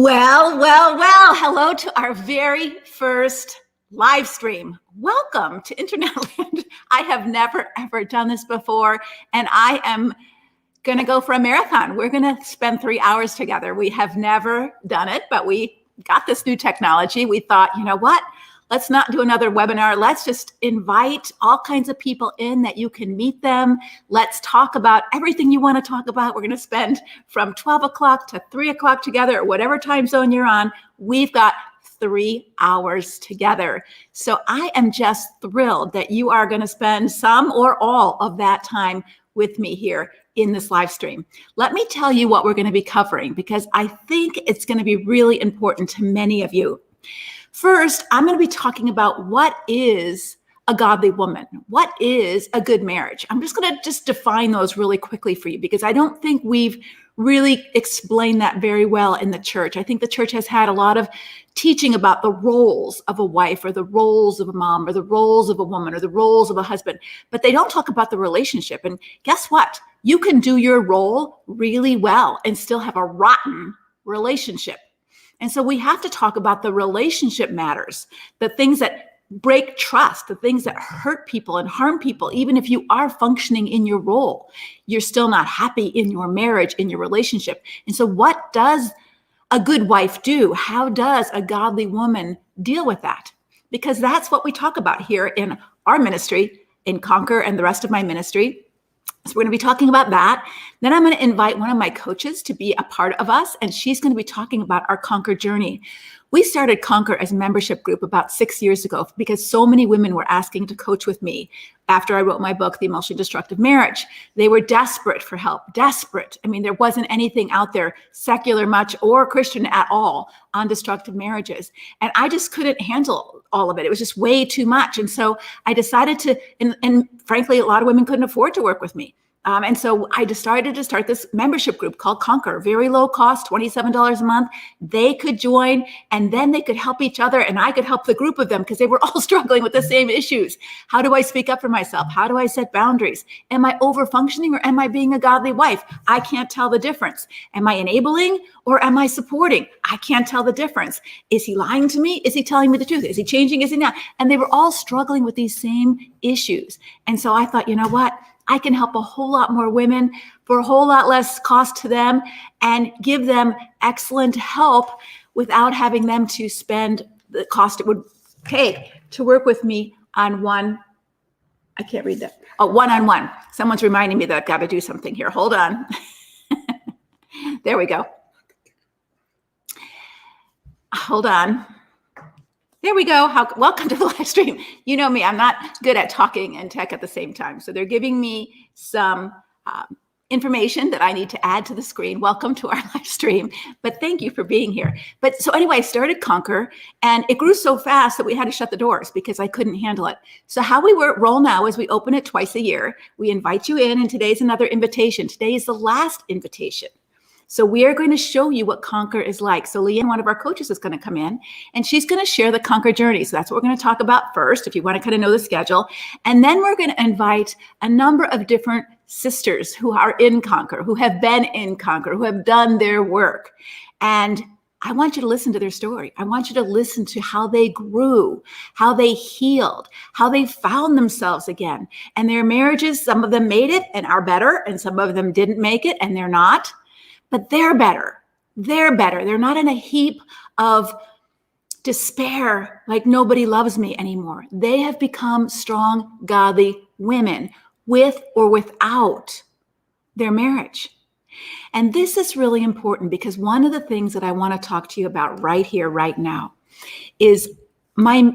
Well, hello to our very first live stream. Welcome to Internet Land. I have never, ever done this before, and I am going to go for a marathon. We're going to spend 3 hours together. We have never done it, but we got this new technology. We thought, you know what? Let's not do another webinar. Let's just invite all kinds of people in that you can meet them. Let's talk about everything you want to talk about. We're going to spend from 12 o'clock to 3 o'clock together, or whatever time zone you're on. We've got 3 hours together. So I am just thrilled that you are going to spend some or all of that time with me here in this live stream. Let me tell you what we're going to be covering, because I think it's going to be really important to many of you. First, I'm going to be talking about what is a godly woman. What is a good marriage? I'm just going to define those really quickly for you, because I don't think we've really explained that very well in the church. I think the church has had a lot of teaching about the roles of a wife, or the roles of a mom, or the roles of a woman, or the roles of a husband, but they don't talk about the relationship. And guess what? You can do your role really well and still have a rotten relationship. And so we have to talk about the relationship matters, the things that break trust, the things that hurt people and harm people. Even if you are functioning in your role, you're still not happy in your marriage, in your relationship. And so what does a good wife do? How does a godly woman deal with that? Because that's what we talk about here in our ministry, in Conquer and the rest of my ministry. So we're going to be talking about that. Then I'm going to invite one of my coaches to be a part of us, and she's going to be talking about our Conquer journey. We started Conquer as a membership group about 6 years ago because so many women were asking to coach with me after I wrote my book, The Emotionally Destructive Marriage. They were desperate for help, desperate. I mean, there wasn't anything out there, secular much or Christian at all, on destructive marriages. And I just couldn't handle all of it. It was just way too much. And so I decided to, and frankly, a lot of women couldn't afford to work with me. And so I decided to start this membership group called Conquer, very low cost, $27 a month. They could join, and then they could help each other, and I could help the group of them because they were all struggling with the same issues. How do I speak up for myself? How do I set boundaries? Am I over-functioning, or am I being a godly wife? I can't tell the difference. Am I enabling, or am I supporting? I can't tell the difference. Is he lying to me? Is he telling me the truth? Is he changing? Is he not? And they were all struggling with these same issues. And so I thought, you know what? I can help a whole lot more women for a whole lot less cost to them and give them excellent help without having them to spend the cost it would take to work with me on one. I can't read that. Oh, one-on-one. Someone's reminding me that I've got to do something here. Hold on. There we go. Hold on. There we go. Welcome to the live stream. You know me, I'm not good at talking and tech at the same time. So they're giving me some information that I need to add to the screen. Welcome to our live stream, but thank you for being here. But so anyway, I started Conquer, and it grew so fast that we had to shut the doors because I couldn't handle it. So how we roll now is we open it twice a year. We invite you in, and today's another invitation. Today is the last invitation. So we are going to show you what Conquer is like. So Leanne, one of our coaches, is going to come in, and she's going to share the Conquer journey. So that's what we're going to talk about first, if you want to kind of know the schedule. And then we're going to invite a number of different sisters who are in Conquer, who have been in Conquer, who have done their work. And I want you to listen to their story. I want you to listen to how they grew, how they healed, how they found themselves again. And their marriages, some of them made it and are better, and some of them didn't make it and they're not. But they're better. They're better. They're not in a heap of despair, like nobody loves me anymore. They have become strong, godly women with or without their marriage. And this is really important because one of the things that I want to talk to you about right here, right now, is my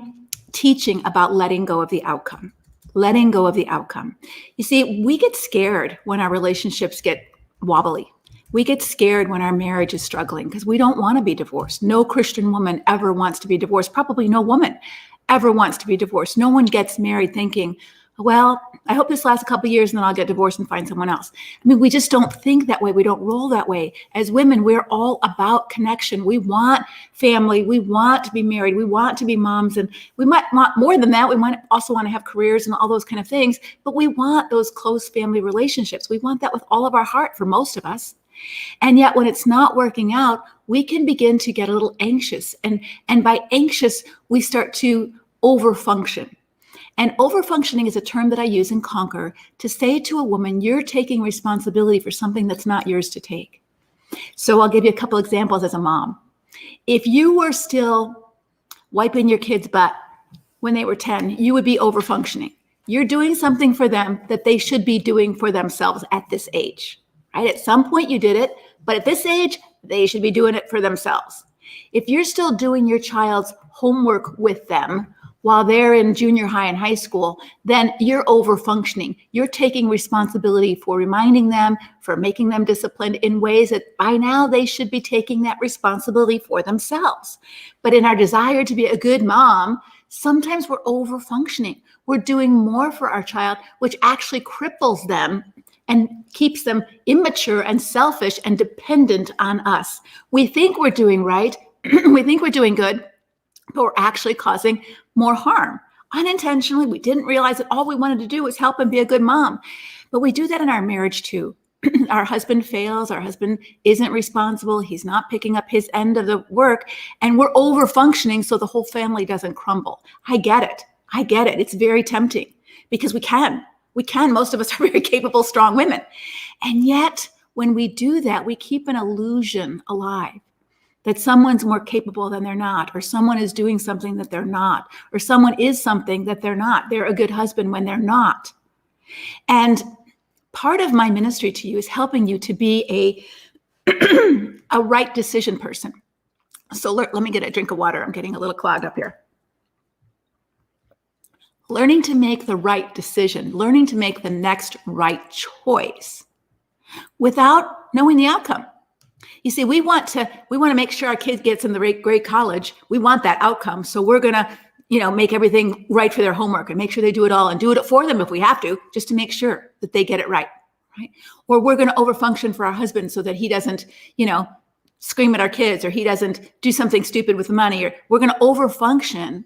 teaching about letting go of the outcome. Letting go of the outcome. You see, we get scared when our relationships get wobbly. We get scared when our marriage is struggling because we don't want to be divorced. No Christian woman ever wants to be divorced. Probably no woman ever wants to be divorced. No one gets married thinking, well, I hope this lasts a couple of years and then I'll get divorced and find someone else. I mean, we just don't think that way. We don't roll that way. As women, we're all about connection. We want family. We want to be married. We want to be moms. And we might want more than that. We might also want to have careers and all those kind of things. But we want those close family relationships. We want that with all of our heart for most of us. And yet when it's not working out, we can begin to get a little anxious. And by anxious, we start to overfunction. And overfunctioning is a term that I use in Conquer to say to a woman, you're taking responsibility for something that's not yours to take. So I'll give you a couple examples as a mom. If you were still wiping your kid's butt when they were 10, you would be overfunctioning. You're doing something for them that they should be doing for themselves at this age, right? At some point you did it, but at this age, they should be doing it for themselves. If you're still doing your child's homework with them while they're in junior high and high school, then you're overfunctioning. You're taking responsibility for reminding them, for making them disciplined in ways that by now they should be taking that responsibility for themselves. But in our desire to be a good mom, sometimes we're overfunctioning. We're doing more for our child, which actually cripples them and keeps them immature and selfish and dependent on us. We think we're doing right. We think we're doing good, but we're actually causing more harm. Unintentionally, we didn't realize that all we wanted to do was help and be a good mom. But we do that in our marriage too. Our husband fails, our husband isn't responsible, he's not picking up his end of the work, and we're over-functioning so the whole family doesn't crumble. I get it. It's very tempting because we can. Most of us are very capable, strong women. And yet, when we do that, we keep an illusion alive that someone's more capable than they're not, or someone is doing something that they're not, or someone is something that they're not. They're a good husband when they're not. And part of my ministry to you is helping you to be a right decision person. So let me get a drink of water. I'm getting a little clogged up here. Learning to make the right decision, learning to make the next right choice without knowing the outcome. You see, we want to make sure our kid gets in the great college. We want that outcome. So we're going to, make everything right for their homework and make sure they do it all and do it for them if we have to, just to make sure that they get it right? Or we're going to overfunction for our husband so that he doesn't, scream at our kids, or he doesn't do something stupid with the money, or we're going to overfunction.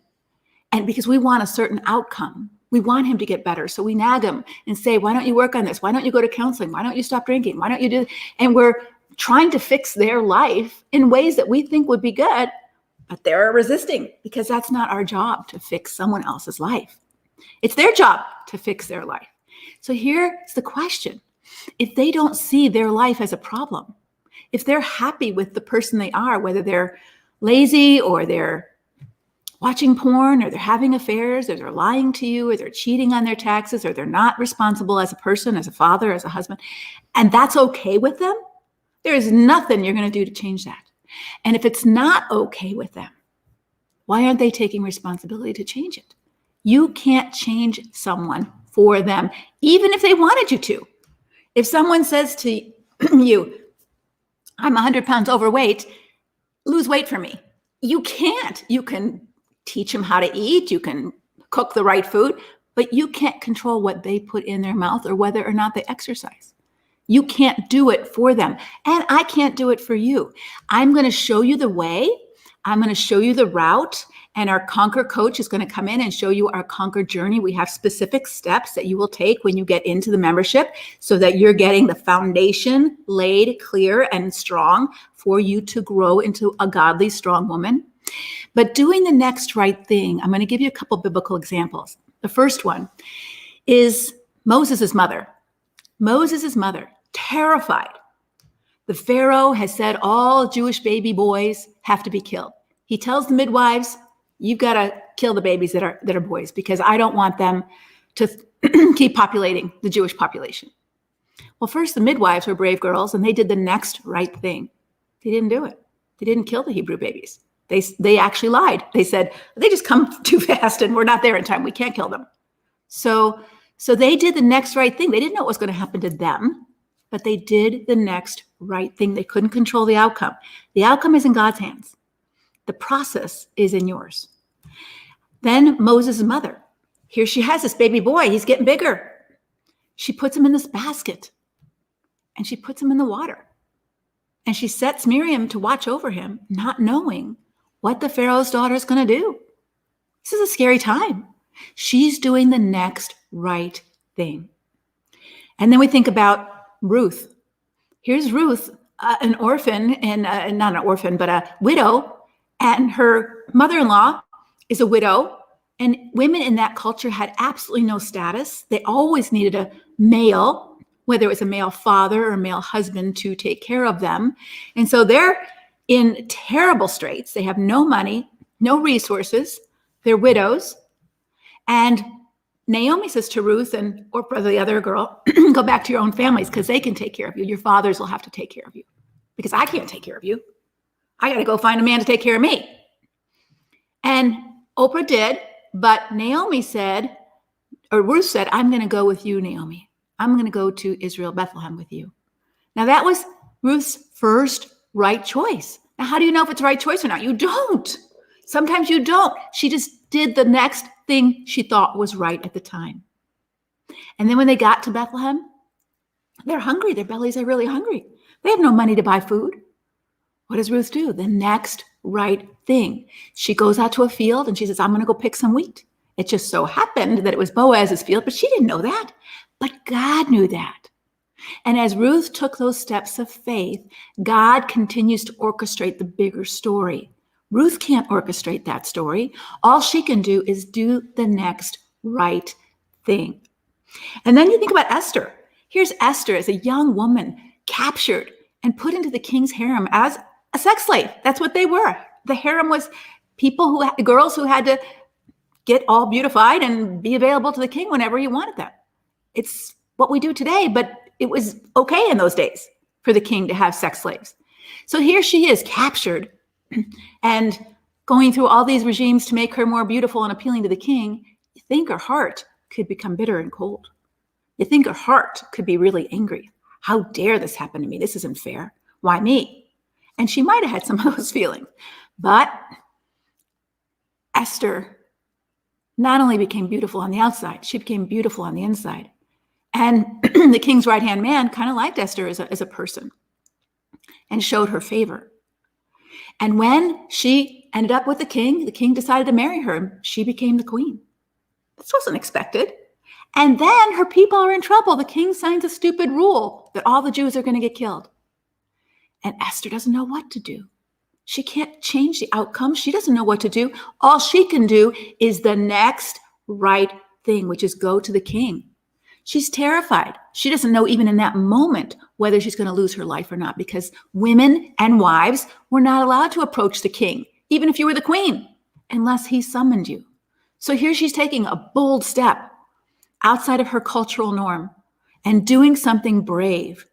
And because we want a certain outcome, we want him to get better. So we nag him and say, why don't you work on this? Why don't you go to counseling? Why don't you stop drinking? Why don't you do this? And we're trying to fix their life in ways that we think would be good, but they're resisting because that's not our job to fix someone else's life. It's their job to fix their life. So here's the question. If they don't see their life as a problem, if they're happy with the person they are, whether they're lazy or they're watching porn or they're having affairs or they're lying to you or they're cheating on their taxes or they're not responsible as a person, as a father, as a husband, and that's okay with them, there is nothing you're going to do to change that. And if it's not okay with them, why aren't they taking responsibility to change it? You can't change someone for them, even if they wanted you to. If someone says to you, I'm 100 pounds overweight, lose weight for me. You can't. You can teach them how to eat. You can cook the right food, but you can't control what they put in their mouth or whether or not they exercise. You can't do it for them. And I can't do it for you. I'm going to show you the way. I'm going to show you the route. And our Conquer coach is going to come in and show you our Conquer journey. We have specific steps that you will take when you get into the membership so that you're getting the foundation laid clear and strong for you to grow into a godly, strong woman. But doing the next right thing, I'm going to give you a couple biblical examples. The first one is Moses' mother. Moses' mother, terrified. The Pharaoh has said all Jewish baby boys have to be killed. He tells the midwives, you've got to kill the babies that are boys because I don't want them to keep populating the Jewish population. Well, first the midwives were brave girls and they did the next right thing. They didn't do it. They didn't kill the Hebrew babies. They actually lied. They said, they just come too fast and we're not there in time. We can't kill them. So they did the next right thing. They didn't know what was going to happen to them, but they did the next right thing. They couldn't control the outcome. The outcome is in God's hands. The process is in yours. Then Moses' mother, here she has this baby boy. He's getting bigger. She puts him in this basket and she puts him in the water. And she sets Miriam to watch over him, not knowing what the Pharaoh's daughter is going to do. This is a scary time. She's doing the next right thing. And then we think about Ruth. Here's Ruth an orphan, and not an orphan, but a widow, and her mother-in-law is a widow. And women in that culture had absolutely no status. They always needed a male, whether it was a male father or a male husband, to take care of them. And so they're in terrible straits. They have no money, no resources. They're widows. And Naomi says to Ruth and Orpah, the other girl, go back to your own families because they can take care of you. Your fathers will have to take care of you because I can't take care of you. I got to go find a man to take care of me. And Oprah did, but Naomi said, or Ruth said, I'm going to go with you, Naomi. I'm going to go to Israel, Bethlehem with you. Now that was Ruth's first right choice. Now, how do you know if it's the right choice or not? You don't. Sometimes you don't. She just did the next thing she thought was right at the time. And then when they got to Bethlehem, they're hungry. Their bellies are really hungry. They have no money to buy food. What does Ruth do? The next right thing. She goes out to a field and she says, I'm going to go pick some wheat. It just so happened that it was Boaz's field, but she didn't know that. But God knew that. And as Ruth took those steps of faith, God continues to orchestrate the bigger story. Ruth can't orchestrate that story. All she can do is do the next right thing. And then you think about Esther. Here's Esther as a young woman captured and put into the king's harem as a sex slave. That's what they were. The harem was girls who had to get all beautified and be available to the king whenever he wanted them. It's what we do today, but it was okay in those days for the king to have sex slaves. So here she is captured and going through all these regimes to make her more beautiful and appealing to the king. You think her heart could become bitter and cold. You think her heart could be really angry. How dare this happen to me? This isn't fair. Why me? And she might have had some of those feelings. But Esther not only became beautiful on the outside, she became beautiful on the inside. And the king's right-hand man kind of liked Esther as a person and showed her favor. And when she ended up with the king decided to marry her, and she became the queen. This wasn't expected. And then her people are in trouble. The king signs a stupid rule that all the Jews are going to get killed. And Esther doesn't know what to do. She can't change the outcome. She doesn't know what to do. All she can do is the next right thing, which is go to the king. She's terrified. She doesn't know even in that moment whether she's going to lose her life or not, because women and wives were not allowed to approach the king, even if you were the queen, unless he summoned you. So here she's taking a bold step outside of her cultural norm and doing something brave,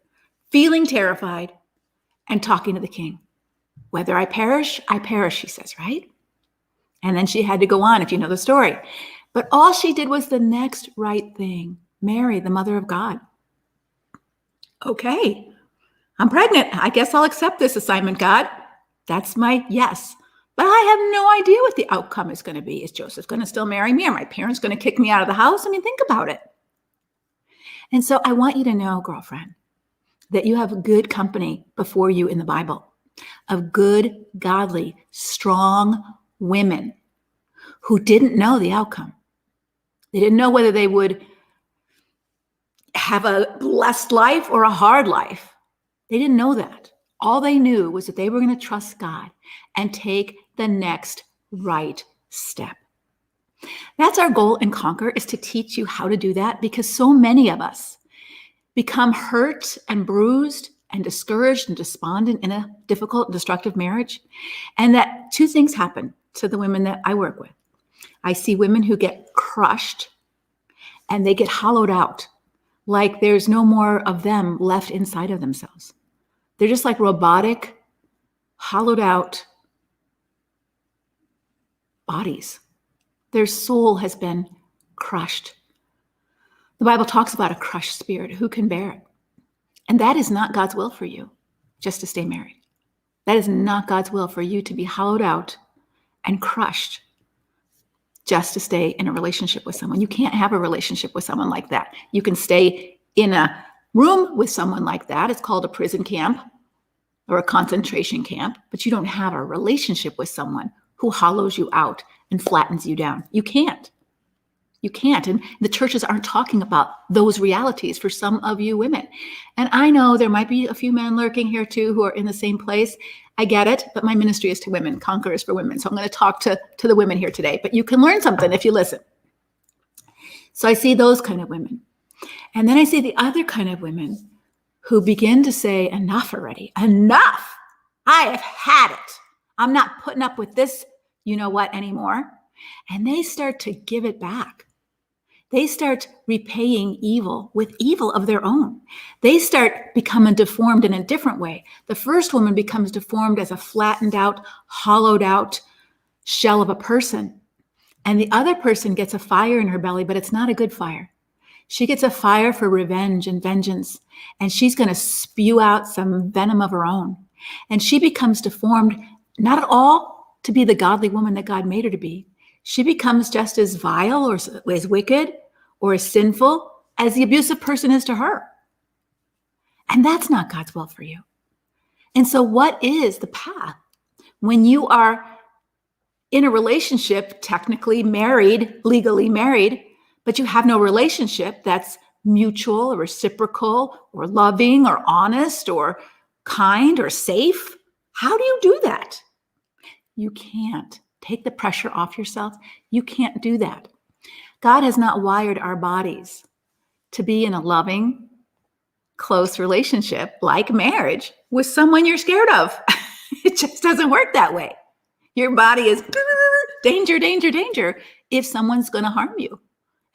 feeling terrified, and talking to the king. Whether I perish, she says, right? And then she had to go on, if you know the story. But all she did was the next right thing. Mary, the mother of God. Okay, I'm pregnant. I guess I'll accept this assignment, God. That's my yes. But I have no idea what the outcome is going to be. Is Joseph going to still marry me? Are my parents going to kick me out of the house? I mean, think about it. And so I want you to know, girlfriend, that you have good company before you in the Bible of good, godly, strong women who didn't know the outcome. They didn't know whether they would have a blessed life or a hard life. They didn't know that. All they knew was that they were going to trust God and take the next right step. That's our goal in Conquer, is to teach you how to do that, because so many of us become hurt and bruised and discouraged and despondent in a difficult, destructive marriage. And that two things happen to the women that I work with. I see women who get crushed and they get hollowed out, like there's no more of them left inside of themselves. They're just like robotic, hollowed out bodies. Their soul has been crushed. The Bible talks about a crushed spirit. Who can bear it? And that is not God's will for you, just to stay married. That is not God's will for you to be hollowed out and crushed just to stay in a relationship with someone. You can't have a relationship with someone like that. You can stay in a room with someone like that. It's called a prison camp or a concentration camp, but you don't have a relationship with someone who hollows you out and flattens you down. You can't. You can't. And the churches aren't talking about those realities for some of you women. And I know there might be a few men lurking here too who are in the same place. I get it, but my ministry is to women. Conquer is for women. So I'm going to talk to the women here today. But you can learn something if you listen. So I see those kind of women. And then I see the other kind of women who begin to say, enough already. Enough. I have had it. I'm not putting up with this, you know what, anymore. And they start to give it back. They start repaying evil with evil of their own. They start becoming deformed in a different way. The first woman becomes deformed as a flattened out, hollowed out shell of a person. And the other person gets a fire in her belly, but it's not a good fire. She gets a fire for revenge and vengeance. And she's going to spew out some venom of her own. And she becomes deformed, not at all to be the godly woman that God made her to be. She becomes just as vile or as wicked or as sinful as the abusive person is to her. And that's not God's will for you. And so what is the path when you are in a relationship, technically married, legally married, but you have no relationship that's mutual or reciprocal or loving or honest or kind or safe? How do you do that? You can't. Take the pressure off yourself. You can't do that. God has not wired our bodies to be in a loving, close relationship like marriage with someone you're scared of. It just doesn't work that way. Your body is danger, danger, danger if someone's going to harm you.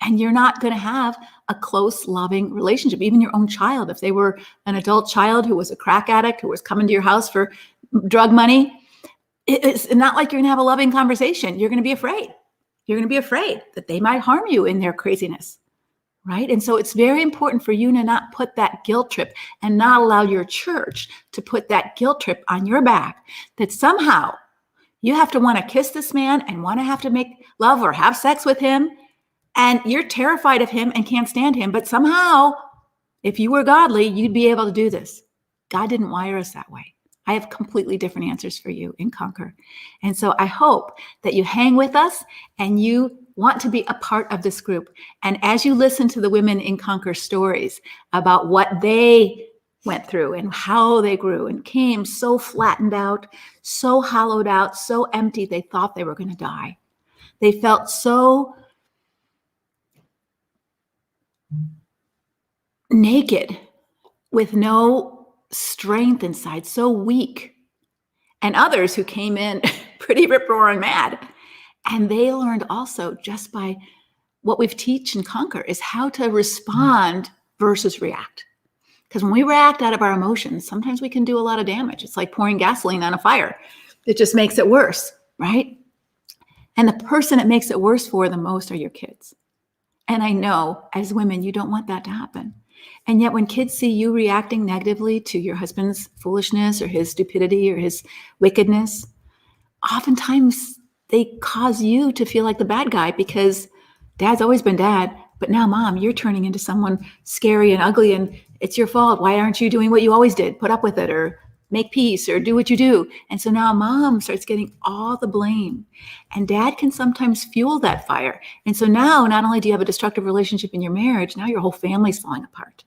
And you're not going to have a close, loving relationship. Even your own child, if they were an adult child who was a crack addict, who was coming to your house for drug money, it's not like you're going to have a loving conversation. You're going to be afraid. You're going to be afraid that they might harm you in their craziness, right? And so it's very important for you to not put that guilt trip and not allow your church to put that guilt trip on your back that somehow you have to want to kiss this man and want to have to make love or have sex with him. And you're terrified of him and can't stand him. But somehow, if you were godly, you'd be able to do this. God didn't wire us that way. I have completely different answers for you in Conquer. And so I hope that you hang with us and you want to be a part of this group. And as you listen to the women in Conquer stories about what they went through and how they grew and came so flattened out, so hollowed out, so empty, they thought they were going to die. They felt so naked with no strength inside, so weak. And others who came in pretty rip-roaring mad. And they learned also just by what we've teach and Conquer is how to respond versus react. Because when we react out of our emotions, sometimes we can do a lot of damage. It's like pouring gasoline on a fire. It just makes it worse, right? And the person it makes it worse for the most are your kids. And I know as women, you don't want that to happen. And yet when kids see you reacting negatively to your husband's foolishness or his stupidity or his wickedness, oftentimes they cause you to feel like the bad guy because dad's always been dad, but now mom, you're turning into someone scary and ugly and it's your fault. Why aren't you doing what you always did? Put up with it or make peace or do what you do. And so now mom starts getting all the blame and dad can sometimes fuel that fire. And so now not only do you have a destructive relationship in your marriage, now your whole family's falling apart.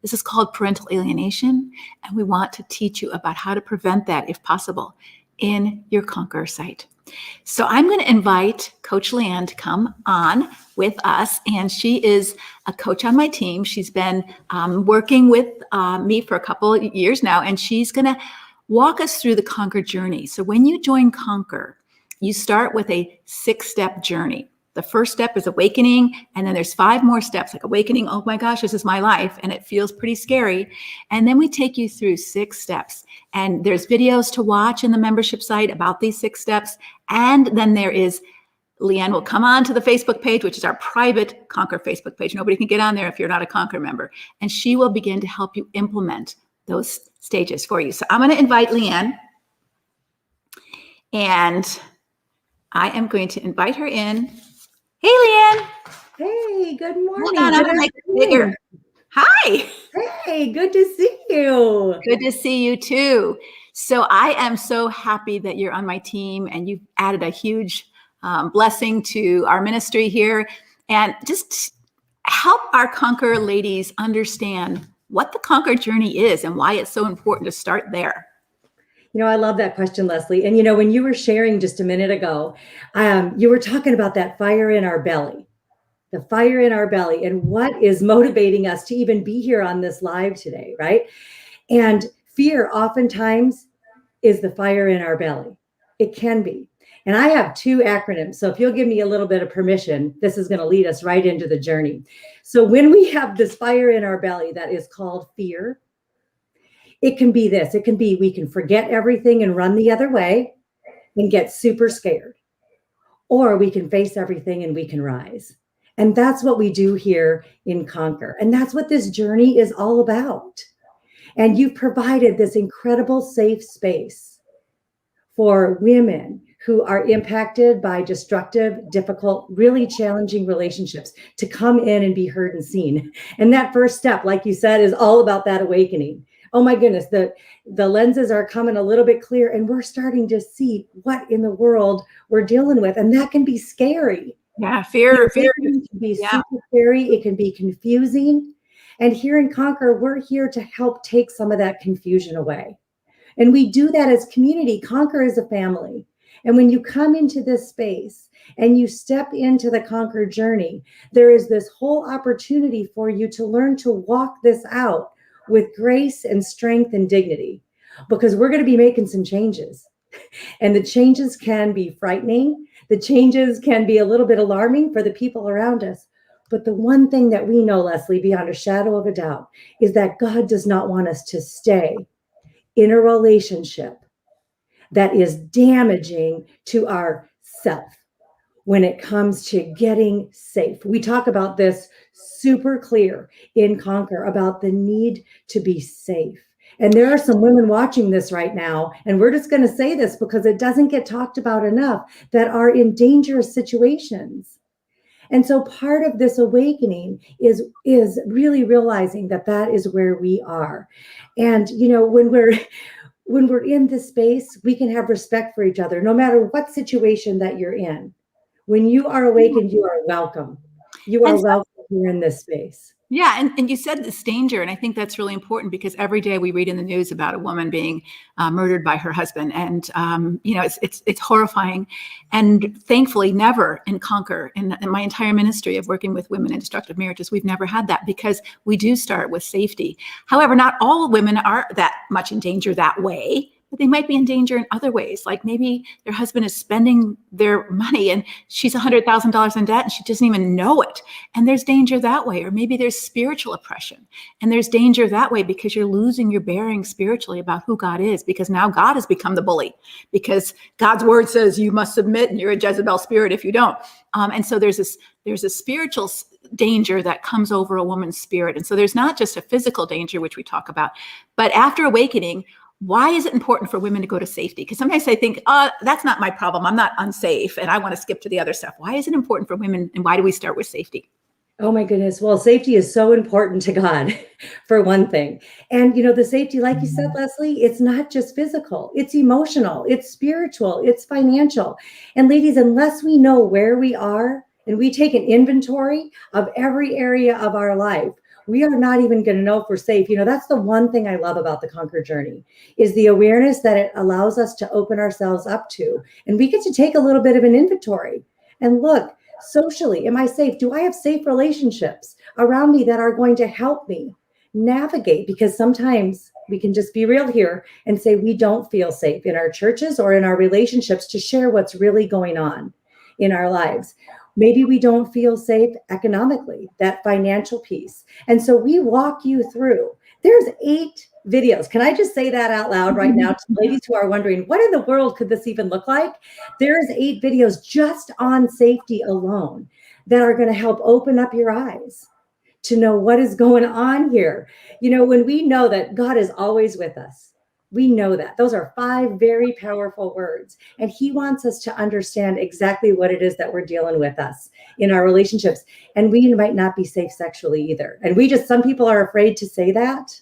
This is called parental alienation. And we want to teach you about how to prevent that if possible in your Conquer site. So I'm going to invite Coach Leanne to come on with us. And she is a coach on my team. She's been working with me for a couple of years now, and she's going to walk us through the Conquer journey. So when you join Conquer, you start with a 6-step journey. The first step is awakening, and then there's 5 more steps, like awakening, oh my gosh, this is my life, and it feels pretty scary. And then we take you through 6 steps. And there's videos to watch in the membership site about these 6 steps. And then there is, Leanne will come on to the Facebook page, which is our private Conquer Facebook page. Nobody can get on there if you're not a Conquer member. And she will begin to help you implement those stages for you. So I'm going to invite Leanne. And I am going to invite her in. Hey, Leanne. Hey, good morning. Hold on, I'm gonna make it bigger. Hi. Hey, good to see you. Good to see you too. So I am so happy that you're on my team and you've added a huge blessing to our ministry here. and just help our Conquer ladies understand what the Conquer journey is and why it's so important to start there. I love that question, Leslie. And, when you were sharing just a minute ago, you were talking about that fire in our belly, the fire in our belly, and what is motivating us to even be here on this live today, right? And fear oftentimes is the fire in our belly. It can be. And I have two acronyms. So if you'll give me a little bit of permission, this is going to lead us right into the journey. So when we have this fire in our belly that is called fear, it can be this. It can be we can forget everything and run the other way and get super scared. Or we can face everything and we can rise. And that's what we do here in Conquer. And that's what this journey is all about. And you've provided this incredible safe space for women who are impacted by destructive, difficult, really challenging relationships to come in and be heard and seen. And that first step, like you said, is all about that awakening. Oh my goodness, the lenses are coming a little bit clear and we're starting to see what in the world we're dealing with. And that can be scary. Yeah, fear can be super scary. It can be confusing. And here in Conquer, we're here to help take some of that confusion away. And we do that as community. Conquer is a family. And when you come into this space and you step into the Conquer journey, there is this whole opportunity for you to learn to walk this out with grace and strength and dignity, because we're going to be making some changes. And the changes can be frightening. The changes can be a little bit alarming for the people around us. But the one thing that we know, Leslie, beyond a shadow of a doubt, is that God does not want us to stay in a relationship that is damaging to our self when it comes to getting safe. We talk about this super clear in Conquer about the need to be safe. And there are some women watching this right now, and we're just going to say this because it doesn't get talked about enough, that are in dangerous situations. And so part of this awakening is really realizing that that is where we are. And, when we're in this space, we can have respect for each other, no matter what situation that you're in. When you are awakened, you are welcome. You are welcome here in this space. Yeah, and you said this danger, and I think that's really important because every day we read in the news about a woman being murdered by her husband, and it's horrifying. And thankfully, never in Conquer, in my entire ministry of working with women in destructive marriages, we've never had that because we do start with safety. However, not all women are that much in danger that way. But they might be in danger in other ways. Like maybe their husband is spending their money and she's $100,000 in debt and she doesn't even know it. And there's danger that way. Or maybe there's spiritual oppression and there's danger that way because you're losing your bearing spiritually about who God is, because now God has become the bully because God's word says you must submit and you're a Jezebel spirit if you don't. And so there's a spiritual danger that comes over a woman's spirit. And so there's not just a physical danger, which we talk about, but after awakening, why is it important for women to go to safety? Because sometimes I think, that's not my problem. I'm not unsafe and I want to skip to the other stuff. Why is it important for women and why do we start with safety? Oh my goodness. Well, safety is so important to God, for one thing. And, the safety, like you said, Leslie, it's not just physical, it's emotional, it's spiritual, it's financial. And ladies, unless we know where we are and we take an inventory of every area of our life, we are not even going to know if we're safe. That's the one thing I love about the Conquer journey is the awareness that it allows us to open ourselves up to. And we get to take a little bit of an inventory and look, socially, am I safe? Do I have safe relationships around me that are going to help me navigate? Because sometimes we can just be real here and say we don't feel safe in our churches or in our relationships to share what's really going on in our lives. Maybe we don't feel safe economically, that financial piece. And so we walk you through. There's 8 videos. Can I just say that out loud right now to ladies who are wondering, what in the world could this even look like? There's 8 videos just on safety alone that are going to help open up your eyes to know what is going on here. When we know that God is always with us, we know that. Those are 5 very powerful words. And he wants us to understand exactly what it is that we're dealing with us in our relationships. And we might not be safe sexually either. And some people are afraid to say that,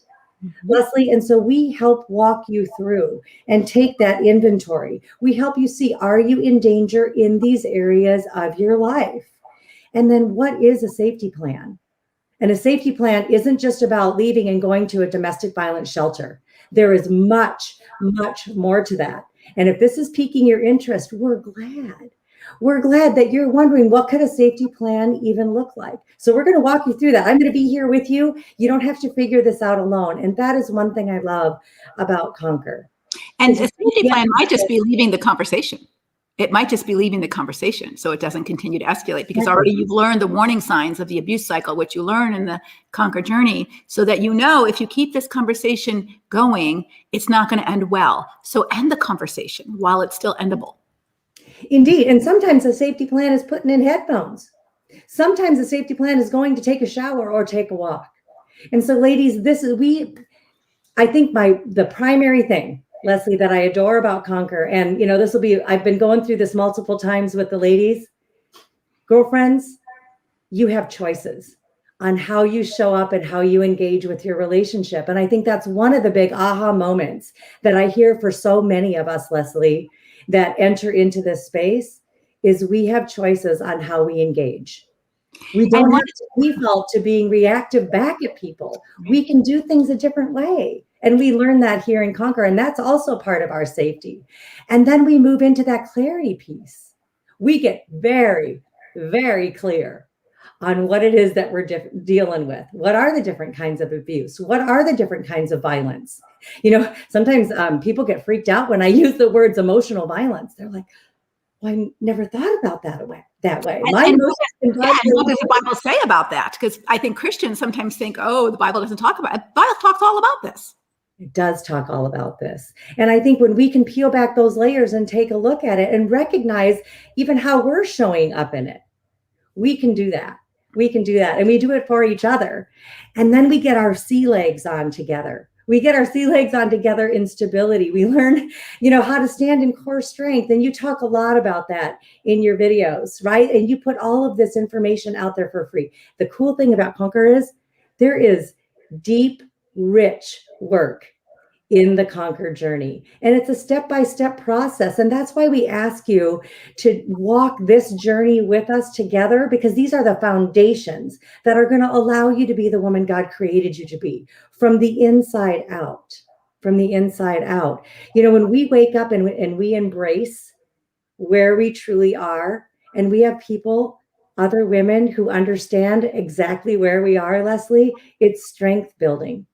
Leslie. And so we help walk you through and take that inventory. We help you see, are you in danger in these areas of your life? And then what is a safety plan? And a safety plan isn't just about leaving and going to a domestic violence shelter. There is much, much more to that. And if this is piquing your interest, we're glad. We're glad that you're wondering, what could a safety plan even look like? So we're going to walk you through that. I'm going to be here with you. You don't have to figure this out alone. And that is one thing I love about Conquer. And a safety plan might just be leaving the conversation. It might just be leaving the conversation so it doesn't continue to escalate, because already you've learned the warning signs of the abuse cycle, which you learn in the Conquer journey, so that you know if you keep this conversation going, it's not going to end well. So end the conversation while it's still endable. Indeed. And sometimes a safety plan is putting in headphones. Sometimes a safety plan is going to take a shower or take a walk. And so, ladies, I think the primary thing, Leslie, that I adore about Conquer, and I've been going through this multiple times with the ladies. Girlfriends, you have choices on how you show up and how you engage with your relationship. And I think that's one of the big aha moments that I hear for so many of us, Leslie, that enter into this space, is we have choices on how we engage. We don't have to default to being reactive back at people. We can do things a different way. And we learn that here in Conquer, and that's also part of our safety. And then we move into that clarity piece. We get very, very clear on what it is that we're dealing with. What are the different kinds of abuse? What are the different kinds of violence? Sometimes people get freaked out when I use the words emotional violence. They're like, well, I never thought about that way. And what does the Bible say about that? Because I think Christians sometimes think, oh, the Bible doesn't talk about it. The Bible talks all about this. It does talk all about this. And I think when we can peel back those layers and take a look at it and recognize even how we're showing up in it, we can do that. We can do that. And we do it for each other. And then we get our sea legs on together. We get our sea legs on together in stability. We learn, how to stand in core strength. And you talk a lot about that in your videos, right? And you put all of this information out there for free. The cool thing about Conquer is there is deep, rich work in the Conquer journey. And it's a step-by-step process. And that's why we ask you to walk this journey with us together, because these are the foundations that are going to allow you to be the woman God created you to be from the inside out. From the inside out. When we wake up and we embrace where we truly are, and we have people, other women who understand exactly where we are, Leslie, it's strength building.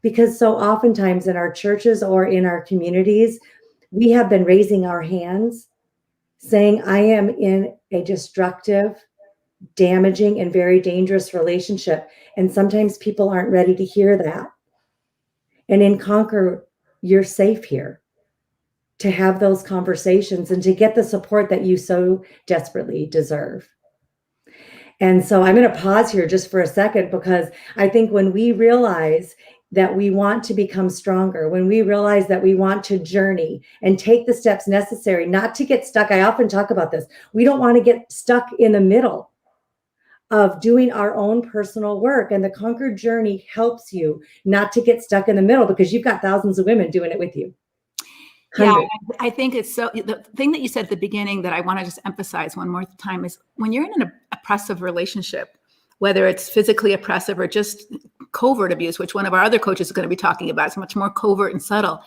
Because so oftentimes in our churches or in our communities, we have been raising our hands saying, I am in a destructive, damaging, and very dangerous relationship. And sometimes people aren't ready to hear that. And in Conquer, you're safe here to have those conversations and to get the support that you so desperately deserve. And so I'm going to pause here just for a second, because I think when we realize that we want to become stronger, when we realize that we want to journey and take the steps necessary, not to get stuck. I often talk about this. We don't want to get stuck in the middle of doing our own personal work. And the Conquer journey helps you not to get stuck in the middle, because you've got thousands of women doing it with you. Yeah, I think it's the thing that you said at the beginning that I want to just emphasize one more time is when you're in an oppressive relationship, whether it's physically oppressive or just covert abuse, which one of our other coaches is going to be talking about, it's much more covert and subtle,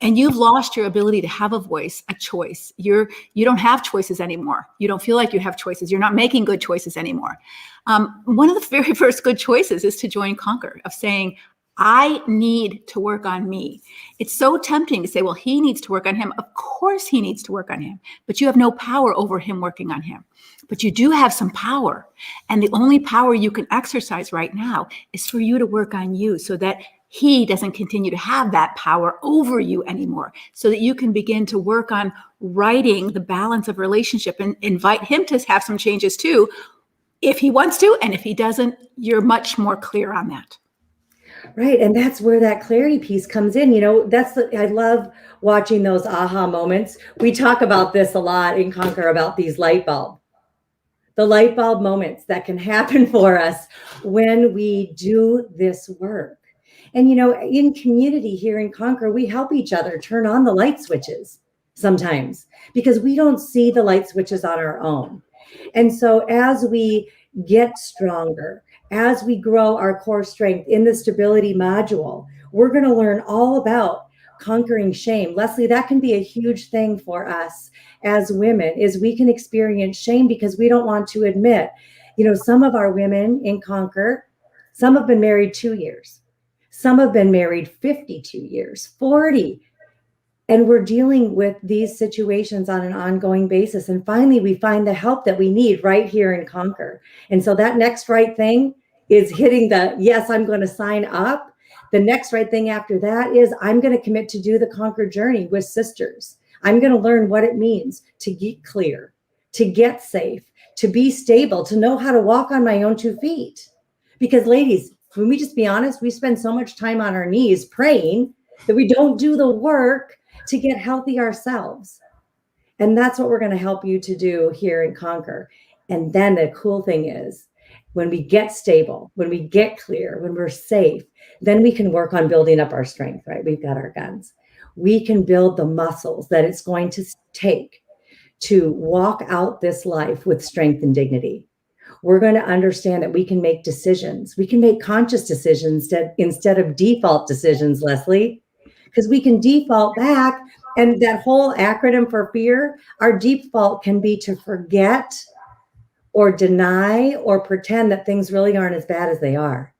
and you've lost your ability to have a voice, a choice. You don't have choices anymore. You don't feel like you have choices. You're not making good choices anymore. One of the very first good choices is to join Conquer, of saying, I need to work on me. It's so tempting to say, well, he needs to work on him. Of course he needs to work on him, but you have no power over him working on him. But you do have some power. And the only power you can exercise right now is for you to work on you, so that he doesn't continue to have that power over you anymore, so that you can begin to work on righting the balance of relationship and invite him to have some changes too, if he wants to. And if he doesn't, you're much more clear on that. Right. And that's where that clarity piece comes in. I love watching those aha moments. We talk about this a lot in Conquer, about these the light bulb moments that can happen for us when we do this work. And, in community here in Conquer, we help each other turn on the light switches sometimes, because we don't see the light switches on our own. And so as we get stronger. As we grow our core strength in the stability module, we're going to learn all about conquering shame. Leslie, that can be a huge thing for us as women, is we can experience shame because we don't want to admit, some of our women in Conquer, some have been married 2 years. Some have been married 52 years, 40. And we're dealing with these situations on an ongoing basis. And finally, we find the help that we need right here in Conquer. And so that next right thing is hitting the, yes, I'm going to sign up. The next right thing after that is I'm going to commit to do the Conquer journey with sisters. I'm going to learn what it means to get clear, to get safe, to be stable, to know how to walk on my own 2 feet. Because ladies, when we just be honest, we spend so much time on our knees praying that we don't do the work to get healthy ourselves. And that's what we're going to help you to do here in Conquer. And then the cool thing is, when we get stable, when we get clear, when we're safe, then we can work on building up our strength, right? We've got our guns. We can build the muscles that it's going to take to walk out this life with strength and dignity. We're going to understand that we can make decisions. We can make conscious decisions instead of default decisions, Leslie, because we can default back. And that whole acronym for fear, our default can be to forget or deny or pretend that things really aren't as bad as they are.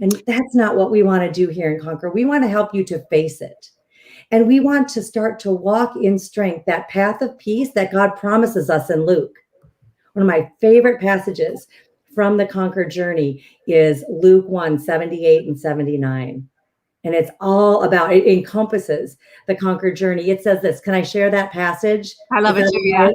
And that's not what we want to do here in Conquer. We want to help you to face it. And we want to start to walk in strength, that path of peace that God promises us in Luke. One of my favorite passages from the Conquer journey is Luke 1:78 and 79. And it's all about, it encompasses the Conquer journey. It says this. Can I share that passage? I love it too, yeah.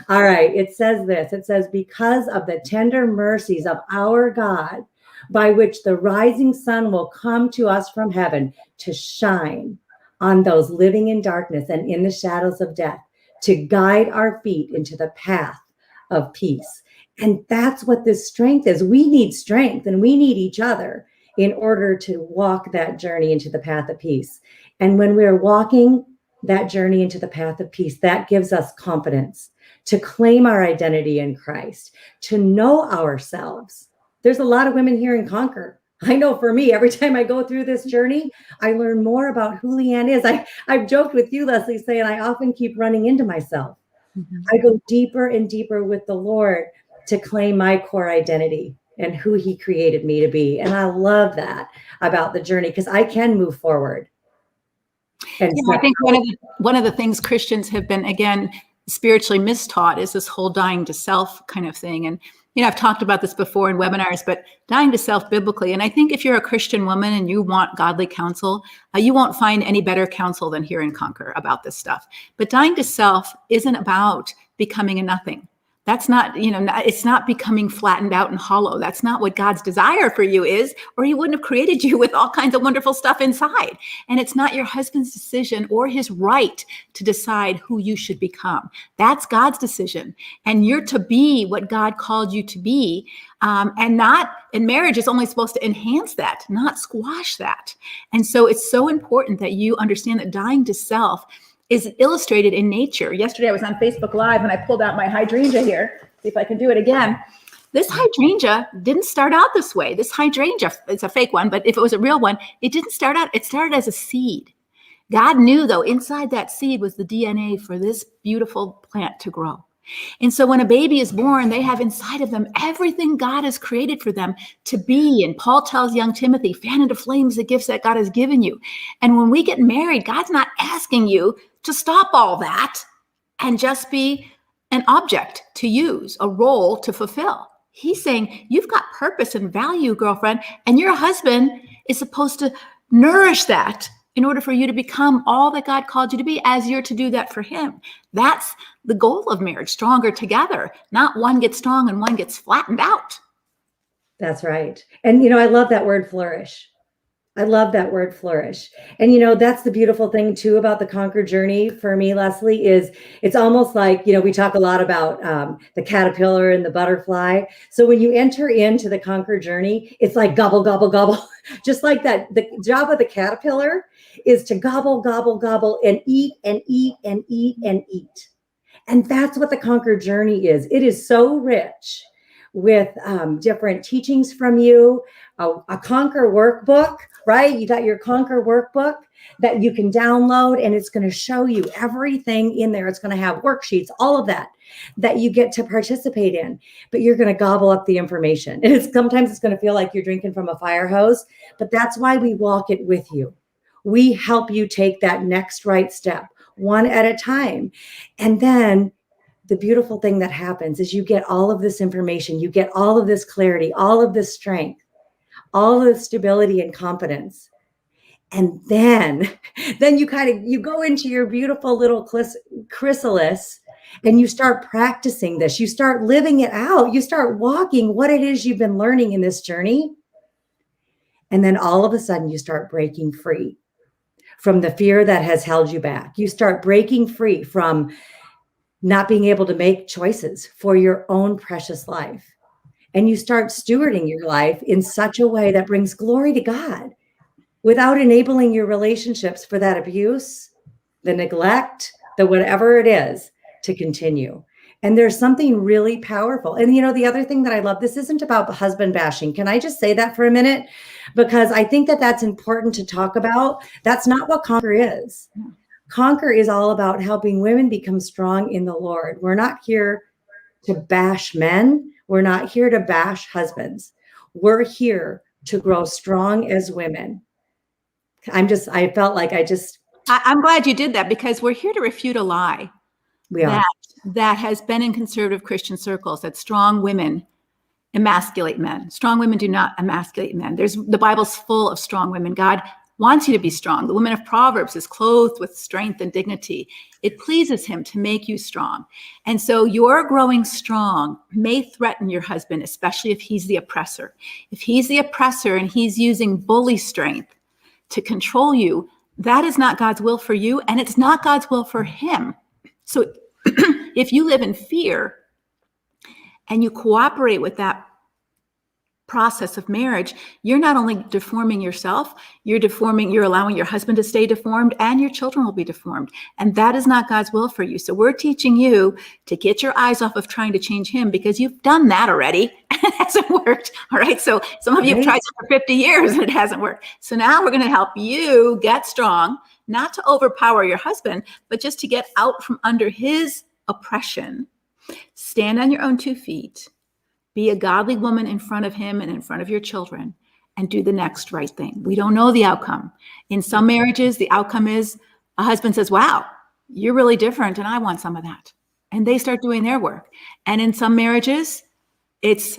All right. It says this. It says, because of the tender mercies of our God, by which the rising sun will come to us from heaven to shine on those living in darkness and in the shadows of death, to guide our feet into the path of peace. And that's what this strength is. We need strength and we need each other in order to walk that journey into the path of peace. And when we're walking that journey into the path of peace, that gives us confidence to claim our identity in Christ, to know ourselves. There's a lot of women here in Conquer. I know for me, every time I go through this journey, I learn more about who Leanne is. I've joked with you, Leslie, saying I often keep running into myself. Mm-hmm. I go deeper and deeper with the Lord to claim my core identity and who he created me to be. And I love that about the journey because I can move forward. And I think one of the things Christians have been, again, spiritually mistaught is this whole dying to self kind of thing. And, I've talked about this before in webinars, but dying to self biblically. And I think if you're a Christian woman and you want godly counsel, you won't find any better counsel than here in Conquer about this stuff. But dying to self isn't about becoming a nothing. That's not, it's not becoming flattened out and hollow. That's not what God's desire for you is, or he wouldn't have created you with all kinds of wonderful stuff inside. And it's not your husband's decision or his right to decide who you should become. That's God's decision. And you're to be what God called you to be. And marriage is only supposed to enhance that, not squash that. And so it's so important that you understand that dying to self is illustrated in nature. Yesterday I was on Facebook Live and I pulled out my hydrangea here. See if I can do it again. This hydrangea didn't start out this way. This hydrangea, it's a fake one, but if it was a real one, it didn't start out, it started as a seed. God knew though, inside that seed was the DNA for this beautiful plant to grow. And so when a baby is born, they have inside of them everything God has created for them to be. And Paul tells young Timothy, fan into flames the gifts that God has given you. And when we get married, God's not asking you to stop all that and just be an object to use, a role to fulfill. He's saying, you've got purpose and value, girlfriend, and your husband is supposed to nourish that in order for you to become all that God called you to be, as you're to do that for him. That's the goal of marriage, stronger together, not one gets strong and one gets flattened out. That's right. And, I love that word flourish. I love that word flourish. And, that's the beautiful thing too about the Conquer journey for me, Leslie, is it's almost like, we talk a lot about the caterpillar and the butterfly. So when you enter into the Conquer journey, it's like gobble, gobble, gobble, just like that. The job of the caterpillar is to gobble, gobble, gobble, and eat and eat and eat and eat. And that's what the Conquer journey is. It is so rich with different teachings from you, a Conquer workbook, right? You got your Conquer workbook that you can download, and it's going to show you everything in there. It's going to have worksheets, all of that you get to participate in, but you're going to gobble up the information. And sometimes it's going to feel like you're drinking from a fire hose, but that's why we walk it with you. We help you take that next right step, one at a time. And then the beautiful thing that happens is you get all of this information, you get all of this clarity, all of this strength, all of the stability and confidence. And then you go into your beautiful little chrysalis and you start practicing this. You start living it out. You start walking what it is you've been learning in this journey. And then all of a sudden you start breaking free from the fear that has held you back. You start breaking free from not being able to make choices for your own precious life. And you start stewarding your life in such a way that brings glory to God without enabling your relationships for that abuse, the neglect, the whatever it is to continue. And there's something really powerful. And the other thing that I love, this isn't about husband bashing. Can I just say that for a minute? Because I think that that's important to talk about. That's not what Conquer is. Conquer is all about helping women become strong in the Lord. We're not here to bash men. We're not here to bash husbands. We're here to grow strong as women. I'm glad you did that, because we're here to refute a lie that has been in conservative Christian circles, that strong women emasculate men. Strong women do not emasculate men. The Bible's full of strong women. God wants you to be strong. The woman of Proverbs is clothed with strength and dignity. It pleases him to make you strong. And so your growing strong may threaten your husband, especially if he's the oppressor. If he's the oppressor and he's using bully strength to control you, that is not God's will for you, and it's not God's will for him. So if you live in fear and you cooperate with that process of marriage, you're not only deforming yourself, you're allowing your husband to stay deformed, and your children will be deformed. And that is not God's will for you. So we're teaching you to get your eyes off of trying to change him, because you've done that already and it hasn't worked. All right. So some of you have tried it for 50 years and it hasn't worked. So now we're going to help you get strong, not to overpower your husband, but just to get out from under his oppression, stand on your own 2 feet, be a godly woman in front of him and in front of your children, and do the next right thing. We don't know the outcome. In some marriages, the outcome is a husband says, wow, you're really different, and I want some of that. And they start doing their work. And in some marriages, it's,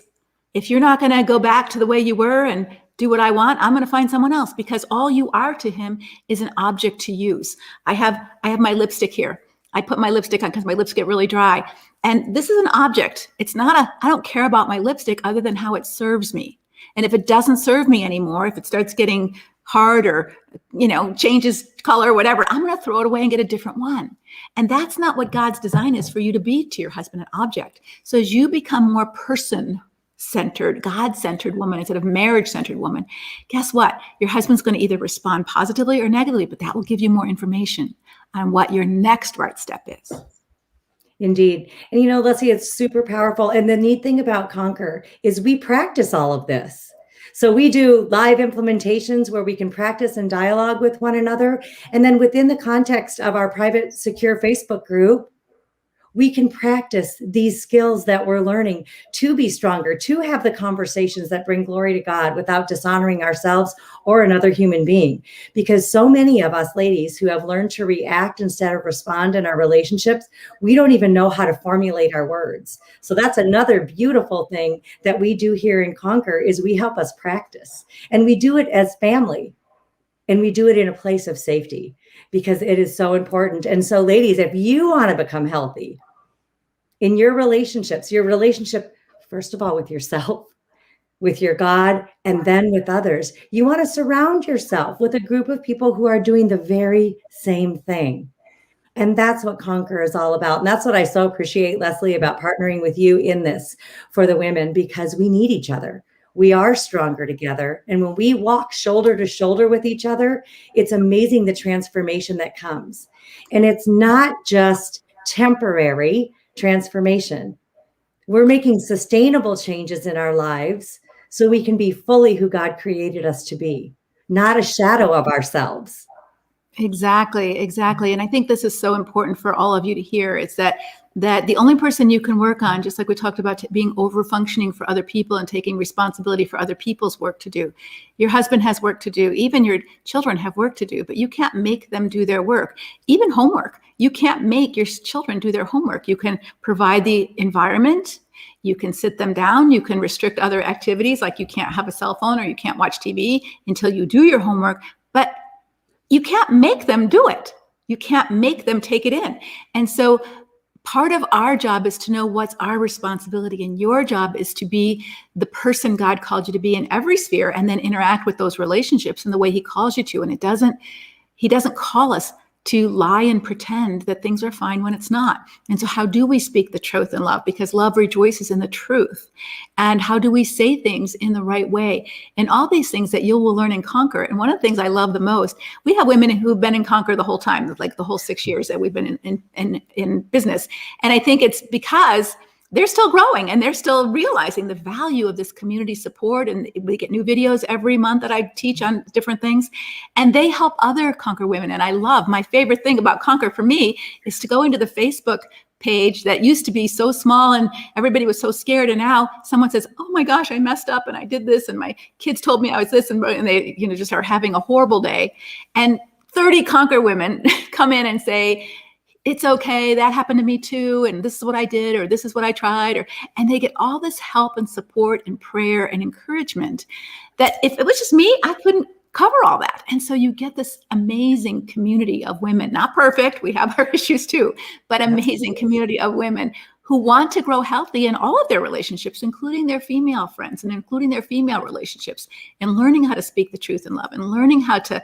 if you're not going to go back to the way you were and do what I want, I'm going to find someone else, because all you are to him is an object to use. I have my lipstick here. I put my lipstick on because my lips get really dry. And this is an object. It's not I don't care about my lipstick other than how it serves me. And if it doesn't serve me anymore, if it starts getting hard or, changes color, whatever, I'm going to throw it away and get a different one. And that's not what God's design is for you to be to your husband, an object. So as you become more person-centered, God-centered woman instead of marriage-centered woman, guess what? Your husband's going to either respond positively or negatively, but that will give you more information on what your next right step is. Indeed. And Leslie, it's super powerful. And the neat thing about Conquer is we practice all of this. So we do live implementations where we can practice and dialogue with one another. And then within the context of our private, secure Facebook group, we can practice these skills that we're learning to be stronger, to have the conversations that bring glory to God without dishonoring ourselves or another human being. Because so many of us ladies who have learned to react instead of respond in our relationships, we don't even know how to formulate our words. So that's another beautiful thing that we do here in Conquer, is we help us practice. And we do it as family. And we do it in a place of safety, because it is so important. And so ladies, if you want to become healthy in your relationships, your relationship, first of all, with yourself, with your God, and then with others, you want to surround yourself with a group of people who are doing the very same thing. And that's what Conquer is all about. And that's what I so appreciate, Leslie, about partnering with you in this for the women, because we need each other. We are stronger together. And when we walk shoulder to shoulder with each other, it's amazing the transformation that comes. And it's not just temporary transformation. We're making sustainable changes in our lives so we can be fully who God created us to be, not a shadow of ourselves. Exactly, exactly. And I think this is so important for all of you to hear. It's that the only person you can work on, just like we talked about being over functioning for other people and taking responsibility for other people's work to do. Your husband has work to do. Even your children have work to do, but you can't make them do their work. Even homework. You can't make your children do their homework. You can provide the environment. You can sit them down. You can restrict other activities, like you can't have a cell phone or you can't watch TV until you do your homework. But you can't make them do it. You can't make them take it in. And so part of our job is to know what's our responsibility. And your job is to be the person God called you to be in every sphere, and then interact with those relationships in the way he calls you to. And he doesn't call us to lie and pretend that things are fine when it's not. And so how do we speak the truth in love? Because love rejoices in the truth. And how do we say things in the right way? And all these things that you will learn in Conquer. And one of the things I love the most, we have women who've been in Conquer the whole time, like the whole 6 years that we've been in business. And I think it's because they're still growing and they're still realizing the value of this community support. And we get new videos every month that I teach on different things, and they help other Conquer women. And I love, my favorite thing about Conquer for me is to go into the Facebook page that used to be so small and everybody was so scared. And now someone says, oh my gosh, I messed up and I did this. And my kids told me I was this, and they, just are having a horrible day. And 30 Conquer women come in and say, it's okay, that happened to me too, and this is what I did, or this is what I tried, and they get all this help and support and prayer and encouragement that if it was just me, I couldn't cover all that. And so you get this amazing community of women, not perfect, we have our issues too, but amazing community of women who want to grow healthy in all of their relationships, including their female friends and including their female relationships, and learning how to speak the truth in love, and learning how to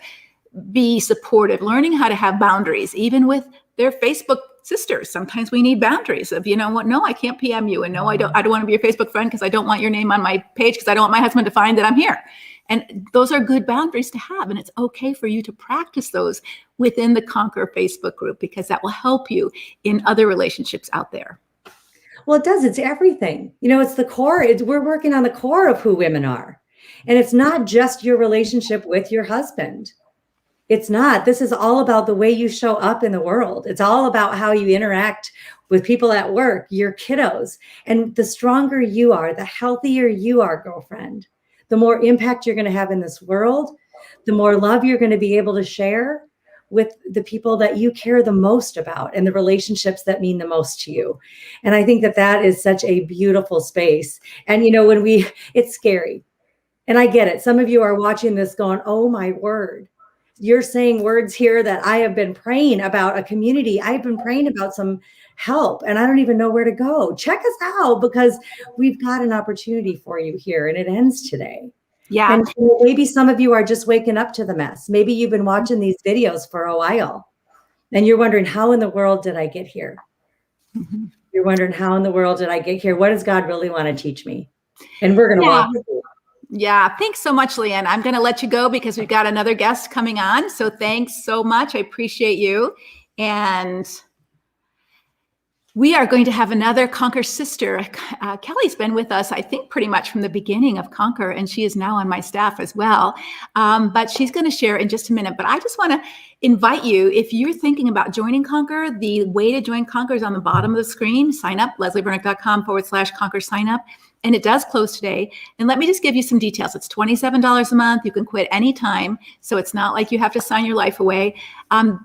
be supportive, learning how to have boundaries, even with their Facebook sisters. Sometimes we need boundaries of, you know what, no, I can't PM you. And no, I don't want to be your Facebook friend because I don't want your name on my page because I don't want my husband to find that I'm here. And those are good boundaries to have. And it's okay for you to practice those within the Conquer Facebook group, because that will help you in other relationships out there. Well, it does. It's everything. It's the core. We're working on the core of who women are. And it's not just your relationship with your husband. It's not. This is all about the way you show up in the world. It's all about how you interact with people at work, your kiddos. And the stronger you are, the healthier you are, girlfriend, the more impact you're going to have in this world, the more love you're going to be able to share with the people that you care the most about and the relationships that mean the most to you. And I think that is such a beautiful space. And, it's scary. And I get it. Some of you are watching this going, oh my word. You're saying words here that I have been praying about a community. I've been praying about some help, and I don't even know where to go. Check us out, because we've got an opportunity for you here, and it ends today. Yeah. And maybe some of you are just waking up to the mess. Maybe you've been watching these videos for a while, and you're wondering, how in the world did I get here? Mm-hmm. You're wondering, how in the world did I get here? What does God really want to teach me? And we're going to walk with you. Yeah, thanks so much, Leanne. I'm going to let you go because we've got another guest coming on. So thanks so much. I appreciate you. And we are going to have another Conquer sister. Kelly's been with us, I think, pretty much from the beginning of Conquer, and she is now on my staff as well. But she's going to share in just a minute. But I just want to invite you, if you're thinking about joining Conquer, the way to join Conquer is on the bottom of the screen. Sign up, lesliebernick.com/Conquer sign up. And it does close today. And let me just give you some details. It's $27 a month. You can quit anytime. So it's not like you have to sign your life away.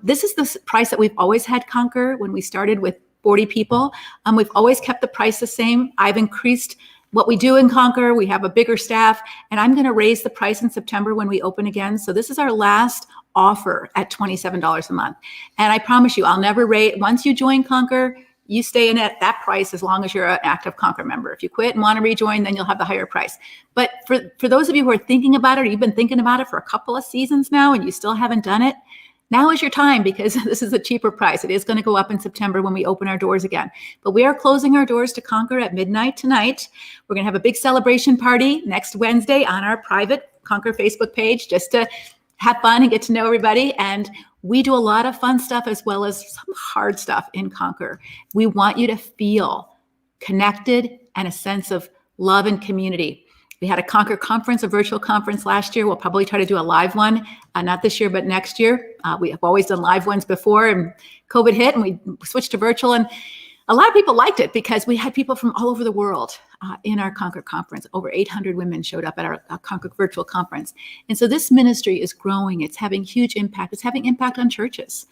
This is the price that we've always had Conquer when we started with 40 people. We've always kept the price the same. I've increased what we do in Conquer. We have a bigger staff, and I'm going to raise the price in September when we open again. So this is our last offer at $27 a month. And I promise you, I'll never rate. Once you join Conquer, you stay in at that price as long as you're an active Conquer member. If you quit and want to rejoin, then you'll have the higher price. But for those of you who are thinking about it, or you've been thinking about it for a couple of seasons now and you still haven't done it, now is your time, because this is a cheaper price. It is going to go up in September when we open our doors again. But we are closing our doors to Conquer at midnight tonight. We're going to have a big celebration party next Wednesday on our private Conquer Facebook page, just to have fun and get to know everybody. And we do a lot of fun stuff as well as some hard stuff in Conquer. We want you to feel connected and a sense of love and community. We had a Conquer conference, a virtual conference last year. We'll probably try to do a live one, not this year, but next year. We have always done live ones before, and COVID hit and we switched to virtual. And a lot of people liked it because we had people from all over the world in our Conquer conference. Over 800 women showed up at our Conquer virtual conference. And so this ministry is growing. It's having huge impact. It's having impact on churches.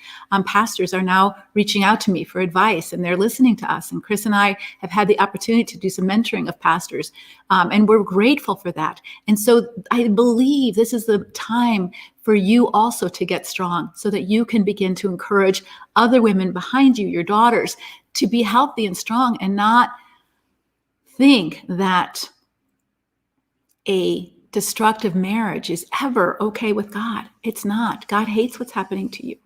Pastors are now reaching out to me for advice, and they're listening to us. And Chris and I have had the opportunity to do some mentoring of pastors, and we're grateful for that. And so I believe this is the time for you also to get strong so that you can begin to encourage other women behind you, your daughters, to be healthy and strong and not think that a destructive marriage is ever okay with God. It's not. God hates what's happening to you.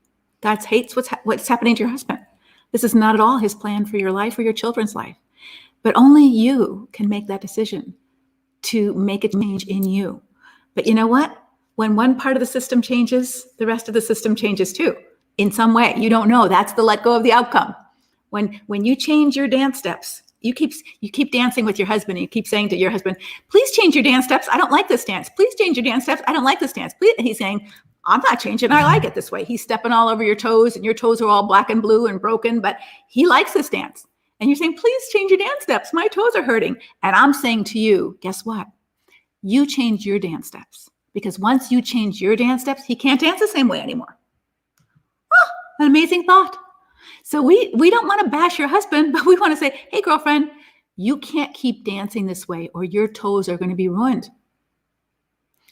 God hates what's happening to your husband. This is not at all his plan for your life or your children's life. But only you can make that decision to make a change in you. But you know what? When one part of the system changes, the rest of the system changes too. In some way, you don't know. That's the let go of the outcome. When you change your dance steps, you keep dancing with your husband, and you keep saying to your husband, please change your dance steps. I don't like this dance. Please change your dance steps. I don't like this dance. Please. And he's saying, I'm not changing. I like it this way. He's stepping all over your toes, and your toes are all black and blue and broken, but he likes this dance. And you're saying, please change your dance steps. My toes are hurting. And I'm saying to you, guess what? You change your dance steps. Because once you change your dance steps, he can't dance the same way anymore. Oh, an amazing thought. So we don't want to bash your husband, but we want to say, hey, girlfriend, you can't keep dancing this way or your toes are going to be ruined.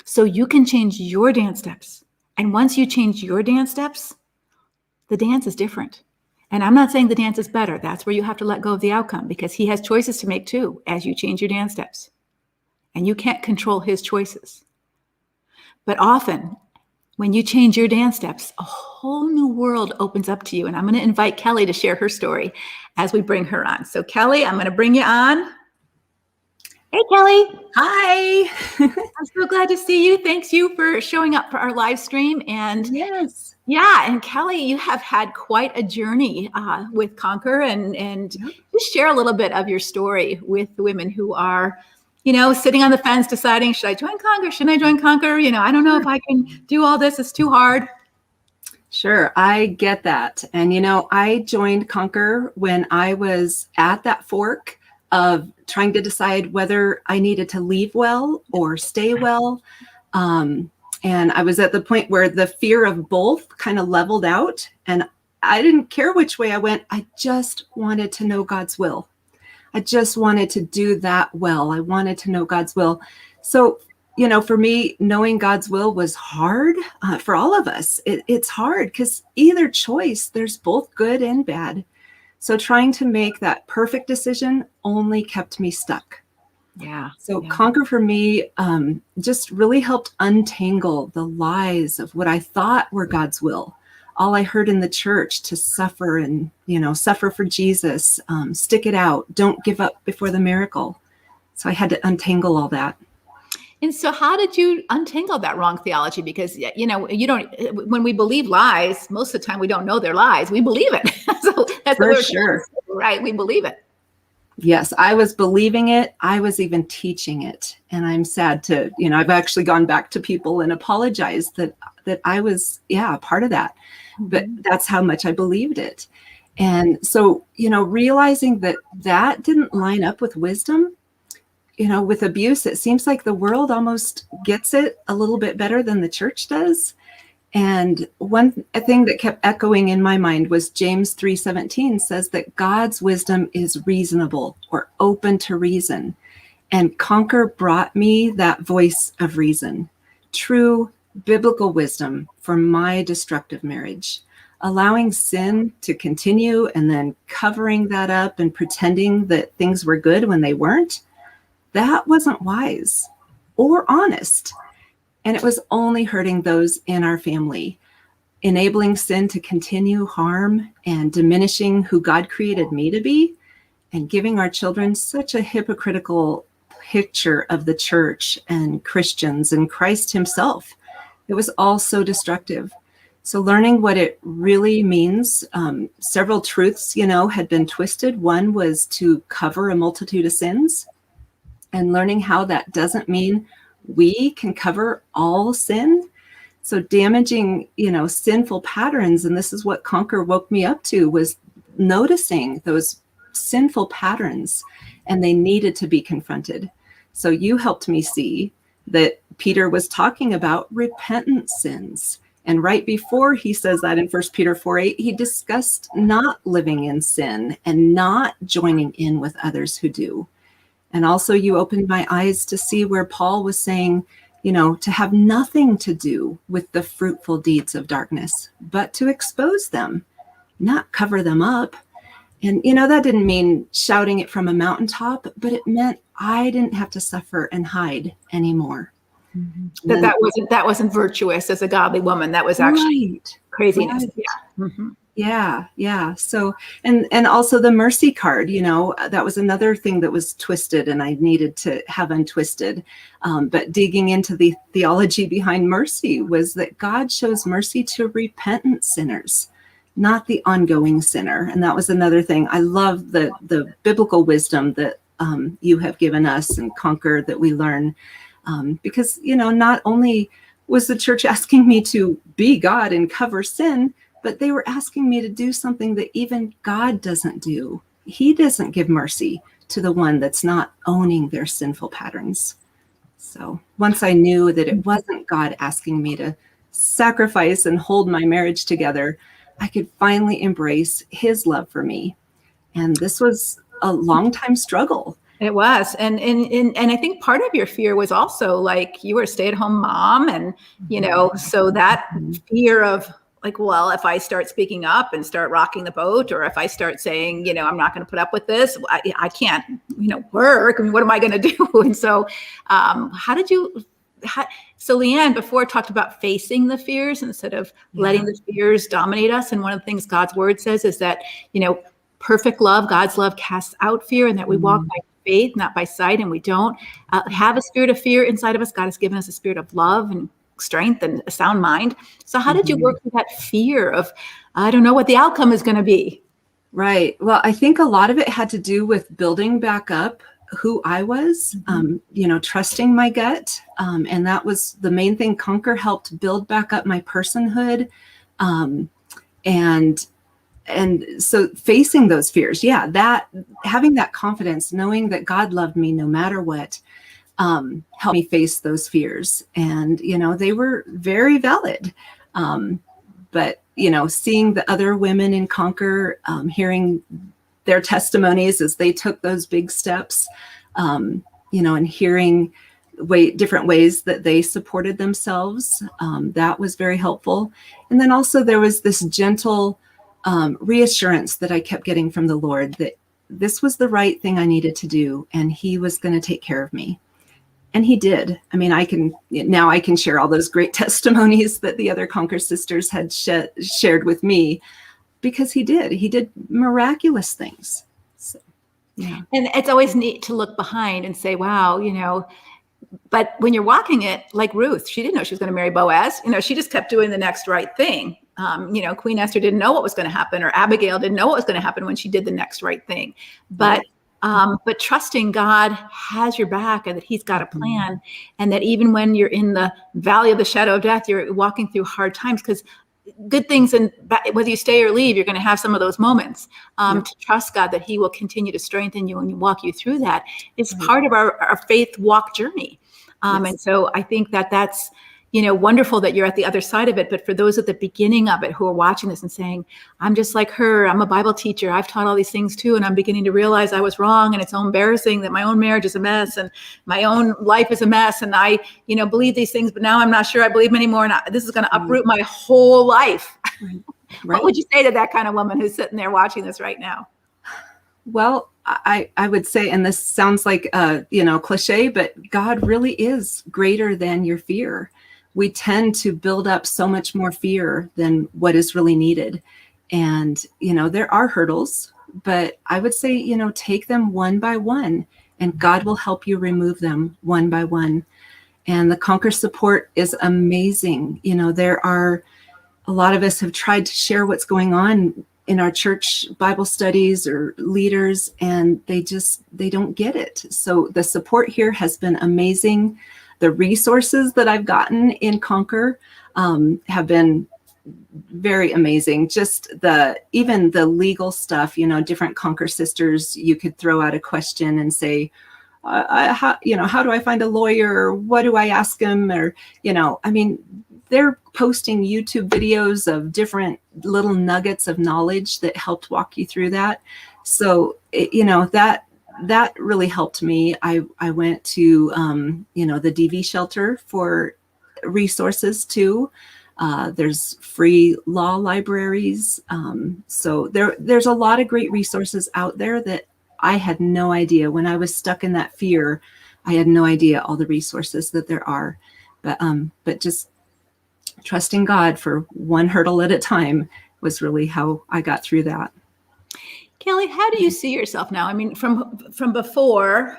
So you can change your dance steps. And once you change your dance steps, the dance is different. And I'm not saying the dance is better. That's where you have to let go of the outcome, because he has choices to make too as you change your dance steps. And you can't control his choices. But often, when you change your dance steps, a whole new world opens up to you. And I'm going to invite Kelly to share her story as we bring her on. So Kelly, I'm going to bring you on. Hey, Kelly. Hi. I'm so glad to see you. Thanks you for showing up for our live stream. And Yes. yeah, and Kelly, you have had quite a journey with Conquer, and just share a little bit of your story with the women who are, sitting on the fence deciding, should I join Conquer? Shouldn't I join Conquer? I don't know if I can do all this. It's too hard. Sure. I get that. And, I joined Conquer when I was at that fork of trying to decide whether I needed to leave well or stay well. And I was at the point where the fear of both kind of leveled out, and I didn't care which way I went. I just wanted to know God's will. I just wanted to do that well. I wanted to know God's will. So, for me, knowing God's will was hard for all of us. It's hard because either choice, there's both good and bad. So trying to make that perfect decision only kept me stuck. Yeah. So Conquer for me just really helped untangle the lies of what I thought were God's will. All I heard in the church, to suffer and, suffer for Jesus, stick it out, don't give up before the miracle. So I had to untangle all that. And so how did you untangle that wrong theology? Because, when we believe lies, most of the time we don't know they're lies. We believe it. So that's for what we're sure. Right. We believe it. Yes, I was believing it. I was even teaching it. And I'm sad to, I've actually gone back to people and apologized that I was, a part of that. But that's how much I believed it. And so, realizing that didn't line up with wisdom, with abuse, it seems like the world almost gets it a little bit better than the church does. And one thing that kept echoing in my mind was James 3:17 says that God's wisdom is reasonable or open to reason. And Conquer brought me that voice of reason, true biblical wisdom for my destructive marriage, allowing sin to continue and then covering that up and pretending that things were good when they weren't. That wasn't wise or honest. And it was only hurting those in our family, enabling sin to continue harm and diminishing who God created me to be, and giving our children such a hypocritical picture of the church and Christians and Christ himself. It was all so destructive. So learning what it really means, several truths, had been twisted. One was to cover a multitude of sins, and learning how that doesn't mean we can cover all sin. So damaging, sinful patterns, and this is what Conquer woke me up to, was noticing those sinful patterns, and they needed to be confronted. So you helped me see that Peter was talking about repentant sins. And right before he says that in 1 Peter 4:8, he discussed not living in sin and not joining in with others who do. And also you opened my eyes to see where Paul was saying, to have nothing to do with the fruitful deeds of darkness, but to expose them, not cover them up. And, that didn't mean shouting it from a mountaintop, but it meant I didn't have to suffer and hide anymore. Mm-hmm. That wasn't virtuous as a godly woman. That was actually craziness. Right. Yeah. Mm-hmm. Yeah. So, and also the mercy card, that was another thing that was twisted and I needed to have untwisted. But digging into the theology behind mercy was that God shows mercy to repentant sinners, not the ongoing sinner. And that was another thing. I love the biblical wisdom that you have given us and Conquer that we learn. Because, not only was the church asking me to be God and cover sin, but they were asking me to do something that even God doesn't do. He doesn't give mercy to the one that's not owning their sinful patterns. So once I knew that it wasn't God asking me to sacrifice and hold my marriage together, I could finally embrace his love for me. And this was a long time struggle. It was. And I think part of your fear was also like you were a stay-at-home mom and, so that fear of like, well, if I start speaking up and start rocking the boat, or if I start saying, I'm not going to put up with this, I can't, work. I mean, what am I going to do? And so so Leanne before talked about facing the fears instead of letting the fears dominate us. And one of the things God's word says is that, perfect love, God's love casts out fear, and that we walk by faith, not by sight. And we don't have a spirit of fear inside of us. God has given us a spirit of love and strength and a sound mind. So how did you work through that fear of, I don't know what the outcome is going to be? Right. Well, I think a lot of it had to do with building back up who I was, trusting my gut. And that was the main thing. Conquer helped build back up my personhood. And so facing those fears, that having that confidence, knowing that God loved me no matter what, helped me face those fears. And, they were very valid. But, seeing the other women in Conquer, hearing their testimonies as they took those big steps, and hearing different ways that they supported themselves, that was very helpful. And then also there was this gentle reassurance that I kept getting from the Lord that this was the right thing I needed to do, and he was going to take care of me. And he did. I mean, I can share all those great testimonies that the other Conquer sisters had shared with me, because he did miraculous things. So, yeah. And it's always neat to look behind and say, wow, but when you're walking it, like Ruth, she didn't know she was going to marry Boaz. She just kept doing the next right thing. Queen Esther didn't know what was going to happen, or Abigail didn't know what was going to happen when she did the next right thing. But trusting God has your back, and that he's got a plan, and that even when you're in the valley of the shadow of death, you're walking through hard times, because good things, and whether you stay or leave, you're going to have some of those moments. To trust God that he will continue to strengthen you and walk you through that is part of our faith walk journey. And so I think that's wonderful that you're at the other side of it. But for those at the beginning of it who are watching this and saying, I'm just like her, I'm a Bible teacher, I've taught all these things too, and I'm beginning to realize I was wrong, and it's so embarrassing that my own marriage is a mess and my own life is a mess, and I believe these things, but now I'm not sure I believe them anymore, and this is going to uproot my whole life. Right. What would you say to that kind of woman who's sitting there watching this right now? Well, I would say, and this sounds like cliche, but God really is greater than your fear. We tend to build up so much more fear than what is really needed. And, there are hurdles, but I would say, take them one by one, and God will help you remove them one by one. And the Conquer support is amazing. There are a lot of us have tried to share what's going on in our church Bible studies or leaders, and they don't get it. So the support here has been amazing. The resources that I've gotten in Conquer have been very amazing. Just even the legal stuff, different Conquer sisters, you could throw out a question and say, how do I find a lawyer? Or what do I ask them? Or, they're posting YouTube videos of different little nuggets of knowledge that helped walk you through that. So, that really helped me. I went to, the DV shelter for resources too. There's free law libraries. So there's a lot of great resources out there that I had no idea. When I was stuck in that fear, I had no idea all the resources that there are. But just trusting God for one hurdle at a time was really how I got through that. Kelly, how do you see yourself now? I mean, from before,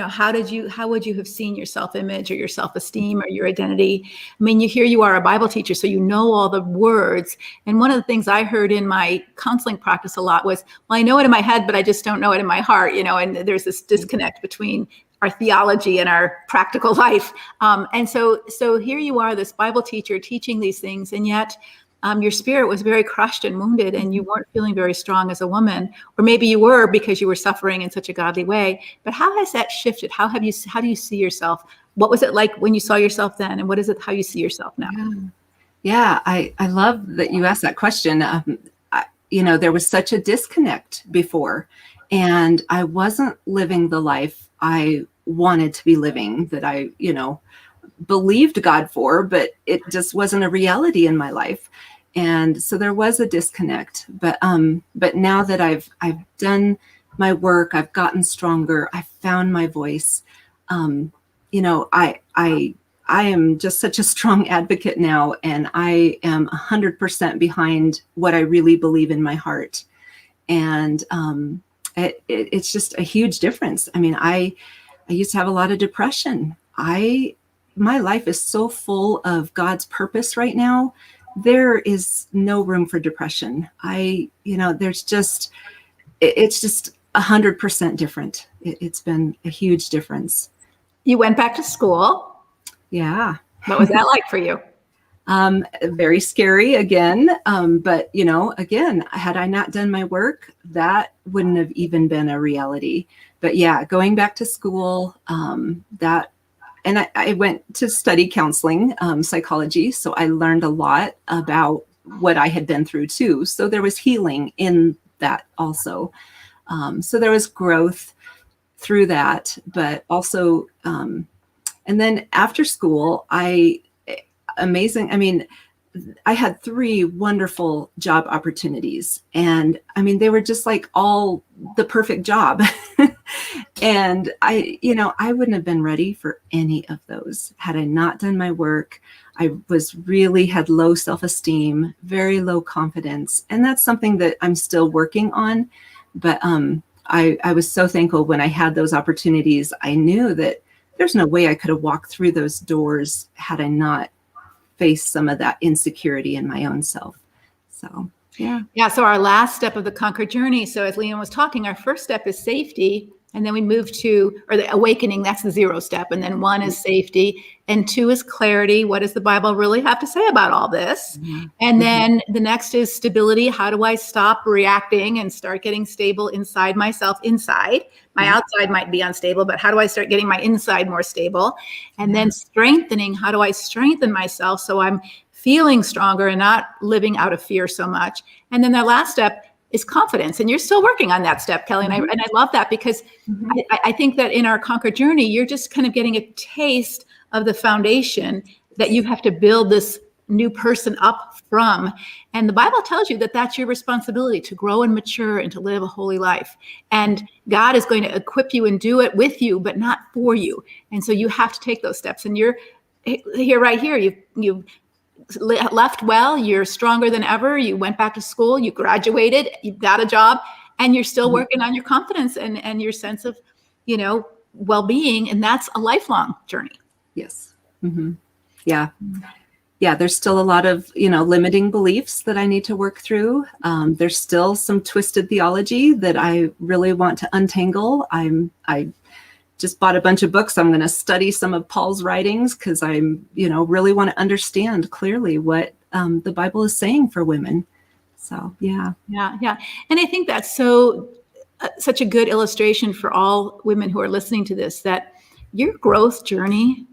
how would you have seen your self-image or your self-esteem or your identity? I mean, here you are a Bible teacher, so you know all the words. And one of the things I heard in my counseling practice a lot was, well, I know it in my head, but I just don't know it in my heart, and there's this disconnect between our theology and our practical life. And so here you are, this Bible teacher teaching these things, and yet your spirit was very crushed and wounded, and you weren't feeling very strong as a woman, or maybe you were because you were suffering in such a godly way. But how has that shifted? How do you see yourself? What was it like when you saw yourself then, and what is it how you see yourself now? Yeah, I love that you asked that question. There was such a disconnect before, and I wasn't living the life I wanted to be living, that I, believed God for, but it just wasn't a reality in my life. And so there was a disconnect, but now that I've done my work, I've gotten stronger, I've found my voice. I am just such a strong advocate now, and I am 100% behind what I really believe in my heart. And it's just a huge difference. I mean, I used to have a lot of depression. My life is so full of God's purpose right now. There is no room for depression. It's just 100% different. It's been a huge difference. You went back to school. Yeah. What was that like for you? Very scary again. But again, had I not done my work, that wouldn't have even been a reality. But yeah, going back to school, and I went to study counseling, psychology. So I learned a lot about what I had been through too. So there was healing in that also. So there was growth through that, but also, and then after school, I had 3 wonderful job opportunities, and they were just like all the perfect job. And I wouldn't have been ready for any of those had I not done my work. I had low self-esteem, very low confidence. And that's something that I'm still working on. But I was so thankful when I had those opportunities. I knew that there's no way I could have walked through those doors had I not faced some of that insecurity in my own self. So, yeah. Yeah. So our last step of the Conquer journey. So as Leon was talking, our first step is safety. And then we move to, or the awakening, that's the 0 step. And then 1 is safety. And 2 is clarity. What does the Bible really have to say about all this? Mm-hmm. And then the next is stability. How do I stop reacting and start getting stable inside myself, inside? My outside might be unstable, but how do I start getting my inside more stable? And then strengthening. How do I strengthen myself so I'm feeling stronger and not living out of fear so much? And then the last step is confidence. And you're still working on that step, Kelly. Mm-hmm. And I love that because I think that in our Conquer journey, you're just kind of getting a taste of the foundation that you have to build this new person up from. And the Bible tells you that that's your responsibility, to grow and mature and to live a holy life. And God is going to equip you and do it with you, but not for you. And so you have to take those steps. And you're here, right here. You've left well, you're stronger than ever. You went back to school, you graduated, you got a job, and you're still working on your confidence and your sense of, well-being. And that's a lifelong journey. Yes. Mm-hmm. Yeah. yeah, there's still a lot of, limiting beliefs that I need to work through. There's still some twisted theology that I really want to untangle. I just bought a bunch of books. I'm going to study some of Paul's writings because really want to understand clearly what the Bible is saying for women. So, yeah. Yeah. And I think that's such a good illustration for all women who are listening to this, that your growth journey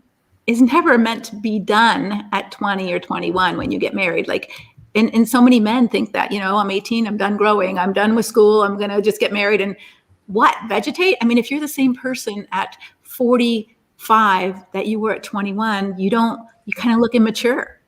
is never meant to be done at 20 or 21 when you get married. Like, and so many men think that, I'm 18, I'm done growing, I'm done with school, I'm going to just get married and vegetate? I mean, if you're the same person at 45 that you were at 21, you kind of look immature.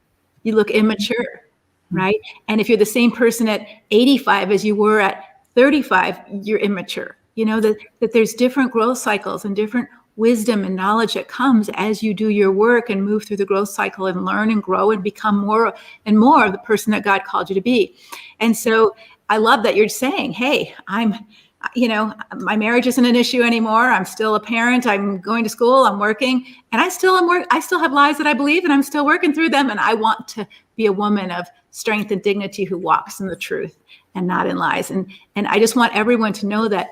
You look immature, right? And if you're the same person at 85 as you were at 35, you're immature. That there's different growth cycles and different wisdom and knowledge that comes as you do your work and move through the growth cycle and learn and grow and become more and more of the person that God called you to be. And so I love that you're saying, hey, my marriage isn't an issue anymore. I'm still a parent. I'm going to school. I'm working, and I still have lies that I believe, and I'm still working through them. And I want to be a woman of strength and dignity who walks in the truth and not in lies. And I just want everyone to know that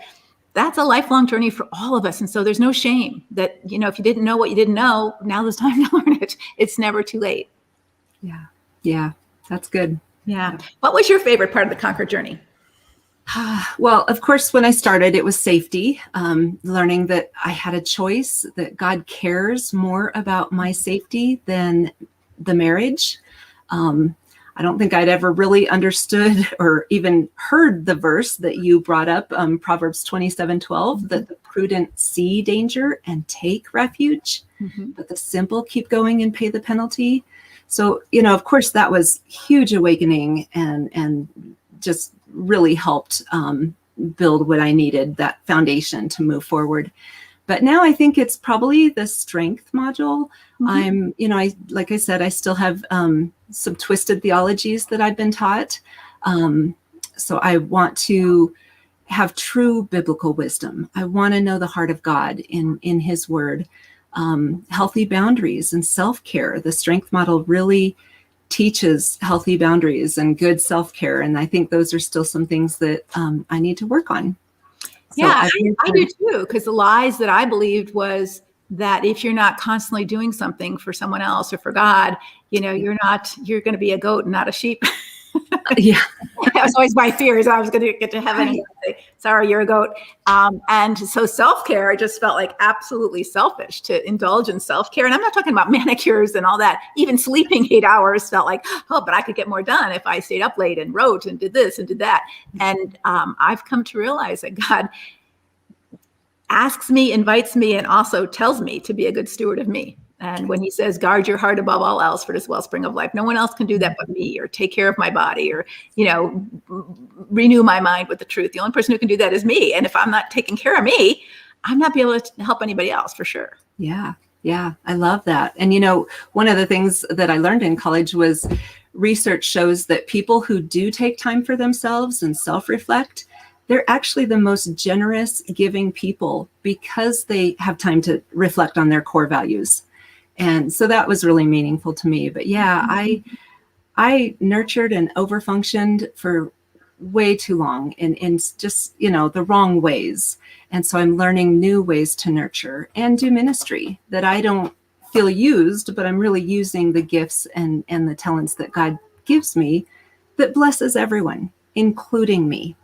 that's a lifelong journey for all of us. And so there's no shame that, if you didn't know what you didn't know, now there's time to learn it. It's never too late. Yeah, that's good. Yeah. What was your favorite part of the Conquer journey? Well, of course, when I started, it was safety, learning that I had a choice, that God cares more about my safety than the marriage. I don't think I'd ever really understood or even heard the verse that you brought up, Proverbs 27:12, that the prudent see danger and take refuge, but the simple keep going and pay the penalty. So, of course, that was huge awakening and just really helped build what I needed, that foundation to move forward. But now I think it's probably the strength module. Like I said, I still have some twisted theologies that I've been taught. So I want to have true biblical wisdom. I want to know the heart of God in his word, healthy boundaries and self-care. The strength model really teaches healthy boundaries and good self-care. And I think those are still some things that I need to work on. So I do too, because the lies that I believed was that if you're not constantly doing something for someone else or for God, you're going to be a goat and not a sheep. Yeah. That was always my fear, is I was going to get to heaven and say, sorry, you're a goat. And so self-care, I just felt like absolutely selfish to indulge in self-care. And I'm not talking about manicures and all that. Even sleeping 8 hours felt like, but I could get more done if I stayed up late and wrote and did this and did that. And I've come to realize that God asks me, invites me, and also tells me to be a good steward of me. And when he says, guard your heart above all else, for this wellspring of life, no one else can do that but me, or take care of my body, or, renew my mind with the truth. The only person who can do that is me. And if I'm not taking care of me, I'm not be able to help anybody else, for sure. Yeah. I love that. And, one of the things that I learned in college was research shows that people who do take time for themselves and self-reflect, they're actually the most generous, giving people because they have time to reflect on their core values. And so that was really meaningful to me. But yeah, I nurtured and overfunctioned for way too long in just, the wrong ways. And so I'm learning new ways to nurture and do ministry that I don't feel used, but I'm really using the gifts and the talents that God gives me that blesses everyone, including me.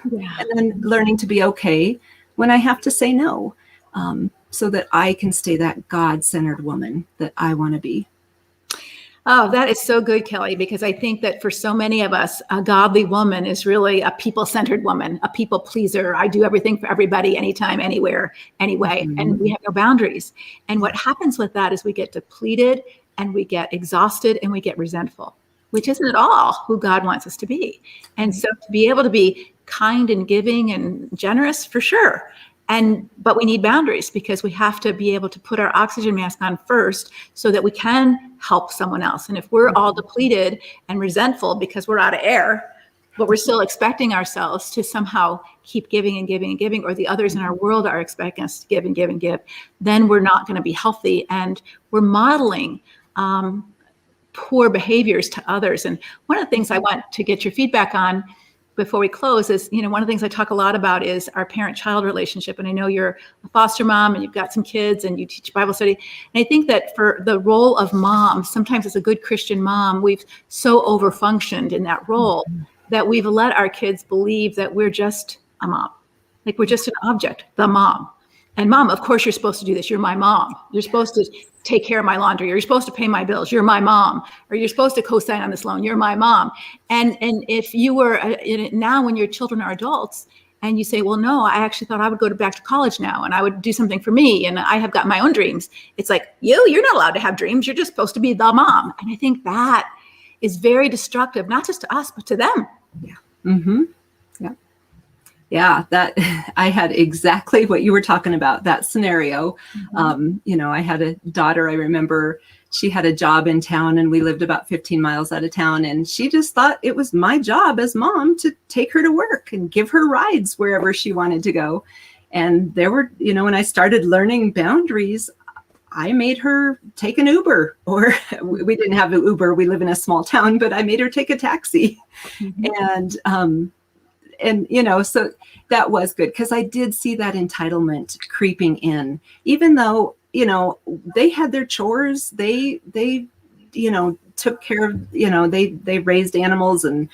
Yeah. And then learning to be okay when I have to say no, so that I can stay that God-centered woman that I want to be. Oh, that is so good, Kelly, because I think that for so many of us, a godly woman is really a people-centered woman, a people pleaser. I do everything for everybody, anytime, anywhere, anyway, and we have no boundaries. And what happens with that is we get depleted and we get exhausted and we get resentful, which isn't at all who God wants us to be. And so to be able to be kind and giving and generous, for sure. But we need boundaries, because we have to be able to put our oxygen mask on first so that we can help someone else. And if we're all depleted and resentful because we're out of air, but we're still expecting ourselves to somehow keep giving and giving and giving, or the others in our world are expecting us to give and give and give, then we're not going to be healthy. And we're modeling poor behaviors to others. And one of the things I want to get your feedback on before we close is, one of the things I talk a lot about is our parent-child relationship. And I know you're a foster mom and you've got some kids and you teach Bible study. And I think that for the role of mom, sometimes as a good Christian mom, we've so overfunctioned in that role that we've let our kids believe that we're just a mom. Like we're just an object, the mom. And mom, of course, you're supposed to do this. You're my mom. You're supposed to take care of my laundry. You're supposed to pay my bills. You're my mom. Or you're supposed to co-sign on this loan. You're my mom. And if you were now when your children are adults and you say, well, no, I actually thought I would go back to college now and I would do something for me. And I have got my own dreams. It's like, you're not allowed to have dreams. You're just supposed to be the mom. And I think that is very destructive, not just to us, but to them. Yeah. Mm-hmm. Yeah, that I had exactly what you were talking about, that scenario. Mm-hmm. I had a daughter, I remember she had a job in town and we lived about 15 miles out of town. And she just thought it was my job as mom to take her to work and give her rides wherever she wanted to go. And there were, when I started learning boundaries, I made her take an Uber, or we didn't have an Uber. We live in a small town, but I made her take a taxi. Mm-hmm. And so that was good because I did see that entitlement creeping in, even though, they had their chores, they took care of, they raised animals and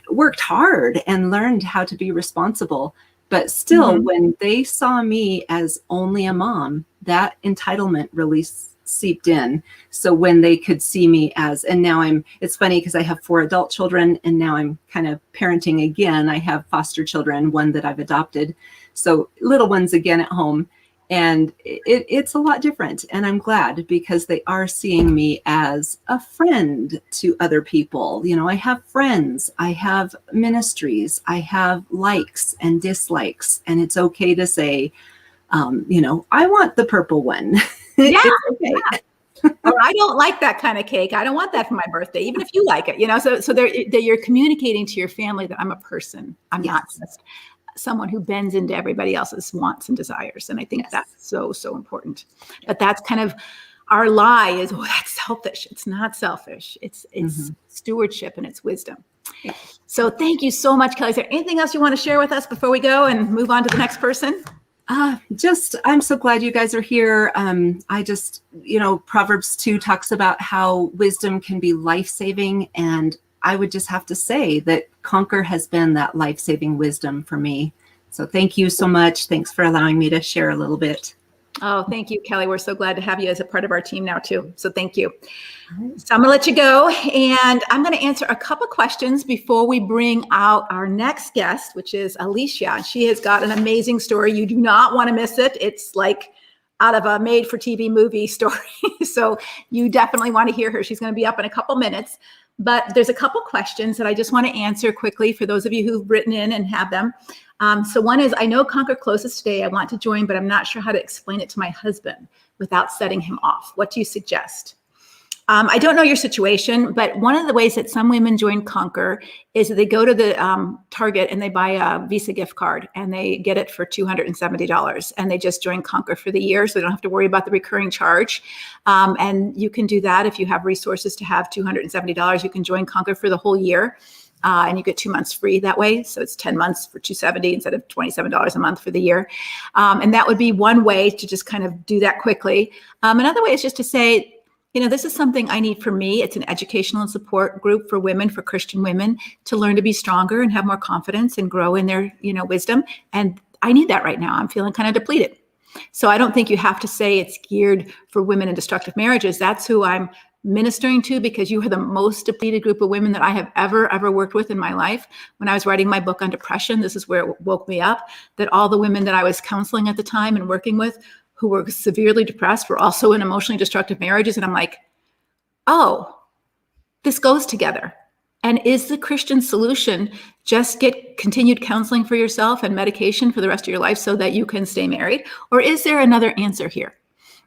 worked hard and learned how to be responsible. But still, mm-hmm. when they saw me as only a mom, that entitlement really seeped in. So when they could see me and now it's funny because I have 4 adult children and now I'm kind of parenting again. I have foster children, one that I've adopted. So little ones again at home. And it's a lot different. And I'm glad because they are seeing me as a friend to other people. I have friends, I have ministries, I have likes and dislikes. And it's okay to say, I want the purple one. Yeah. Okay. Yeah. Or I don't like that kind of cake. I don't want that for my birthday, even if you like it. So you're communicating to your family that I'm a person. I'm not just someone who bends into everybody else's wants and desires. And I think that's so, so important. But that's kind of our lie is, that's selfish. It's not selfish. It's mm-hmm. stewardship and it's wisdom. Yeah. So thank you so much, Kelly. Is there anything else you want to share with us before we go and move on to the next person? I'm so glad you guys are here. I just, Proverbs 2 talks about how wisdom can be life-saving. And I would just have to say that Conquer has been that life-saving wisdom for me. So thank you so much. Thanks for allowing me to share a little bit. Oh, thank you, Kelly. We're so glad to have you as a part of our team now too. So thank you. So I'm going to let you go and I'm going to answer a couple questions before we bring out our next guest, which is Alicia. She has got an amazing story. You do not want to miss it. It's like out of a made-for-TV movie story. So you definitely want to hear her. She's going to be up in a couple minutes. But there's a couple questions that I just want to answer quickly for those of you who've written in and have them. So one is, I know Conquer closes today. I want to join, but I'm not sure how to explain it to my husband without setting him off. What do you suggest? I don't know your situation, but one of the ways that some women join Conquer is that they go to the Target and they buy a Visa gift card and they get it for $270 and they just join Conquer for the year. So they don't have to worry about the recurring charge. And you can do that if you have resources to have $270. You can join Conquer for the whole year. And you get 2 months free that way. So it's 10 months for $270 instead of $27 a month for the year. And that would be one way to just kind of do that quickly. Another way is just to say, this is something I need for me. It's an educational and support group for women, for Christian women, to learn to be stronger and have more confidence and grow in their, wisdom. And I need that right now. I'm feeling kind of depleted. So I don't think you have to say it's geared for women in destructive marriages. That's who I'm ministering to, because you are the most depleted group of women that I have ever worked with in my life. When I was writing my book on depression, this is where it woke me up, that all the women that I was counseling at the time and working with who were severely depressed were also in emotionally destructive marriages. And I'm like, oh, this goes together. And is the Christian solution just get continued counseling for yourself and medication for the rest of your life so that you can stay married? Or is there another answer here?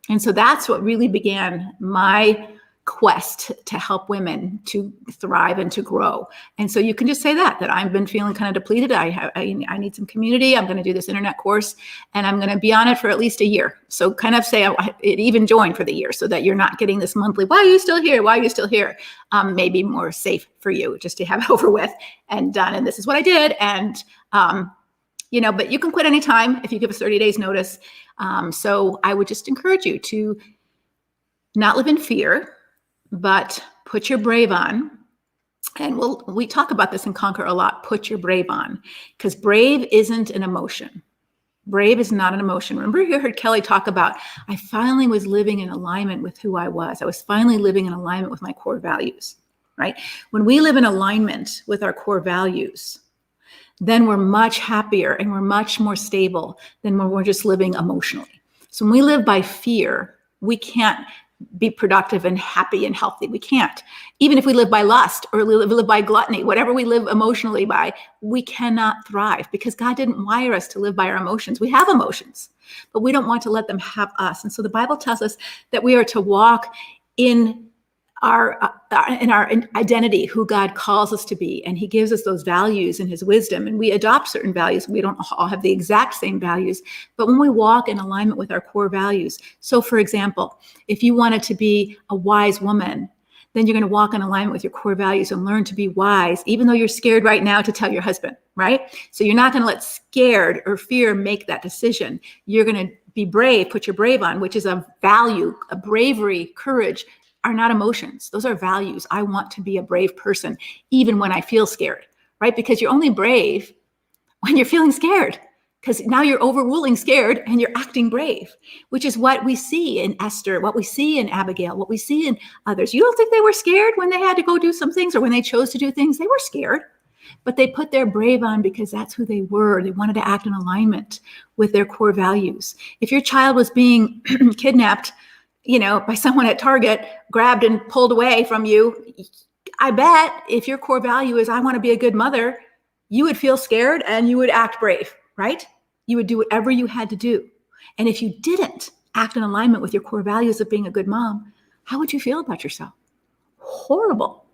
And so that's what really began my quest to help women to thrive and to grow. And so you can just say that I've been feeling kind of depleted. I need some community. I'm going to do this internet course and I'm going to be on it for at least a year. So kind of say it even join for the year so that you're not getting this monthly, why are you still here? Why are you still here? Maybe more safe for you just to have it over with and done. And this is what I did. And, but you can quit anytime if you give us 30 days notice. So I would just encourage you to not live in fear, but put your brave on. And we talk about this in Conquer a lot, put your brave on, because brave isn't an emotion. Brave is not an emotion. Remember you heard Kelly talk about, I finally was living in alignment with who I was. I was finally living in alignment with my core values, right? When we live in alignment with our core values, then we're much happier and we're much more stable than when we're just living emotionally. So when we live by fear, we can't be productive and happy and healthy. We can't. Even if we live by lust or live by gluttony, whatever we live emotionally by, we cannot thrive because God didn't wire us to live by our emotions. We have emotions, but we don't want to let them have us. And so the Bible tells us that we are to walk in our identity, who God calls us to be. And he gives us those values in his wisdom, and we adopt certain values. We don't all have the exact same values, but when we walk in alignment with our core values. So for example, if you wanted to be a wise woman, then you're going to walk in alignment with your core values and learn to be wise, even though you're scared right now to tell your husband, right? So you're not going to let scared or fear make that decision. You're going to be brave, put your brave on, which is a value, a bravery, courage, are not emotions. Those are values. I want to be a brave person, even when I feel scared, right? Because you're only brave when you're feeling scared, because now you're overruling scared and you're acting brave, which is what we see in Esther, what we see in Abigail, what we see in others. You don't think they were scared when they had to go do some things or when they chose to do things? They were scared, but they put their brave on because that's who they were. They wanted to act in alignment with their core values. If your child was being kidnapped, by someone at Target, grabbed and pulled away from you, I bet if your core value is, I want to be a good mother, you would feel scared and you would act brave, right? You would do whatever you had to do. And if you didn't act in alignment with your core values of being a good mom, how would you feel about yourself? Horrible,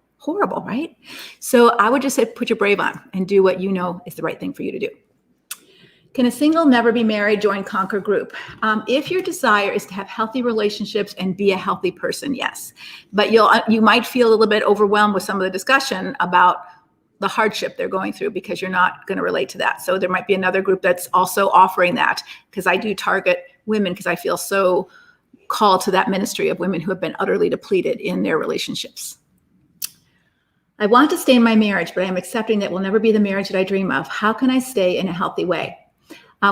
right? So I would just say, put your brave on and do what you know is the right thing for you to do. Can a single never be married join Conquer group? If your desire is to have healthy relationships and be a healthy person, yes. But you might feel a little bit overwhelmed with some of the discussion about the hardship they're going through because you're not going to relate to that. So there might be another group that's also offering that, because I do target women because I feel so called to that ministry of women who have been utterly depleted in their relationships. I want to stay in my marriage, but I'm accepting that will never be the marriage that I dream of. How can I stay in a healthy way?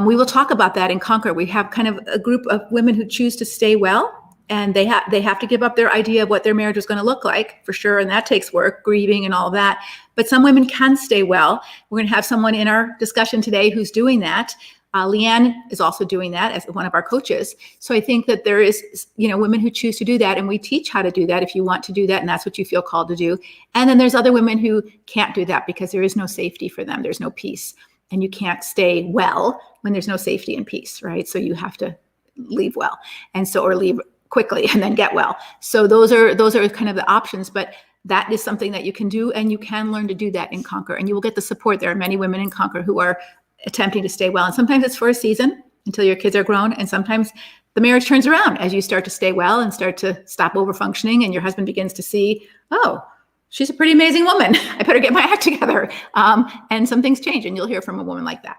We will talk about that in Conquer. We have kind of a group of women who choose to stay well, and they have to give up their idea of what their marriage is going to look like, for sure, and that takes work, grieving and all that. But some women can stay well. We're going to have someone in our discussion today who's doing that. Leanne is also doing that as one of our coaches. So I think that there is, women who choose to do that, and we teach how to do that if you want to do that and that's what you feel called to do. And then there's other women who can't do that because there is no safety for them. There's no peace. And you can't stay well when there's no safety and peace, right? So you have to leave well, or leave quickly and then get well. So those are kind of the options, but that is something that you can do, and you can learn to do that in Conquer, and you will get the support. There are many women in Conquer who are attempting to stay well, and sometimes it's for a season until your kids are grown, and sometimes the marriage turns around as you start to stay well and start to stop over functioning, and your husband begins to see, oh, she's a pretty amazing woman. I better get my act together. And some things change, and you'll hear from a woman like that.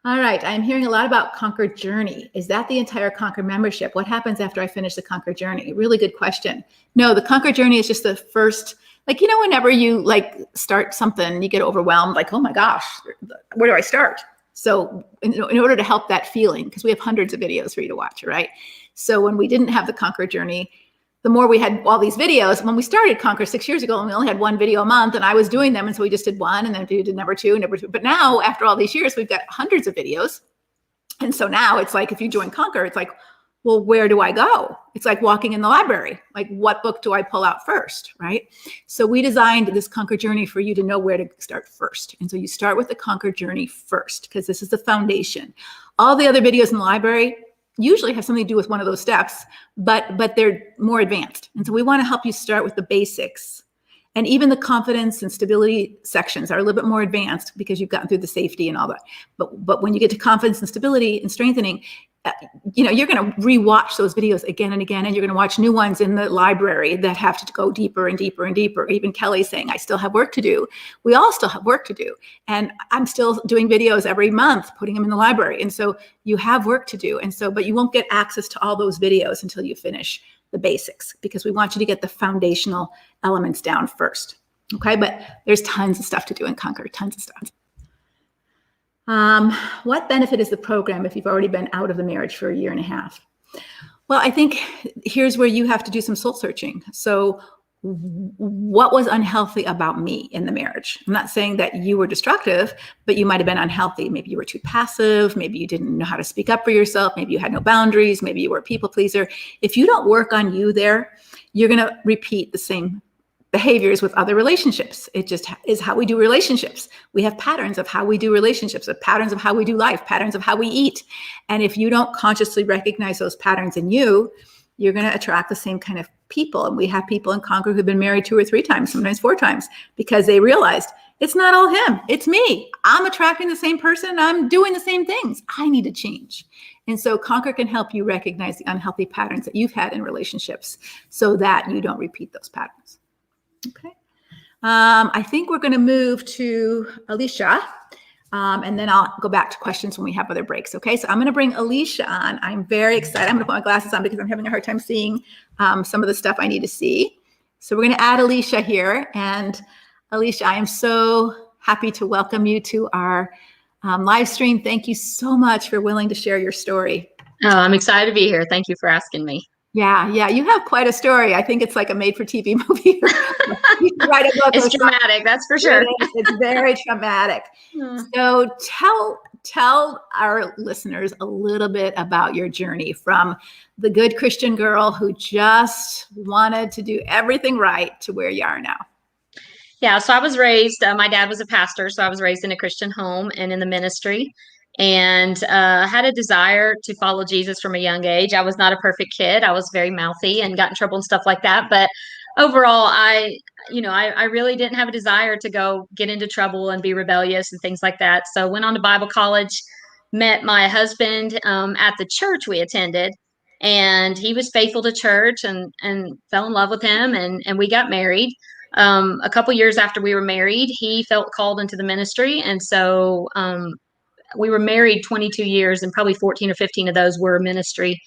All right. I'm hearing a lot about Conquer Journey. Is that the entire Conquer membership? What happens after I finish the Conquer Journey? Really good question. No, the Conquer Journey is just the first, whenever you start something, you get overwhelmed, oh my gosh, where do I start? So in order to help that feeling, because we have hundreds of videos for you to watch, right? So when we didn't have the Conquer Journey, the more we had all these videos. When we started Conquer 6 years ago, and we only had one video a month, and I was doing them, and so we just did one, and then we did number two. But now, after all these years, we've got hundreds of videos. And so now it's if you join Conquer, it's well, where do I go? It's like walking in the library. What book do I pull out first, right? So we designed this Conquer Journey for you to know where to start first. And so you start with the Conquer Journey first, because this is the foundation. All the other videos in the library, usually have something to do with one of those steps, but they're more advanced. And so we want to help you start with the basics. And even the confidence and stability sections are a little bit more advanced because you've gotten through the safety and all that. But when you get to confidence and stability and strengthening, you're going to rewatch those videos again and again, and you're going to watch new ones in the library that have to go deeper and deeper and deeper. Even Kelly's saying, I still have work to do. We all still have work to do. And I'm still doing videos every month, putting them in the library. And so you have work to do. And so, but you won't get access to all those videos until you finish the basics, because we want you to get the foundational elements down first. Okay. But there's tons of stuff to do in Conquer, tons of stuff. What benefit is the program if you've already been out of the marriage for 1.5 years? Well, I think here's where you have to do some soul searching. So what was unhealthy about me in the marriage? I'm not saying that you were destructive, but you might have been unhealthy. Maybe you were too passive. Maybe you didn't know how to speak up for yourself. Maybe you had no boundaries. Maybe you were a people pleaser. If you don't work on you there, you're going to repeat the same behaviors with other relationships. It just is how we do relationships. We have patterns of how we do relationships, patterns of how we do life, patterns of how we eat. And if you don't consciously recognize those patterns in you, you're going to attract the same kind of people. And we have people in Conquer who've been married 2 or 3 times, sometimes 4 times, because they realized it's not all him, it's me. I'm attracting the same person. I'm doing the same things. I need to change. And so Conquer can help you recognize the unhealthy patterns that you've had in relationships so that you don't repeat those patterns. Okay. I think we're going to move to Alicia, and then I'll go back to questions when we have other breaks. Okay. So I'm going to bring Alicia on. I'm very excited. I'm going to put my glasses on because I'm having a hard time seeing some of the stuff I need to see. So we're going to add Alicia here. And Alicia, I am so happy to welcome you to our live stream. Thank you so much for willing to share your story. Oh, I'm excited to be here. Thank you for asking me. Yeah, you have quite a story. I think it's like a made-for-TV movie. You can write a book. It's dramatic, that's for sure. It's very traumatic. So tell our listeners a little bit about your journey from the good Christian girl who just wanted to do everything right to where you are now. Yeah, so I was raised, my dad was a pastor, so I was raised in a Christian home and in the ministry, and had a desire to follow Jesus from a young age. I was not a perfect kid. I was very mouthy and got in trouble and stuff like that. But overall, I really didn't have a desire to go get into trouble and be rebellious and things like that. So went on to Bible college, met my husband at the church we attended, and he was faithful to church, and fell in love with him, and we got married. A couple years after we were married, he felt called into the ministry. And so we were married 22 years, and probably 14 or 15 of those were ministry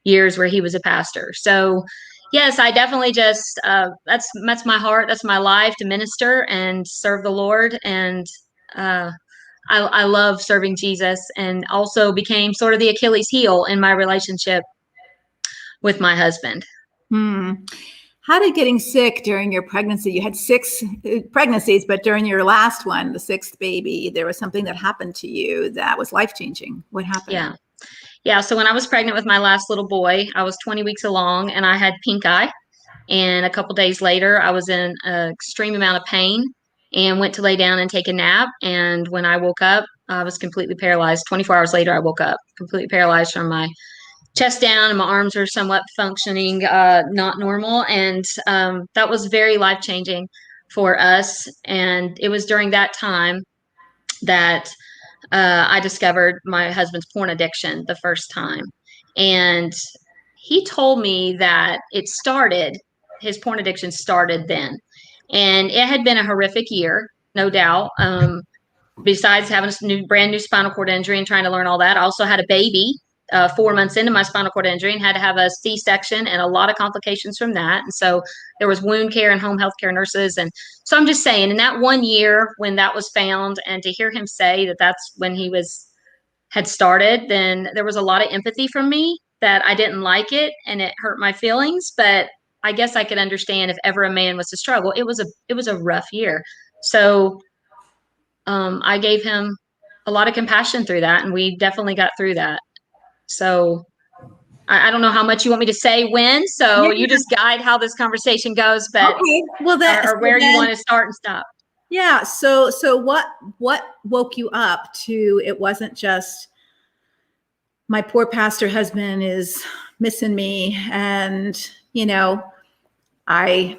years where he was a pastor. So yes, I definitely just, that's my heart. That's my life, to minister and serve the Lord. And I love serving Jesus, and also became sort of the Achilles heel in my relationship with my husband. How did getting sick during your pregnancy? You had 6 pregnancies, but during your last one, the 6th baby, there was something that happened to you that was life-changing. What happened? Yeah. So when I was pregnant with my last little boy, I was 20 weeks along, and I had pink eye. And a couple days later, I was in an extreme amount of pain and went to lay down and take a nap. And when I woke up, I was completely paralyzed. 24 hours later, I woke up completely paralyzed from my chest down, and my arms are somewhat functioning, not normal. And that was very life-changing for us. And it was during that time that I discovered my husband's porn addiction the first time. And he told me that his porn addiction started then. And it had been a horrific year, no doubt. Besides having a brand new spinal cord injury and trying to learn all that, I also had a baby 4 months into my spinal cord injury, and had to have a C-section and a lot of complications from that. And so there was wound care and home health care nurses. And so I'm just saying, in that 1 year when that was found, and to hear him say that that's when he had started, then there was a lot of empathy from me that I didn't like it, and it hurt my feelings. But I guess I could understand if ever a man was to struggle. It was a rough year. So I gave him a lot of compassion through that, and we definitely got through that. So I don't know how much you want me to say when, so you just guide how this conversation goes, but okay. Well, or where you want to start and stop. Yeah. So what woke you up to? It wasn't just my poor pastor husband is missing me, and, you know, I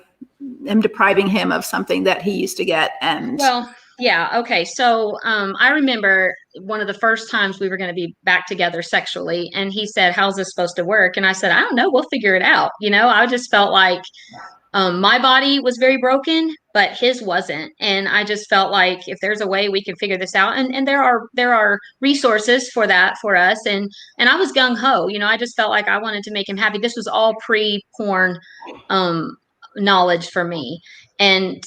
am depriving him of something that he used to get. And Well, yeah. Okay. So I remember one of the first times we were going to be back together sexually, and he said, "How's this supposed to work?" And I said, "I don't know. We'll figure it out." You know, I just felt like my body was very broken, but his wasn't. And I just felt like if there's a way we can figure this out, and there are resources for that for us. And I was gung ho. You know, I just felt like I wanted to make him happy. This was all pre-porn knowledge for me. And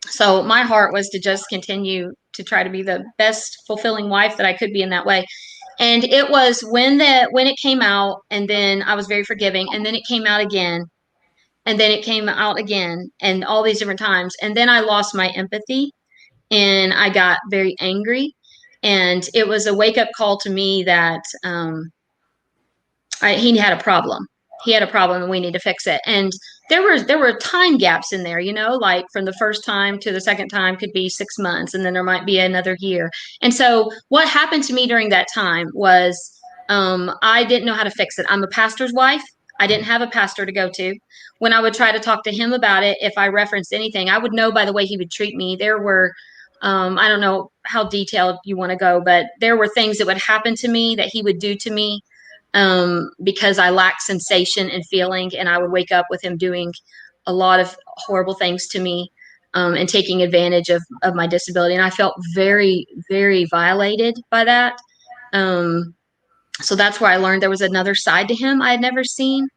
so my heart was to just continue to try to be the best fulfilling wife that I could be in that way. And it was when it came out, and then I was very forgiving, and then it came out again, and then it came out again, and all these different times. And then I lost my empathy, and I got very angry. And it was a wake-up call to me that he had a problem. He had a problem, and we need to fix it. And there were time gaps in there, you know, like from the first time to the second time could be 6 months, and then there might be another year. And so what happened to me during that time was I didn't know how to fix it. I'm a pastor's wife. I didn't have a pastor to go to. When I would try to talk to him about it, if I referenced anything, I would know by the way he would treat me. There were I don't know how detailed you want to go, but there were things that would happen to me that he would do to me because I lacked sensation and feeling, and I would wake up with him doing a lot of horrible things to me and taking advantage of my disability. And I felt very, very violated by that. So that's where I learned there was another side to him I had never seen.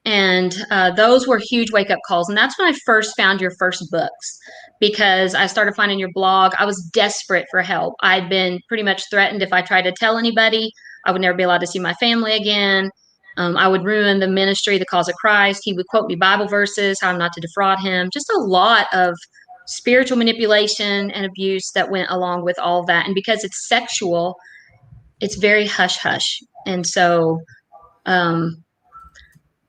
And those were huge wake-up calls. And that's when I first found your first books, because I started finding your blog. I was desperate for help. I'd been pretty much threatened if I tried to tell anybody, I would never be allowed to see my family again. I would ruin the ministry, the cause of Christ. He would quote me Bible verses, how not to defraud him. Just a lot of spiritual manipulation and abuse that went along with all of that. And because it's sexual, it's very hush-hush. And so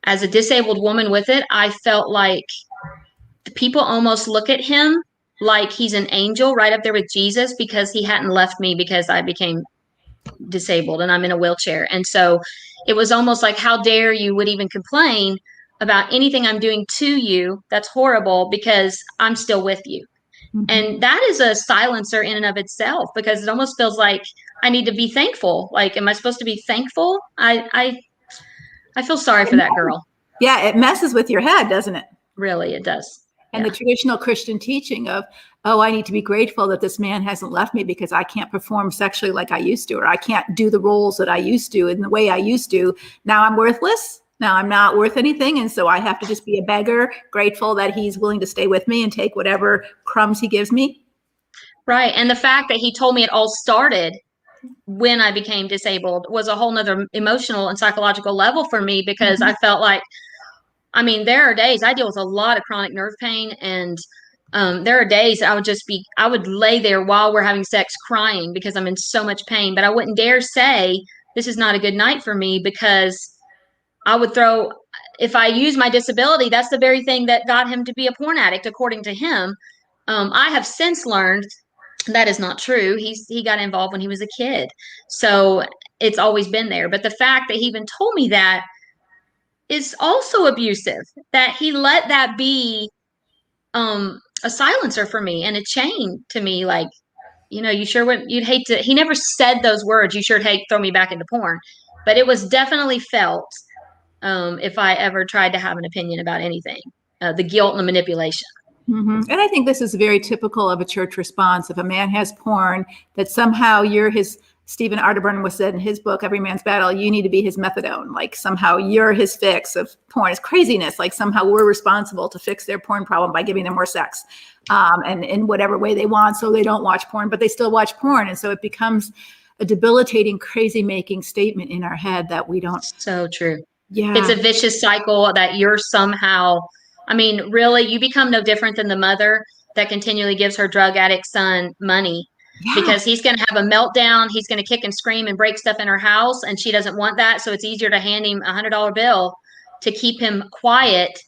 as a disabled woman with it, I felt like the people almost look at him like he's an angel right up there with Jesus, because he hadn't left me because I became disabled and I'm in a wheelchair. And so it was almost like, how dare you would even complain about anything I'm doing to you that's horrible, because I'm still with you. Mm-hmm. And that is a silencer in and of itself, because it almost feels like I need to be thankful. Like, am I supposed to be thankful? I feel sorry for that girl. Yeah, it messes with your head, doesn't it? Really, it does. And the traditional Christian teaching of, oh, I need to be grateful that this man hasn't left me because I can't perform sexually like I used to, or I can't do the roles that I used to in the way I used to. Now I'm worthless. Now I'm not worth anything. And so I have to just be a beggar, grateful that he's willing to stay with me and take whatever crumbs he gives me. Right. And the fact that he told me it all started when I became disabled was a whole nother emotional and psychological level for me, because I felt like, I mean, there are days I deal with a lot of chronic nerve pain, and there are days I would lay there while we're having sex crying because I'm in so much pain, but I wouldn't dare say this is not a good night for me, because I would if I use my disability, that's the very thing that got him to be a porn addict, according to him. I have since learned that is not true. He got involved when he was a kid. So it's always been there. But the fact that he even told me that is also abusive, that he let that be a silencer for me and a chain to me. Like, you know, you sure would, you'd hate to, he never said those words, you sure hate throw me back into porn. But it was definitely felt if I ever tried to have an opinion about anything, the guilt and the manipulation. Mm-hmm. And I think this is very typical of a church response. If a man has porn, that somehow you're his, Stephen Arterburn was said in his book, Every Man's Battle, you need to be his methadone. Like somehow you're his fix of porn. It's craziness. Like somehow we're responsible to fix their porn problem by giving them more sex and in whatever way they want, so they don't watch porn, but they still watch porn. And so it becomes a debilitating, crazy making statement in our head that we don't. So true. Yeah. It's a vicious cycle that you're somehow, I mean, really, you become no different than the mother that continually gives her drug addict son money. Yeah. Because he's going to have a meltdown. He's going to kick and scream and break stuff in her house, and she doesn't want that. So it's easier to hand him $100 bill to keep him quiet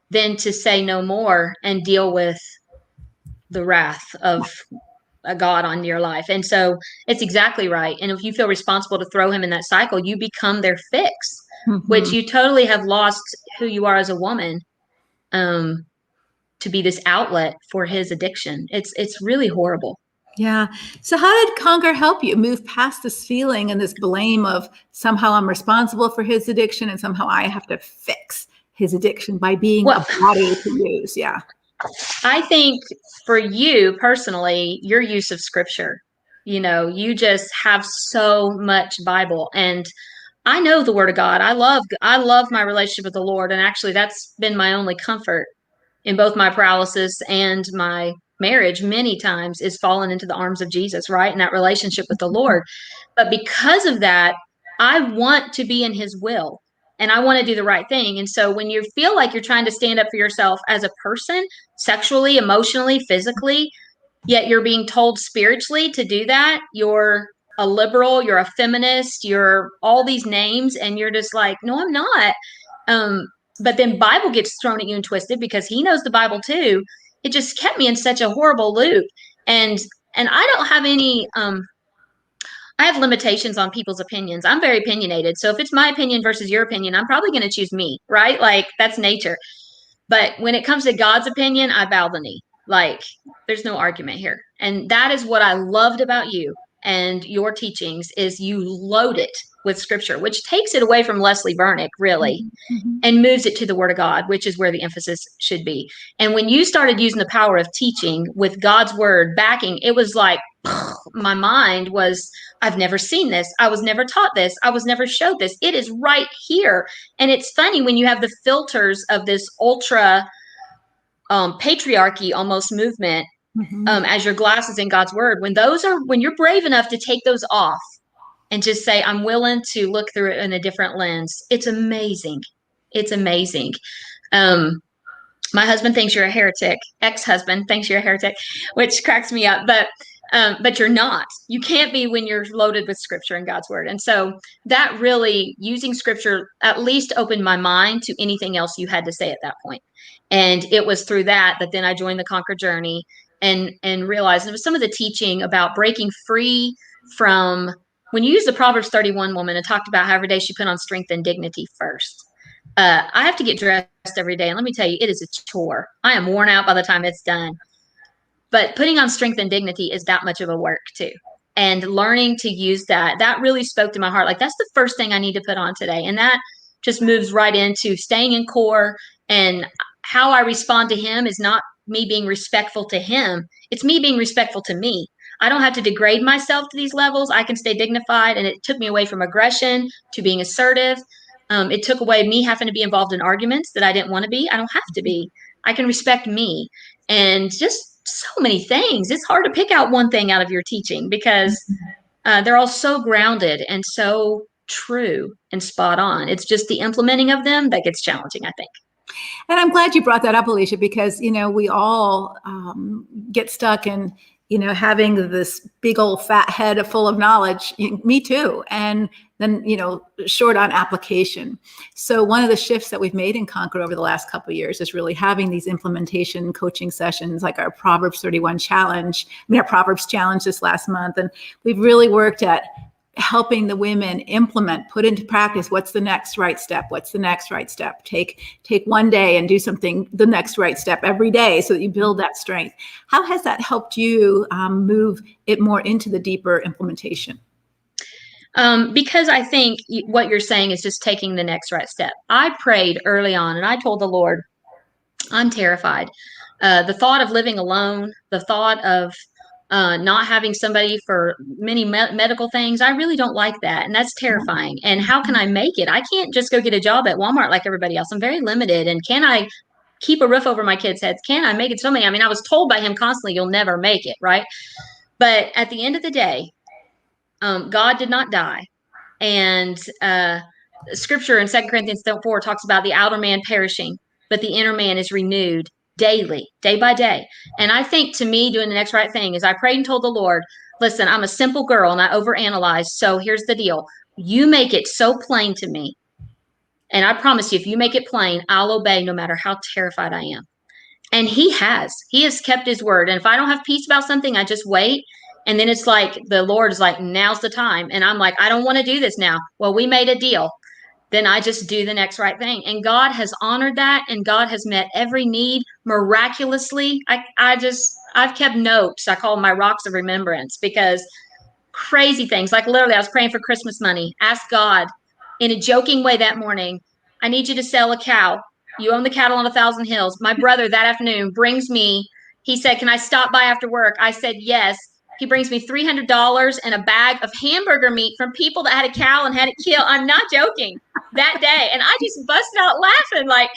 than to say no more and deal with the wrath of a God on your life. And so it's exactly right. And if you feel responsible to throw him in that cycle, you become their fix, which you totally have lost who you are as a woman, to be this outlet for his addiction. It's really horrible. Yeah. So how did Conquer help you move past this feeling and this blame of somehow I'm responsible for his addiction and somehow I have to fix his addiction by being a body to use? Yeah. I think for you personally, your use of scripture, you just have so much Bible, and I know the word of God. I love my relationship with the Lord. And actually that's been my only comfort in both my paralysis and my marriage many times, is fallen into the arms of Jesus, right? In that relationship with the Lord. But because of that, I want to be in his will and I want to do the right thing. And so when you feel like you're trying to stand up for yourself as a person, sexually, emotionally, physically, yet you're being told spiritually to do that, you're a liberal, you're a feminist, you're all these names, and you're just like, no, I'm not. But then Bible gets thrown at you and twisted because he knows the Bible too. It just kept me in such a horrible loop. And I don't have any I have limitations on people's opinions. I'm very opinionated. So if it's my opinion versus your opinion, I'm probably going to choose me, right? Like that's nature. But when it comes to God's opinion, I bow the knee. Like there's no argument here. And that is what I loved about you and your teachings, is you load it with scripture, which takes it away from Leslie Vernick, really, and moves it to the word of God, which is where the emphasis should be. And when you started using the power of teaching with God's word backing, it was like, my mind was, I've never seen this. I was never taught this. I was never showed this. It is right here. And it's funny when you have the filters of this ultra patriarchy almost movement, as your glasses in God's word, when you're brave enough to take those off and just say, I'm willing to look through it in a different lens, it's amazing. It's amazing. My husband thinks you're a heretic. Ex-husband thinks you're a heretic, which cracks me up. But you're not. You can't be when you're loaded with scripture and God's word. And so that really, using scripture, at least opened my mind to anything else you had to say at that point. And it was through that then I joined the Conquer journey and realized it was some of the teaching about breaking free from, when you use the Proverbs 31 woman and talked about how every day she put on strength and dignity first. I have to get dressed every day. And let me tell you, it is a chore. I am worn out by the time it's done. But putting on strength and dignity is that much of a work too. And learning to use that really spoke to my heart. Like, that's the first thing I need to put on today. And that just moves right into staying in core. And how I respond to him is not me being respectful to him. It's me being respectful to me. I don't have to degrade myself to these levels. I can stay dignified. And it took me away from aggression to being assertive. It took away me having to be involved in arguments that I didn't want to be. I don't have to be. I can respect me. And just so many things. It's hard to pick out one thing out of your teaching because they're all so grounded and so true and spot on. It's just the implementing of them that gets challenging, I think. And I'm glad you brought that up, Alicia, because, we all get stuck in, having this big old fat head full of knowledge. Me too. And then, short on application. So one of the shifts that we've made in Conquer over the last couple of years is really having these implementation coaching sessions, like our Proverbs 31 challenge, our Proverbs challenge this last month. And we've really worked at helping the women implement, put into practice, what's the next right step? What's the next right step? Take one day and do something, the next right step every day, so that you build that strength. How has that helped you move it more into the deeper implementation? Because I think what you're saying is just taking the next right step. I prayed early on and I told the Lord, I'm terrified. The thought of living alone, the thought of not having somebody for many medical things, I really don't like that. And that's terrifying. And how can I make it? I can't just go get a job at Walmart like everybody else. I'm very limited. And can I keep a roof over my kids' heads? Can I make it? So many. I mean, I was told by him constantly, you'll never make it, right? But at the end of the day, God did not die. And scripture in 2 Corinthians 4 talks about the outer man perishing, but the inner man is renewed daily, day by day. And I think, to me, doing the next right thing is I prayed and told the Lord, listen, I'm a simple girl and I overanalyze. So here's the deal. You make it so plain to me. And I promise you, if you make it plain, I'll obey no matter how terrified I am. And he has kept his word. And if I don't have peace about something, I just wait. And then it's like the Lord is like, now's the time. And I'm like, I don't want to do this now. Well, we made a deal. Then I just do the next right thing. And God has honored that, and God has met every need miraculously. I've kept notes. I call them my rocks of remembrance, because crazy things. Like literally, I was praying for Christmas money. Asked God in a joking way that morning, I need you to sell a cow. You own the cattle on 1,000 hills. My brother that afternoon brings me, he said, can I stop by after work? I said, yes. He brings me $300 and a bag of hamburger meat from people that had a cow and had it killed. I'm not joking, that day. And I just busted out laughing like,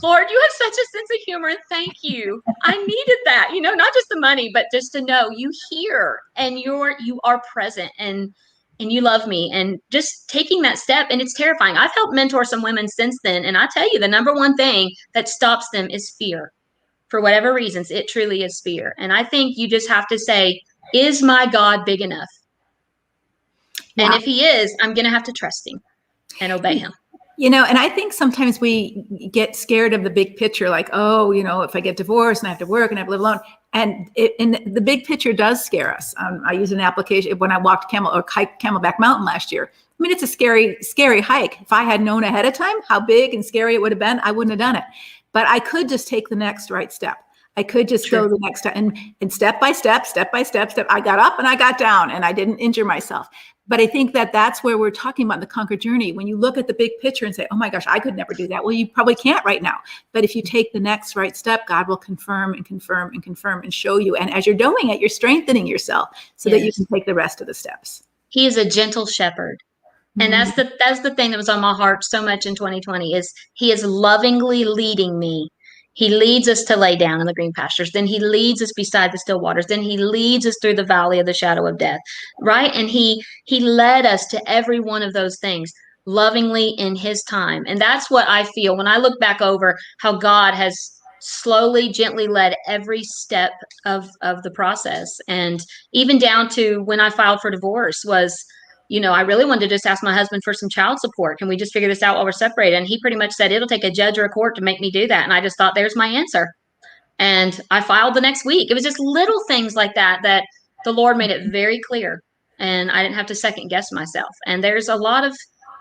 Lord, you have such a sense of humor, and thank you. I needed that, not just the money, but just to know you hear and you are present, and you love me, and just taking that step. And it's terrifying. I've helped mentor some women since then. And I tell you, the number one thing that stops them is fear. For whatever reasons, it truly is fear. And I think you just have to say, is my God big enough? Wow. And if he is, I'm going to have to trust him and obey him. And I think sometimes we get scared of the big picture, like, oh, if I get divorced and I have to work and I have to live alone. And the big picture does scare us. I used an application when I walked hiked Camelback Mountain last year. I mean, it's a scary, scary hike. If I had known ahead of time how big and scary it would have been, I wouldn't have done it. But I could just take the next right step. I could just go the next step, and step by step, I got up and I got down, and I didn't injure myself. But I think that that's where we're talking about the Conquer journey. When you look at the big picture and say, oh my gosh, I could never do that. Well, you probably can't right now. But if you take the next right step, God will confirm and confirm and confirm and show you. And as you're doing it, you're strengthening yourself so that you can take the rest of the steps. He is a gentle shepherd. And that's the thing that was on my heart so much in 2020, is he is lovingly leading me. He leads us to lay down in the green pastures. Then he leads us beside the still waters. Then he leads us through the valley of the shadow of death, right? And he led us to every one of those things lovingly in his time. And that's what I feel when I look back over how God has slowly, gently led every step of the process. And even down to when I filed for divorce was, I really wanted to just ask my husband for some child support. Can we just figure this out while we're separated? And he pretty much said, it'll take a judge or a court to make me do that. And I just thought, there's my answer. And I filed the next week. It was just little things like that the Lord made it very clear. And I didn't have to second guess myself. And there's a lot of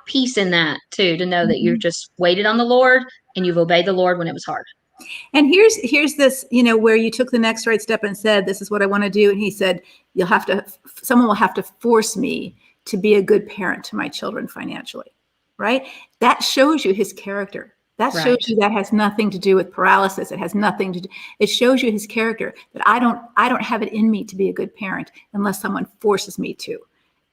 peace in that too, to know that you've just waited on the Lord and you've obeyed the Lord when it was hard. And here's this, where you took the next right step and said, this is what I want to do. And he said, someone will have to force me to be a good parent to my children financially, right? That shows you his character. That shows you that has nothing to do with paralysis. It has nothing to do. It shows you his character, that I don't have it in me to be a good parent unless someone forces me to.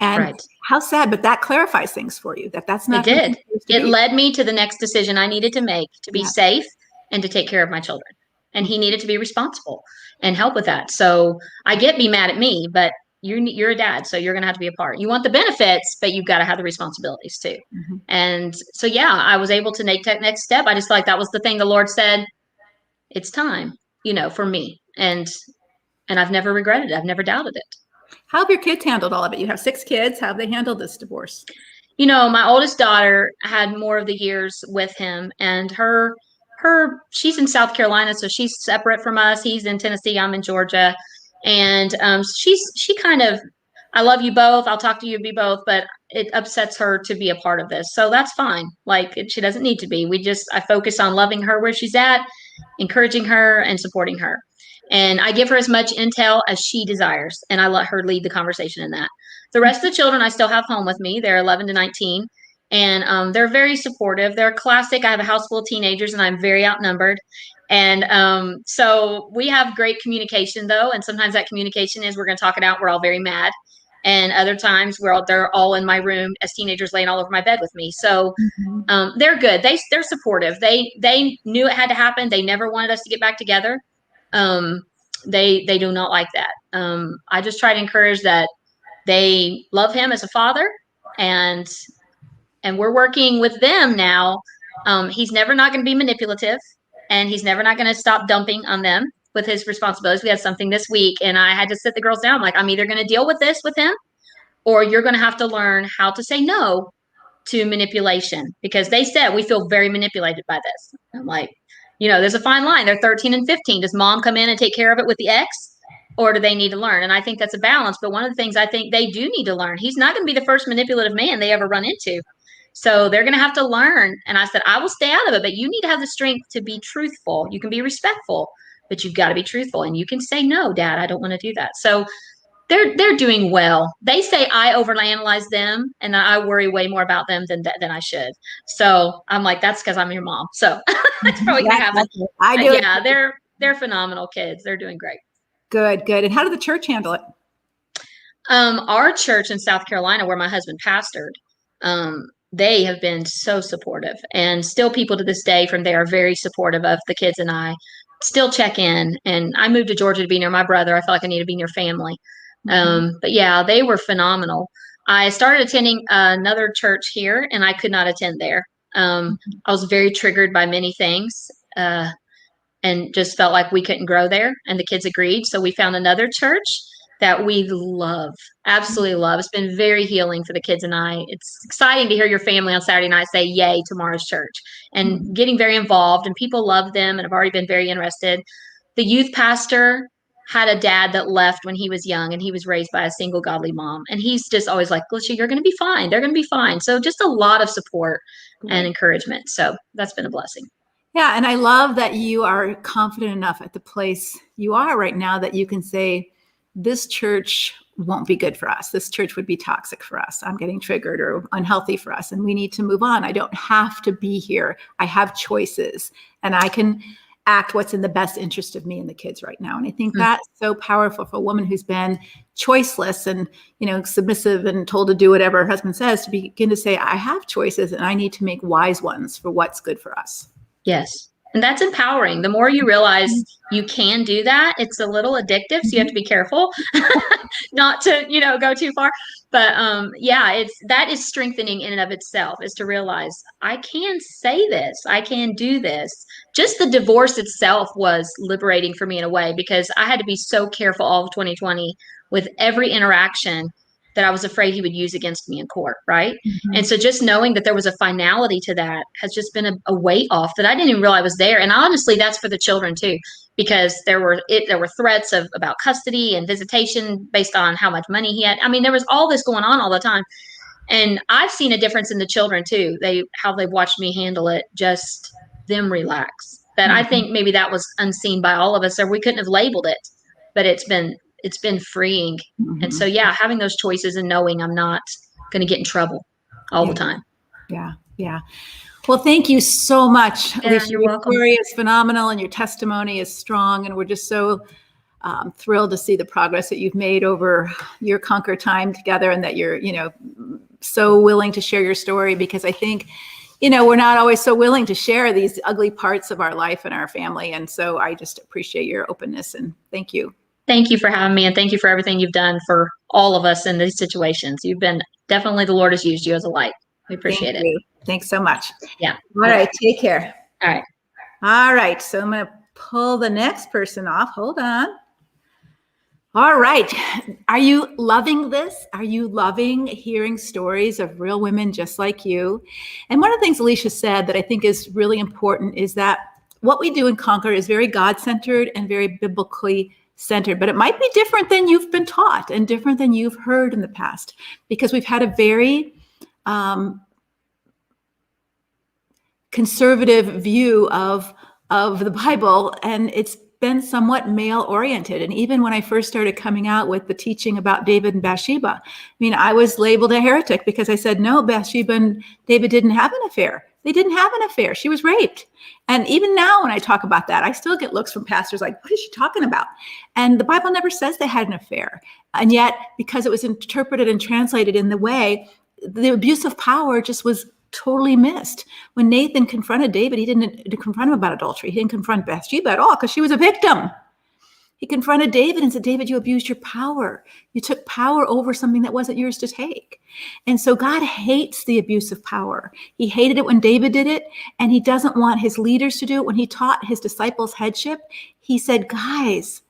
And how sad, but that clarifies things for you. That's not. It did. It led me to the next decision I needed to make to be safe and to take care of my children. And he needed to be responsible and help with that. So I get be mad at me, but you're a dad, so you're going to have to be a part. You want the benefits, but you've got to have the responsibilities too. And so, I was able to make that next step. I just felt like that was the thing the Lord said, it's time, for me. And I've never regretted it. I've never doubted it. How have your kids handled all of it? You have 6 kids. How have they handled this divorce? My oldest daughter had more of the years with him, and she's in South Carolina, so she's separate from us. He's in Tennessee. I'm in Georgia. And she kind of, I love you both. I'll talk to you both, but it upsets her to be a part of this. So that's fine. She doesn't need to be. I focus on loving her where she's at, encouraging her and supporting her. And I give her as much intel as she desires. And I let her lead the conversation in that. The rest of the children I still have home with me. They're 11 to 19. And they're very supportive. They're classic. I have a house full of teenagers and I'm very outnumbered. And so we have great communication though. And sometimes that communication is, we're going to talk it out. We're all very mad. And other times they're all in my room as teenagers laying all over my bed with me. So they're good. They're supportive. They knew it had to happen. They never wanted us to get back together. They do not like that. I just try to encourage that they love him as a father, and we're working with them now. He's never not going to be manipulative, and he's never not going to stop dumping on them with his responsibilities. We had something this week and I had to sit the girls down. Like, I'm either going to deal with this with him, or you're going to have to learn how to say no to manipulation, because they said we feel very manipulated by this. I'm like, There's a fine line. They're 13 and 15. Does mom come in and take care of it with the ex, or do they need to learn? And I think that's a balance. But one of the things I think they do need to learn, he's not going to be the first manipulative man they ever run into. So they're going to have to learn. And I said, I will stay out of it, but you need to have the strength to be truthful. You can be respectful, but you've got to be truthful. And you can say, no, Dad, I don't want to do that. So they're doing well. They say I overanalyze them and I worry way more about them than I should. So I'm like, that's because I'm your mom. So that's probably gonna happen. I do. Yeah, they're phenomenal kids. They're doing great. Good. And how did the church handle it? Our church in South Carolina, where my husband pastored, they have been so supportive, and still people to this day from there are very supportive of the kids and I. Still check in, and I moved to Georgia to be near my brother. I felt like I needed to be near family. But yeah, they were phenomenal. I started attending another church here, and I could not attend there. I was very triggered by many things, and just felt like we couldn't grow there. And the kids agreed. So we found another church that we love, absolutely love. It's been very healing for the kids and I. It's exciting to hear your family on Saturday night say, yay, tomorrow's church, and getting very involved, and people love them and have already been very interested. The youth pastor had a dad that left when he was young, and he was raised by a single godly mom. And he's just always like, Alicia, you're going to be fine. They're going to be fine. So just a lot of support and encouragement. So that's been a blessing. Yeah. And I love that you are confident enough at the place you are right now that you can say, this church won't be good for us. This church would be toxic for us. I'm getting triggered or unhealthy for us, and we need to move on. I don't have to be here. I have choices, and I can act what's in the best interest of me and the kids right now. And I think that's so powerful for a woman who's been choiceless and, submissive and told to do whatever her husband says, to begin to say, I have choices and I need to make wise ones for what's good for us. Yes. And that's empowering. The more you realize you can do that, it's a little addictive. So you have to be careful not to, go too far. But that is strengthening in and of itself, is to realize I can say this, I can do this. Just the divorce itself was liberating for me in a way, because I had to be so careful all of 2020 with every interaction that I was afraid he would use against me in court, right? And so just knowing that there was a finality to that has just been a weight off that I didn't even realize was there. And honestly, that's for the children too, because there were threats about custody and visitation based on how much money he had. I mean, there was all this going on all the time. And I've seen a difference in the children too. How they've watched me handle it, just them relax. That I think maybe that was unseen by all of us, or we couldn't have labeled it, but it's been freeing. And so, having those choices and knowing I'm not going to get in trouble all the time. Yeah. Well, thank you so much. Yeah, Alicia, you're your welcome. story is phenomenal and your testimony is strong. And we're just so thrilled to see the progress that you've made over your Conquer time together, and that you're, so willing to share your story, because I think, we're not always so willing to share these ugly parts of our life and our family. And so I just appreciate your openness, and thank you. Thank you for having me, and thank you for everything you've done for all of us in these situations. You've been definitely, the Lord has used you as a light. We appreciate it. Thanks so much. Yeah. All right. Take care. All right. So I'm going to pull the next person off. Hold on. All right. Are you loving this? Are you loving hearing stories of real women just like you? And one of the things Alicia said that I think is really important is that what we do in Conquer is very God-centered and very biblically centered, but it might be different than you've been taught and different than you've heard in the past, because we've had a very conservative view of the Bible, and it's been somewhat male oriented. And even when I first started coming out with the teaching about David and Bathsheba, I was labeled a heretic because I said, no, Bathsheba and David didn't have an affair. They didn't have an affair. She was raped. And even now when I talk about that, I still get looks from pastors like, what is she talking about? And the Bible never says they had an affair. And yet, because it was interpreted and translated in the way, the abuse of power just was totally missed. When Nathan confronted David, he didn't confront him about adultery. He didn't confront Bathsheba at all because she was a victim. He confronted David and said, David, you abused your power. You took power over something that wasn't yours to take. And so God hates the abuse of power. He hated it when David did it, and he doesn't want his leaders to do it. When he taught his disciples headship, he said, guys,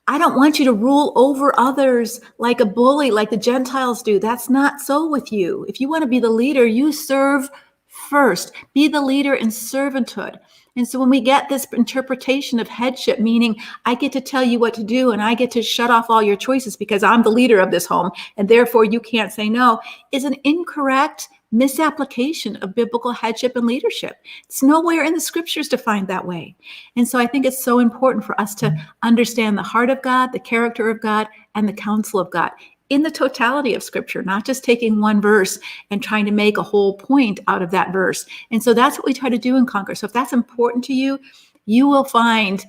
I don't want you to rule over others like a bully, like the Gentiles do. That's not so with you. If you want to be the leader, you serve first. Be the leader in servanthood. And so when we get this interpretation of headship, meaning I get to tell you what to do and I get to shut off all your choices because I'm the leader of this home and therefore you can't say no, is an incorrect misapplication of biblical headship and leadership. It's nowhere in the scriptures defined that way. And so I think it's so important for us to understand the heart of God, the character of God, and the counsel of God in the totality of scripture, not just taking one verse and trying to make a whole point out of that verse. And so that's what we try to do in Conquer. So if that's important to you, you will find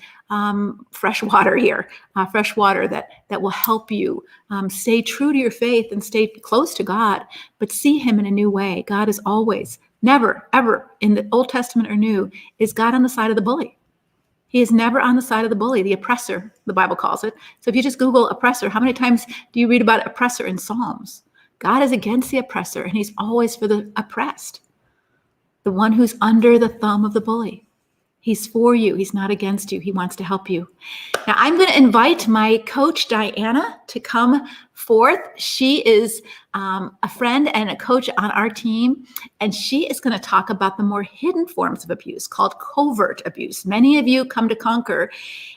fresh water here, fresh water that will help you stay true to your faith and stay close to God, but see him in a new way. God is always, never, ever in the Old Testament or New, is God on the side of the bully. He is never on the side of the bully, the oppressor, the Bible calls it. So if you just Google oppressor, how many times do you read about oppressor in Psalms? God is against the oppressor, and he's always for the oppressed, the one who's under the thumb of the bully. He's for you. He's not against you. He wants to help you. Now, I'm going to invite my coach, Diana, to come forth. She is a friend and a coach on our team, and she is going to talk about the more hidden forms of abuse called covert abuse. Many of you come to Conquer,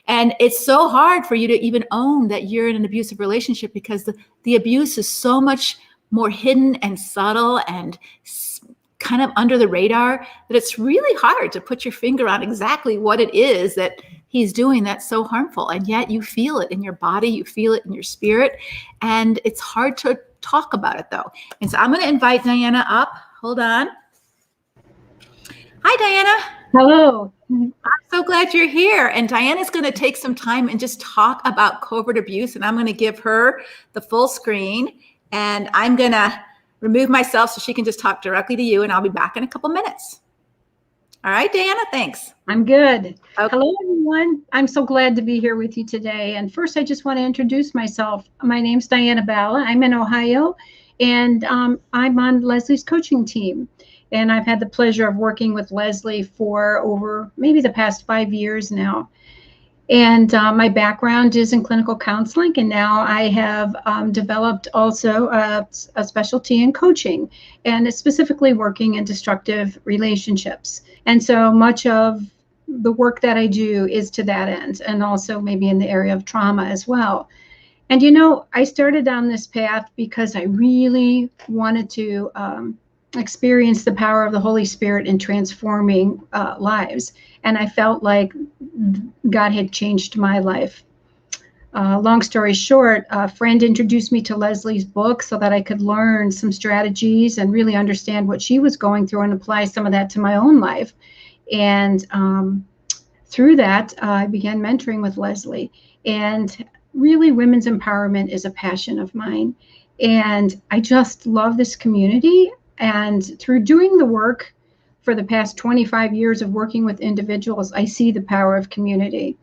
and it's so hard for you to even own that you're in an abusive relationship because the abuse is so much more hidden and subtle and kind of under the radar that it's really hard to put your finger on exactly what it is that he's doing that's so harmful. And yet you feel it in your body, you feel it in your spirit, and it's hard to talk about it though. And so I'm going to invite Diana up. Hold on. Hi, Diana. Hello. I'm so glad you're here. And Diana's going to take some time and just talk about covert abuse. And I'm going to give her the full screen, and I'm going to remove myself so she can just talk directly to you, and I'll be back in a couple minutes. All right, Diana, thanks. I'm good. Okay. Hello, everyone. I'm so glad to be here with you today. And first, I just want to introduce myself. My name's Diana Balla. I'm in Ohio, and I'm on Leslie's coaching team. And I've had the pleasure of working with Leslie for over maybe the past 5 years now. And my background is in clinical counseling, and now I have developed also a specialty in coaching, and it's specifically working in destructive relationships. And so much of the work that I do is to that end, and also maybe in the area of trauma as well. And you know, I started down this path because I really wanted to experience the power of the Holy Spirit in transforming lives. And I felt like God had changed my life. Long story short, a friend introduced me to Leslie's book so that I could learn some strategies and really understand what she was going through and apply some of that to my own life. And through that, I began mentoring with Leslie. And really, women's empowerment is a passion of mine. And I just love this community. And through doing the work for the past 25 years of working with individuals, I see the power of community.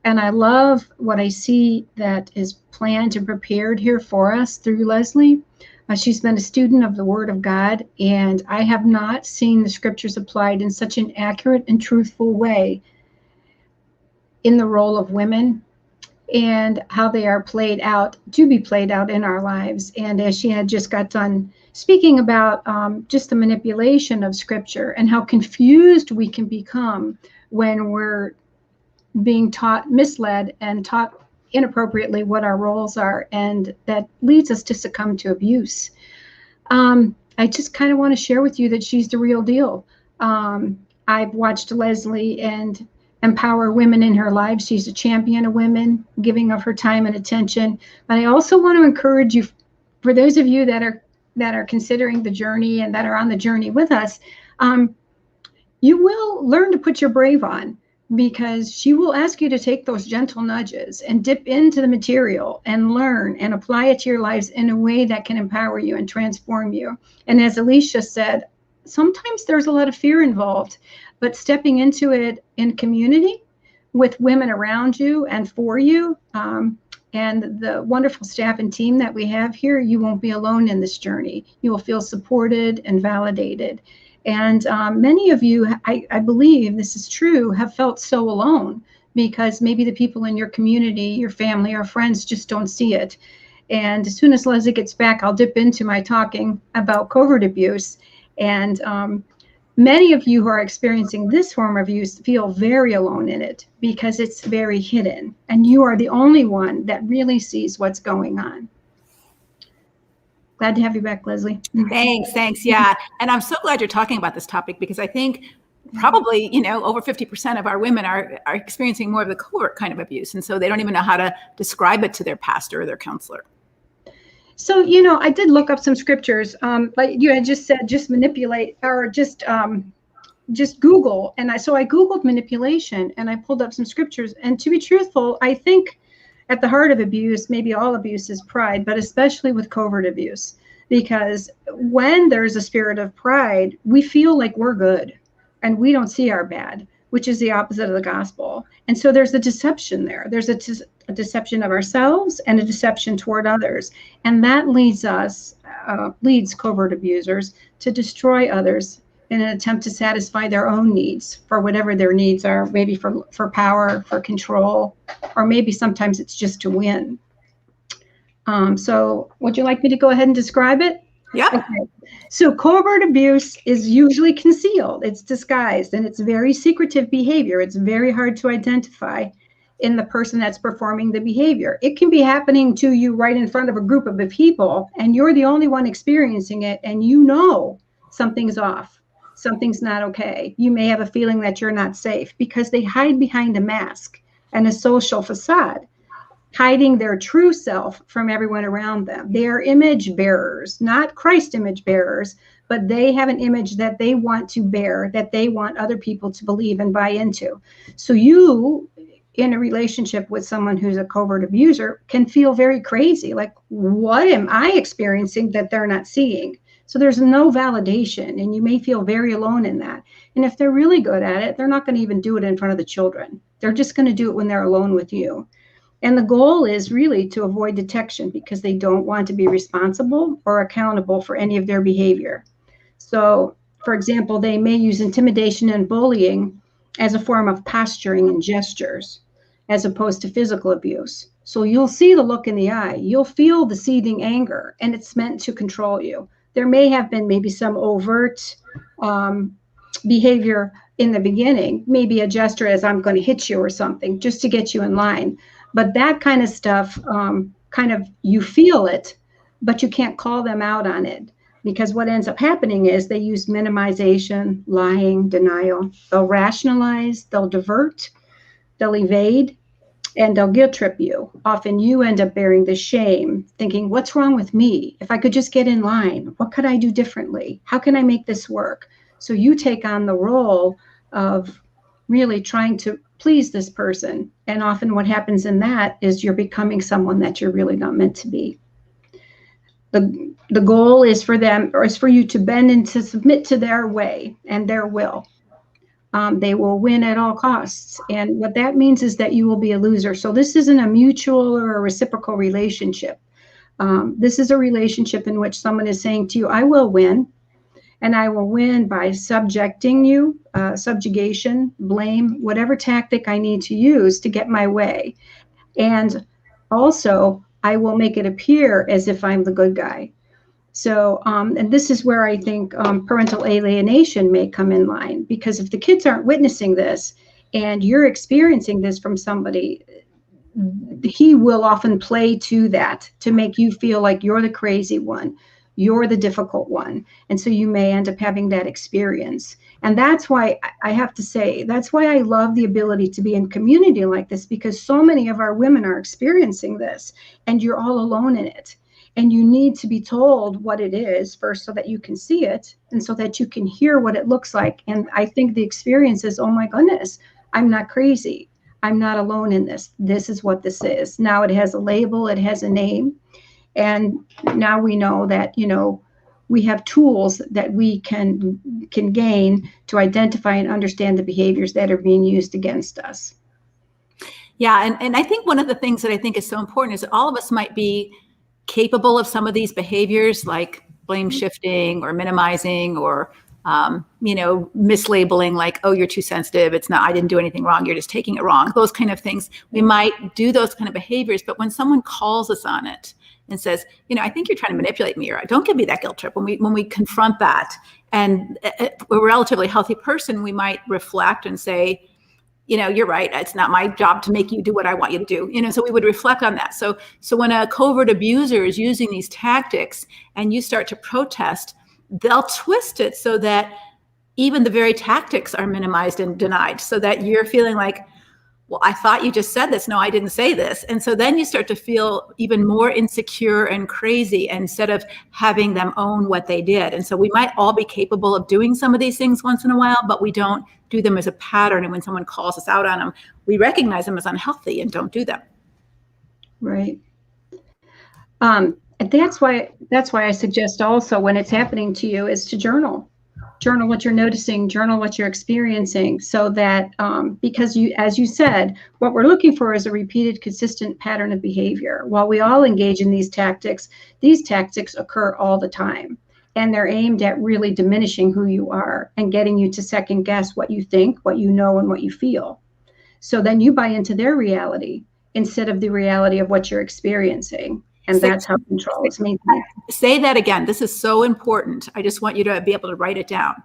And I love what I see that is planned and prepared here for us through Leslie. She's been a student of the Word of God, and I have not seen the scriptures applied in such an accurate and truthful way in the role of women and how they are played out, to be played out in our lives. And as she had just got done speaking about just the manipulation of scripture and how confused we can become when we're being taught, misled, and taught inappropriately what our roles are, and that leads us to succumb to abuse. I just kind of want to share with you that she's the real deal. I've watched Leslie and empower women in her lives. She's a champion of women, giving of her time and attention. But I also want to encourage you, for those of you that are considering the journey and that are on the journey with us, you will learn to put your brave on, because she will ask you to take those gentle nudges and dip into the material and learn and apply it to your lives in a way that can empower you and transform you. And as Alicia said, sometimes there's a lot of fear involved, but stepping into it in community with women around you and for you, and the wonderful staff and team that we have here, you won't be alone in this journey. You will feel supported and validated. And many of you, I believe this is true, have felt so alone because maybe the people in your community, your family or friends just don't see it. And as soon as Leslie gets back, I'll dip into my talking about covert abuse. And many of you who are experiencing this form of abuse feel very alone in it because it's very hidden, and you are the only one that really sees what's going on. Glad to have you back, Leslie. Thanks. Yeah. And I'm so glad you're talking about this topic, because I think probably, over 50% of our women are experiencing more of the covert kind of abuse. And so they don't even know how to describe it to their pastor or their counselor. So, I did look up some scriptures, like you had just said, just manipulate, or just Google. And I Googled manipulation, and I pulled up some scriptures. And to be truthful, I think at the heart of abuse, maybe all abuse, is pride, but especially with covert abuse, because when there's a spirit of pride, we feel like we're good and we don't see our bad, which is the opposite of the gospel. And so there's a deception there. There's a deception of ourselves and a deception toward others. And that leads covert abusers to destroy others in an attempt to satisfy their own needs, for whatever their needs are, maybe for power, for control, or maybe sometimes it's just to win. So would you like me to go ahead and describe it? Yeah. Okay. So covert abuse is usually concealed, it's disguised, and it's very secretive behavior. It's very hard to identify in the person that's performing the behavior. It can be happening to you right in front of a group of people, and you're the only one experiencing it, and something's off. Something's not okay. You may have a feeling that you're not safe because they hide behind a mask and a social facade, hiding their true self from everyone around them. They are image bearers, not Christ image bearers, but they have an image that they want to bear, that they want other people to believe and buy into. So you, in a relationship with someone who's a covert abuser, can feel very crazy. Like, what am I experiencing that they're not seeing? So there's no validation, and you may feel very alone in that. And if they're really good at it, they're not going to even do it in front of the children. They're just going to do it when they're alone with you. And the goal is really to avoid detection, because they don't want to be responsible or accountable for any of their behavior. So, for example, they may use intimidation and bullying as a form of posturing and gestures, as opposed to physical abuse. So you'll see the look in the eye, you'll feel the seething anger, and it's meant to control you. There may have been maybe some overt behavior in the beginning, maybe a gesture as I'm going to hit you or something, just to get you in line. But that kind of stuff, you feel it, but you can't call them out on it, because what ends up happening is they use minimization, lying, denial. They'll rationalize, they'll divert, they'll evade, and they'll guilt trip you. Often you end up bearing the shame, thinking, what's wrong with me? If I could just get in line, what could I do differently? How can I make this work? So you take on the role of really trying to please this person. And often what happens in that is you're becoming someone that you're really not meant to be. The goal is for them, or is for you to bend and to submit to their way and their will. They will win at all costs. And what that means is that you will be a loser. So this isn't a mutual or a reciprocal relationship. This is a relationship in which someone is saying to you, I will win. And I will win by subjecting you, subjugation, blame, whatever tactic I need to use to get my way. And also, I will make it appear as if I'm the good guy. So, and this is where I think parental alienation may come in line, because if the kids aren't witnessing this and you're experiencing this from somebody, he will often play to that to make you feel like you're the crazy one. You're the difficult one. And so you may end up having that experience. And that's why I have to say, that's why I love the ability to be in community like this, because so many of our women are experiencing this and you're all alone in it. And you need to be told what it is first so that you can see it and so that you can hear what it looks like. And I think the experience is, oh my goodness, I'm not crazy. I'm not alone in this. This is what this is. Now it has a label, it has a name. And now we know that, we have tools that we can gain to identify and understand the behaviors that are being used against us. Yeah. And I think one of the things that I think is so important is that all of us might be capable of some of these behaviors, like blame shifting or minimizing or, mislabeling, like, oh, you're too sensitive. It's not, I didn't do anything wrong. You're just taking it wrong. Those kind of things. We might do those kind of behaviors, but when someone calls us on it, and says, I think you're trying to manipulate me, or don't give me that guilt trip. When we confront that, and a relatively healthy person, we might reflect and say, you're right. It's not my job to make you do what I want you to do. So we would reflect on that. So when a covert abuser is using these tactics and you start to protest, they'll twist it so that even the very tactics are minimized and denied, so that you're feeling like, well, I thought you just said this. No, I didn't say this. And so then you start to feel even more insecure and crazy instead of having them own what they did. And so we might all be capable of doing some of these things once in a while, but we don't do them as a pattern. And when someone calls us out on them, we recognize them as unhealthy and don't do them. Right. And that's why I suggest also, when it's happening to you, is to journal what you're noticing, journal what you're experiencing, so that because as you said, what we're looking for is a repeated, consistent pattern of behavior. While we all engage in these tactics occur all the time, and they're aimed at really diminishing who you are and getting you to second guess what you think, what you know, and what you feel. So then you buy into their reality instead of the reality of what you're experiencing. And that's how control is maintained. Say that again. This is so important. I just want you to be able to write it down,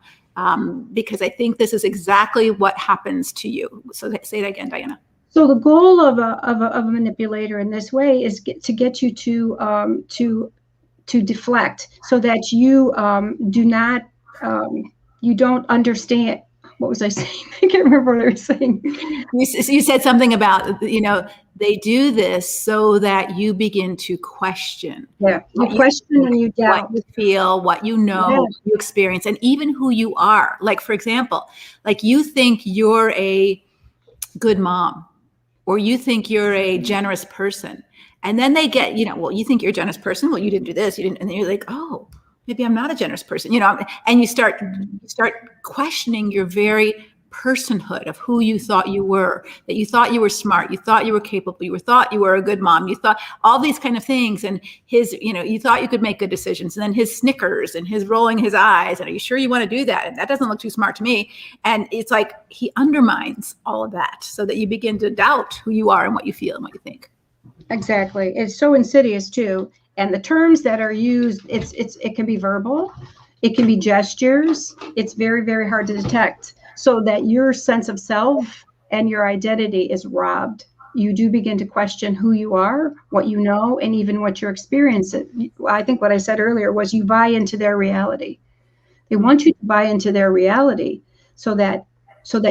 because I think this is exactly what happens to you. So say that again, Diana. So the goal of a manipulator in this way is to get you to deflect, so that you you don't understand. What was I saying? I can't remember what I was saying. You said something about, they do this so that you begin to question. Yeah, you question and you doubt. What you feel, what you know, Yeah. what you experience, and even who you are. Like, for example, like you think you're a good mom, or you think you're a generous person. And then they get, well, you think you're a generous person. Well, you didn't do this. You didn't. And then you're like, oh, maybe I'm not a generous person, and you start questioning your very personhood of who you thought you were, that you thought you were smart, you thought you were capable, you thought you were a good mom, you thought all these kind of things. And you thought you could make good decisions. And then his snickers and his rolling his eyes. And are you sure you want to do that? And that doesn't look too smart to me. And it's like he undermines all of that so that you begin to doubt who you are and what you feel and what you think. Exactly. It's so insidious too. And the terms that are used, it can be verbal, it can be gestures. It's very, very hard to detect, so that your sense of self and your identity is robbed. You do begin to question who you are, what you know, and even what you're experiencing. I think what I said earlier was you buy into their reality. They want you to buy into their reality so that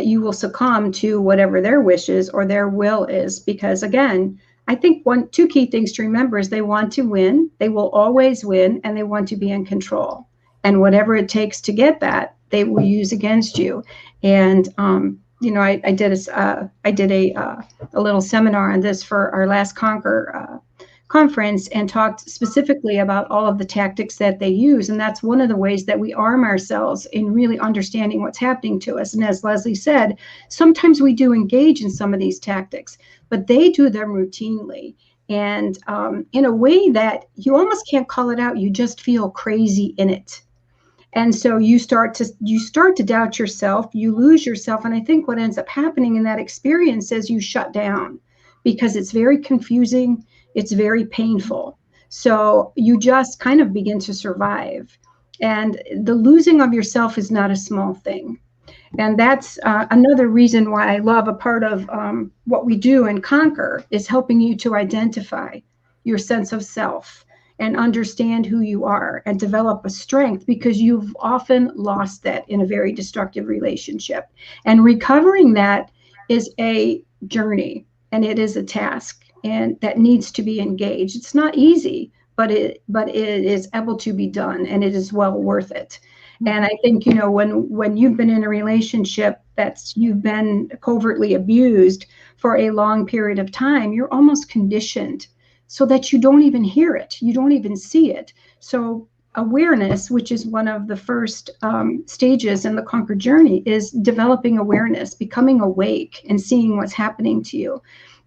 you will succumb to whatever their wishes or their will is. Because again, I think two key things to remember is they want to win, they will always win, and they want to be in control. And whatever it takes to get that, they will use against you. And I did a little seminar on this for our last Conquer conference, and talked specifically about all of the tactics that they use. And that's one of the ways that we arm ourselves in really understanding what's happening to us. And as Leslie said, sometimes we do engage in some of these tactics, but they do them routinely, and in a way that you almost can't call it out. You just feel crazy in it. And so you start to doubt yourself, you lose yourself. And I think what ends up happening in that experience is you shut down, because it's very confusing, it's very painful. So you just kind of begin to survive. And the losing of yourself is not a small thing. And that's another reason why I love a part of what we do in Conquer, is helping you to identify your sense of self and understand who you are and develop a strength, because you've often lost that in a very destructive relationship. And recovering that is a journey, and it is a task, and that needs to be engaged. It's not easy, but it is able to be done, and it is well worth it. And I think, when you've been in a relationship you've been covertly abused for a long period of time, you're almost conditioned so that you don't even hear it. You don't even see it. So awareness, which is one of the first stages in the Conquer journey, is developing awareness, becoming awake and seeing what's happening to you,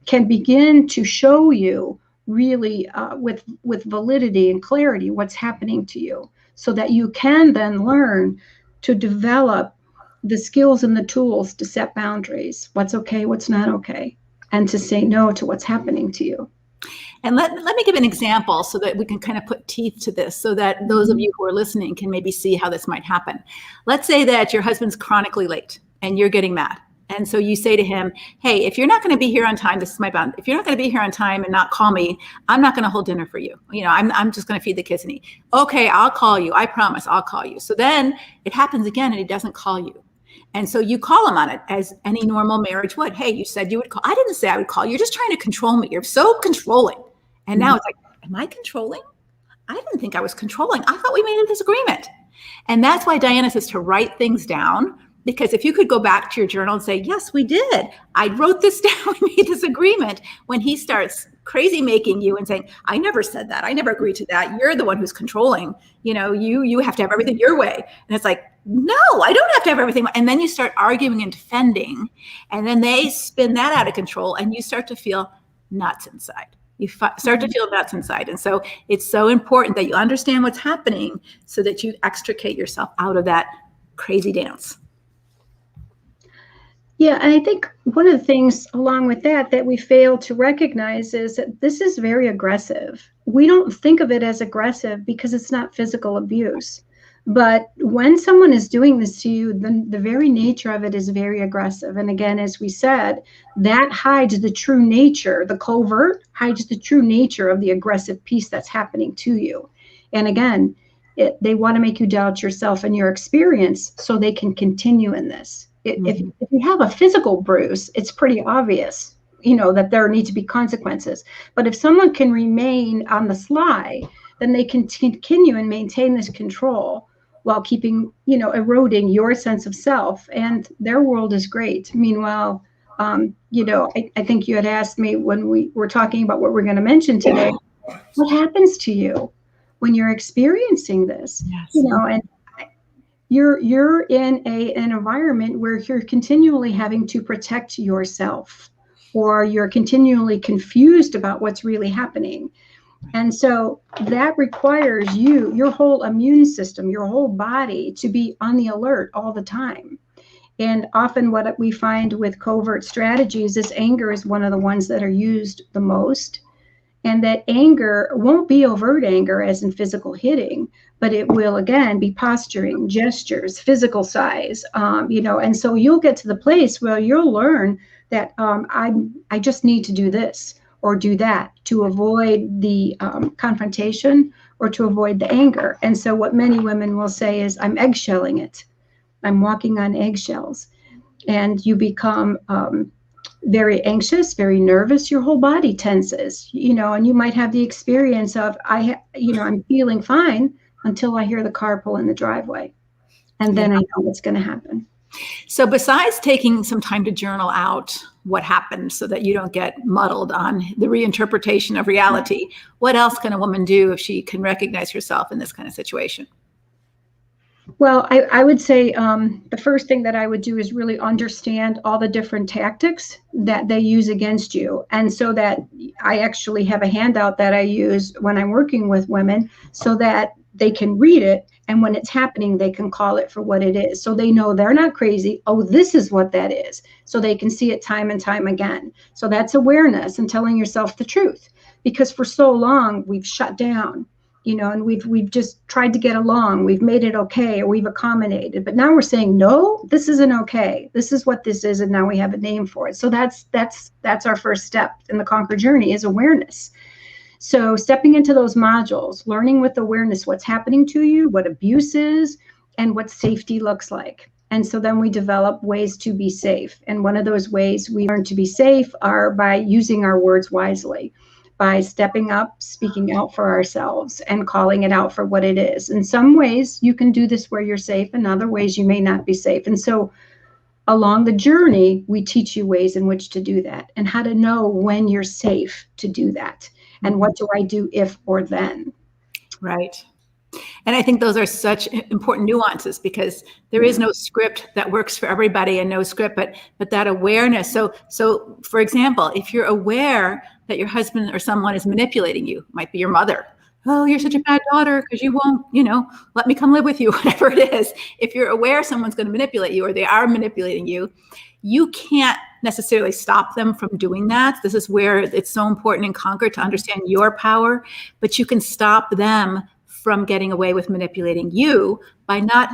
can begin to show you really with validity and clarity what's happening to you, so that you can then learn to develop the skills and the tools to set boundaries, what's okay, what's not okay, and to say no to what's happening to you. And let me give an example so that we can kind of put teeth to this, so that those of you who are listening can maybe see how this might happen. Let's say that your husband's chronically late and you're getting mad. And so you say to him, hey, if you're not going to be here on time, this is my bound. If you're not going to be here on time and not call me, I'm not going to hold dinner for you. I'm just going to feed the kids and eat. Okay, I'll call you. I promise I'll call you. So then it happens again and he doesn't call you. And so you call him on it as any normal marriage would. Hey, you said you would call. I didn't say I would call. You're just trying to control me. You're so controlling. And now it's like, am I controlling? I didn't think I was controlling. I thought we made a disagreement. And that's why Diana says to write things down. Because if you could go back to your journal and say, yes, we did. I wrote this down. We made this agreement. When he starts crazy making you and saying, I never said that. I never agreed to that. You're the one who's controlling. You have to have everything your way. And it's like, no, I don't have to have everything. And then you start arguing and defending. And then they spin that out of control. And you start to feel nuts inside. You start to feel nuts inside. And so it's so important that you understand what's happening so that you extricate yourself out of that crazy dance. Yeah, and I think one of the things along with that we fail to recognize is that this is very aggressive. We don't think of it as aggressive because it's not physical abuse. But when someone is doing this to you, the very nature of it is very aggressive. And again, as we said, that hides the true nature. The covert hides the true nature of the aggressive piece that's happening to you. And again, they want to make you doubt yourself and your experience so they can continue in this. If you have a physical bruise, it's pretty obvious, that there need to be consequences. But if someone can remain on the sly, then they can continue and maintain this control while keeping, eroding your sense of self. And their world is great. Meanwhile, I think you had asked me when we were talking about what we're going to mention today, what happens to you when you're experiencing this? Yes. And you're in an environment where you're continually having to protect yourself, or you're continually confused about what's really happening. And so that requires your whole immune system, your whole body to be on the alert all the time. And often what we find with covert strategies is anger is one of the ones that are used the most. And that anger won't be overt anger as in physical hitting, but it will, again, be posturing, gestures, physical size, and so you'll get to the place where you'll learn that I just need to do this or do that to avoid the confrontation or to avoid the anger. And so what many women will say is, I'm eggshelling it. I'm walking on eggshells. And you become very anxious, very nervous, your whole body tenses, and you might have the experience of, I'm feeling fine until I hear the car pull in the driveway. And then I know what's going to happen. So besides taking some time to journal out what happened so that you don't get muddled on the reinterpretation of reality, what else can a woman do if she can recognize herself in this kind of situation? Well, I would say the first thing that I would do is really understand all the different tactics that they use against you. And so that I actually have a handout that I use when I'm working with women so that they can read it. And when it's happening, they can call it for what it is. So they know they're not crazy. Oh, this is what that is. So they can see it time and time again. So that's awareness and telling yourself the truth. Because for so long, we've shut down. And we've just tried to get along. We've made it okay, or we've accommodated. But now we're saying, no, this isn't okay. This is what this is, and now we have a name for it. So that's our first step in the Conquer journey is awareness. So stepping into those modules, learning with awareness what's happening to you, what abuse is, and what safety looks like. And so then we develop ways to be safe. And one of those ways we learn to be safe are by using our words wisely, by stepping up, speaking out for ourselves, and calling it out for what it is. In some ways, you can do this where you're safe. In other ways, you may not be safe. And so along the journey, we teach you ways in which to do that and how to know when you're safe to do that. And what do I do if or then? Right. And I think those are such important nuances because there is no script that works for everybody and no script, but that awareness. So for example, if you're aware that your husband or someone is manipulating you, might be your mother. Oh, you're such a bad daughter because you won't, let me come live with you, whatever it is. If you're aware someone's going to manipulate you or they are manipulating you, you can't necessarily stop them from doing that. This is where it's so important in Conquer to understand your power, but you can stop them from getting away with manipulating you by not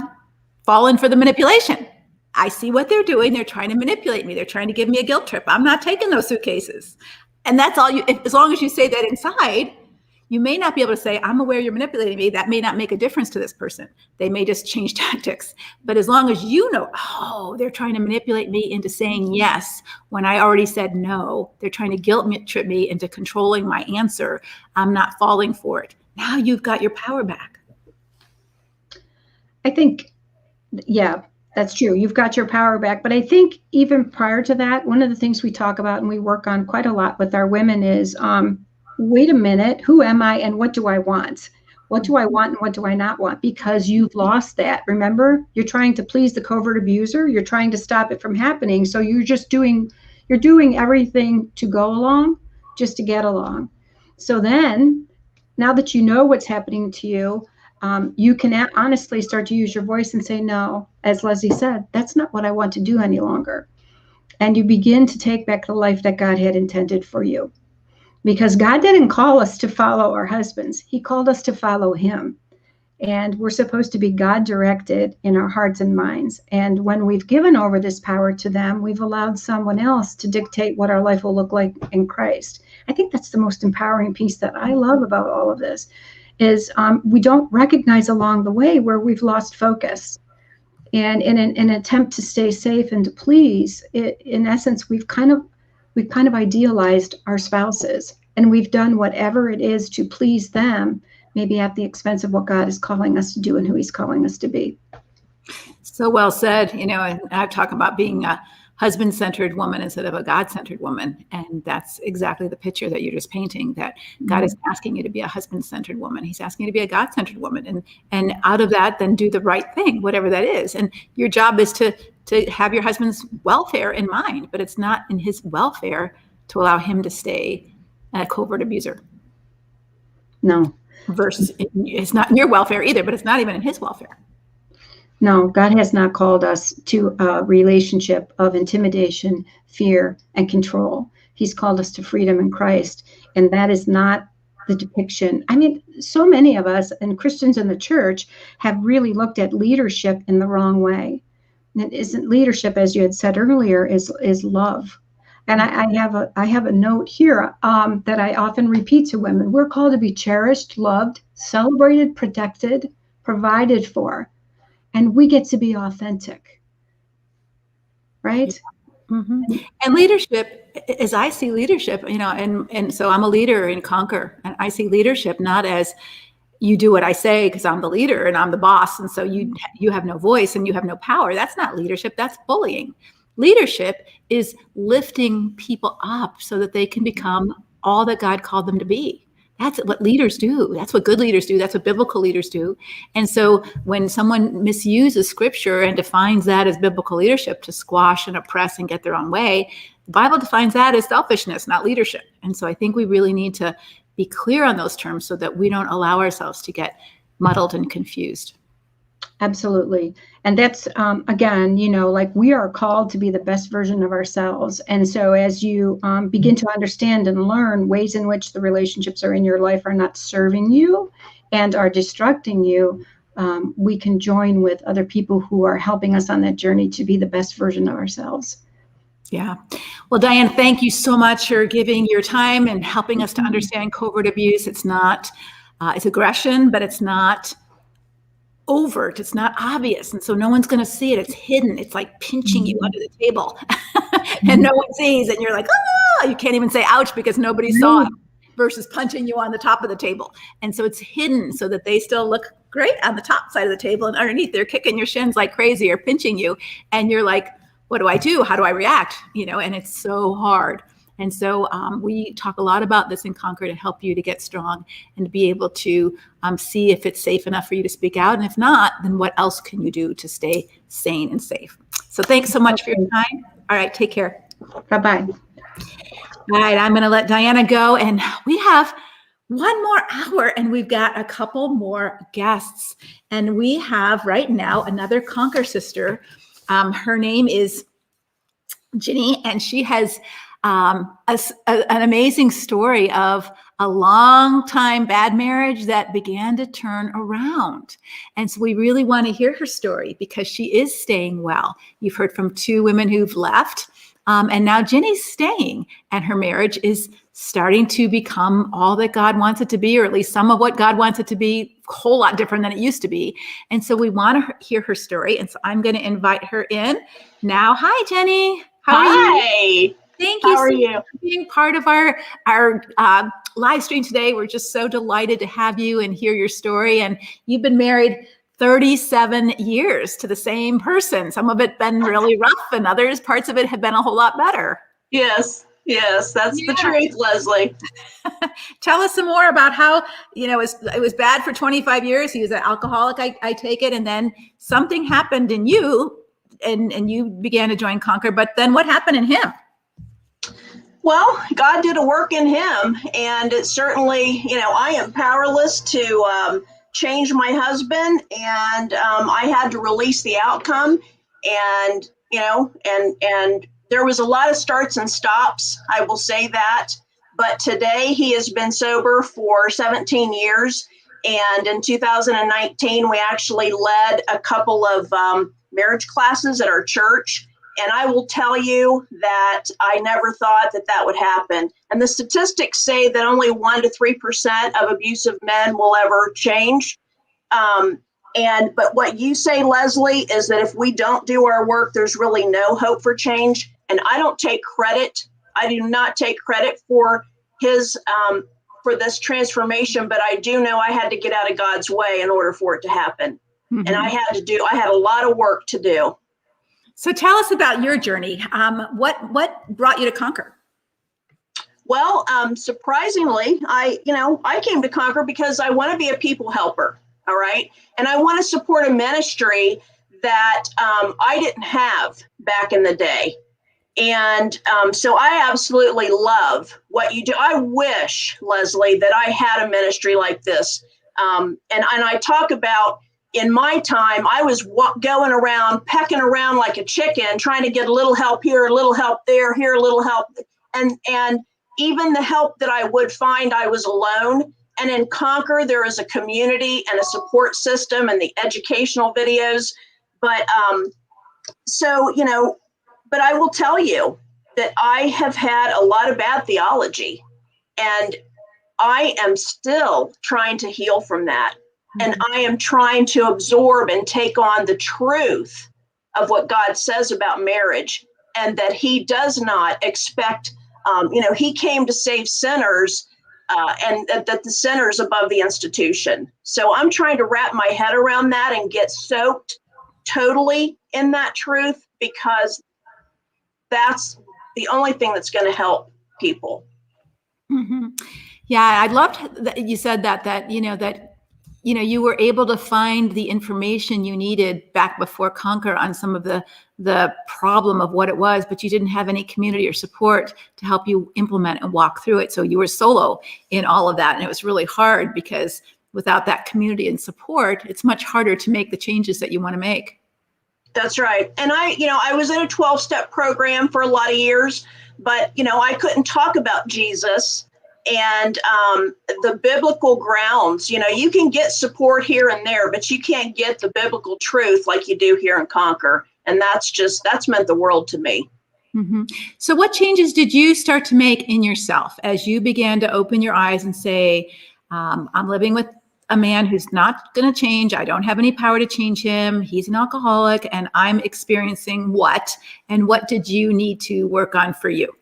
falling for the manipulation. I see what they're doing. They're trying to manipulate me. They're trying to give me a guilt trip. I'm not taking those suitcases. And that's all you, as long as you say that inside, you may not be able to say, I'm aware you're manipulating me. That may not make a difference to this person. They may just change tactics. But as long as you know, oh, they're trying to manipulate me into saying yes when I already said no, they're trying to guilt trip me into controlling my answer, I'm not falling for it. Now you've got your power back. I think, yeah, that's true. You've got your power back. But I think even prior to that, one of the things we talk about and we work on quite a lot with our women is, wait a minute, who am I and what do I want? What do I want and what do I not want? Because you've lost that. Remember, you're trying to please the covert abuser. You're trying to stop it from happening. So you're doing everything to go along just to get along. So then, now that you know what's happening to you, you can honestly start to use your voice and say, no, as Leslie said, that's not what I want to do any longer. And you begin to take back the life that God had intended for you. Because God didn't call us to follow our husbands. He called us to follow him. And we're supposed to be God-directed in our hearts and minds. And when we've given over this power to them, we've allowed someone else to dictate what our life will look like in Christ. I think that's the most empowering piece that I love about all of this, is we don't recognize along the way where we've lost focus. And in an attempt to stay safe and to please, in essence, we've kind of idealized our spouses, and we've done whatever it is to please them, maybe at the expense of what God is calling us to do and who he's calling us to be. So well said. You know, and I've talked about being a husband-centered woman instead of a God-centered woman. And that's exactly the picture that you're just painting, that God is asking you to be a husband-centered woman. He's asking you to be a God-centered woman. And out of that, then do the right thing, whatever that is. And your job is to have your husband's welfare in mind, but it's not in his welfare to allow him to stay a covert abuser. No. Versus it's not in your welfare either, but it's not even in his welfare. No, God has not called us to a relationship of intimidation, fear, and control. He's called us to freedom in Christ. And that is not the depiction. I mean, so many of us and Christians in the church have really looked at leadership in the wrong way. And it isn't leadership, as you had said earlier, is love. And I have a note here that I often repeat to women. We're called to be cherished, loved, celebrated, protected, provided for. And we get to be authentic, right? Mm-hmm. And leadership, as I see leadership, you know, and so I'm a leader in Conquer, and I see leadership not as you do what I say because I'm the leader and I'm the boss, and so you have no voice and you have no power. That's not leadership. That's bullying. Leadership is lifting people up so that they can become all that God called them to be. That's what leaders do. That's what good leaders do. That's what biblical leaders do. And so when someone misuses scripture and defines that as biblical leadership to squash and oppress and get their own way, the Bible defines that as selfishness, not leadership. And so I think we really need to be clear on those terms so that we don't allow ourselves to get muddled and confused. Absolutely. And that's, again, you know, like we are called to be the best version of ourselves. And so as you begin to understand and learn ways in which the relationships are in your life are not serving you and are destructing you, we can join with other people who are helping us on that journey to be the best version of ourselves. Yeah. Well, Diane, thank you so much for giving your time and helping us to understand covert abuse. It's not, it's aggression, but it's not overt. It's not obvious. And so no one's going to see it. It's hidden. It's like pinching you under the table and no one sees. And you're like, oh, you can't even say ouch because nobody saw it, versus punching you on the top of the table. And so it's hidden so that they still look great on the top side of the table, and underneath they're kicking your shins like crazy or pinching you. And you're like, what do I do? How do I react? You know, and it's so hard. And so we talk a lot about this in Conquer to help you to get strong and to be able to see if it's safe enough for you to speak out. And if not, then what else can you do to stay sane and safe? So thanks so much for your time. All right, take care. Bye-bye. All right, I'm going to let Diana go. And we have one more hour and we've got a couple more guests. And we have right now another Conquer sister. Her name is Ginny, and she has an amazing story of a long time bad marriage that began to turn around. And so we really want to hear her story because she is staying well. You've heard from 2 women who've left, and now Ginny's staying, and her marriage is starting to become all that God wants it to be, or at least some of what God wants it to be, a whole lot different than it used to be. And so we want to hear her story. And so I'm going to invite her in now. Hi, Jenny. How are you? Hi. Thank you How are so you? much for being part of our live stream today. We're just so delighted to have you and hear your story. And you've been married 37 years to the same person. Some of it been really rough, and others parts of it have been a whole lot better. Yes, that's the truth, Leslie. Tell us some more about how, it was bad for 25 years. He was an alcoholic, I take it. And then something happened in you and you began to join Conquer. But then what happened in him? Well, God did a work in him, and it certainly, I am powerless to change my husband, and I had to release the outcome, and and there was a lot of starts and stops, I will say that, but today he has been sober for 17 years, and in 2019 we actually led a couple of marriage classes at our church. And I will tell you that I never thought that would happen. And the statistics say that only 1% to 3% of abusive men will ever change. But what you say, Leslie, is that if we don't do our work, there's really no hope for change. And I don't take credit. I do not take credit for his for this transformation, but I do know I had to get out of God's way in order for it to happen. Mm-hmm. And I had a lot of work to do. So tell us about your journey. What brought you to Conquer? Well, surprisingly, I came to Conquer because I want to be a people helper. All right. And I want to support a ministry that I didn't have back in the day. And so I absolutely love what you do. I wish, Leslie, that I had a ministry like this. And I talk about, in my time, I was going around, pecking around like a chicken, trying to get a little help here, a little help there, here, a little help. And even the help that I would find, I was alone. And in Conquer, there is a community and a support system and the educational videos. But but I will tell you that I have had a lot of bad theology, and I am still trying to heal from that. And I am trying to absorb and take on the truth of what God says about marriage, and that he does not expect, he came to save sinners, and that the sinner is above the institution. So I'm trying to wrap my head around that and get soaked totally in that truth, because that's the only thing that's going to help people. Mm-hmm. Yeah, I loved that you said that you were able to find the information you needed back before Conquer on some of the problem of what it was, but you didn't have any community or support to help you implement and walk through it. So you were solo in all of that. And it was really hard because without that community and support, it's much harder to make the changes that you want to make. That's right. And I was in a 12-step program for a lot of years, but, I couldn't talk about Jesus and the biblical grounds. You can get support here and there, but you can't get the biblical truth like you do here in Conquer. And that's meant the world to me. Mm-hmm. So what changes did you start to make in yourself as you began to open your eyes and say, I'm living with a man who's not going to change. I don't have any power to change him. He's an alcoholic, and I'm experiencing what? And what did you need to work on for you?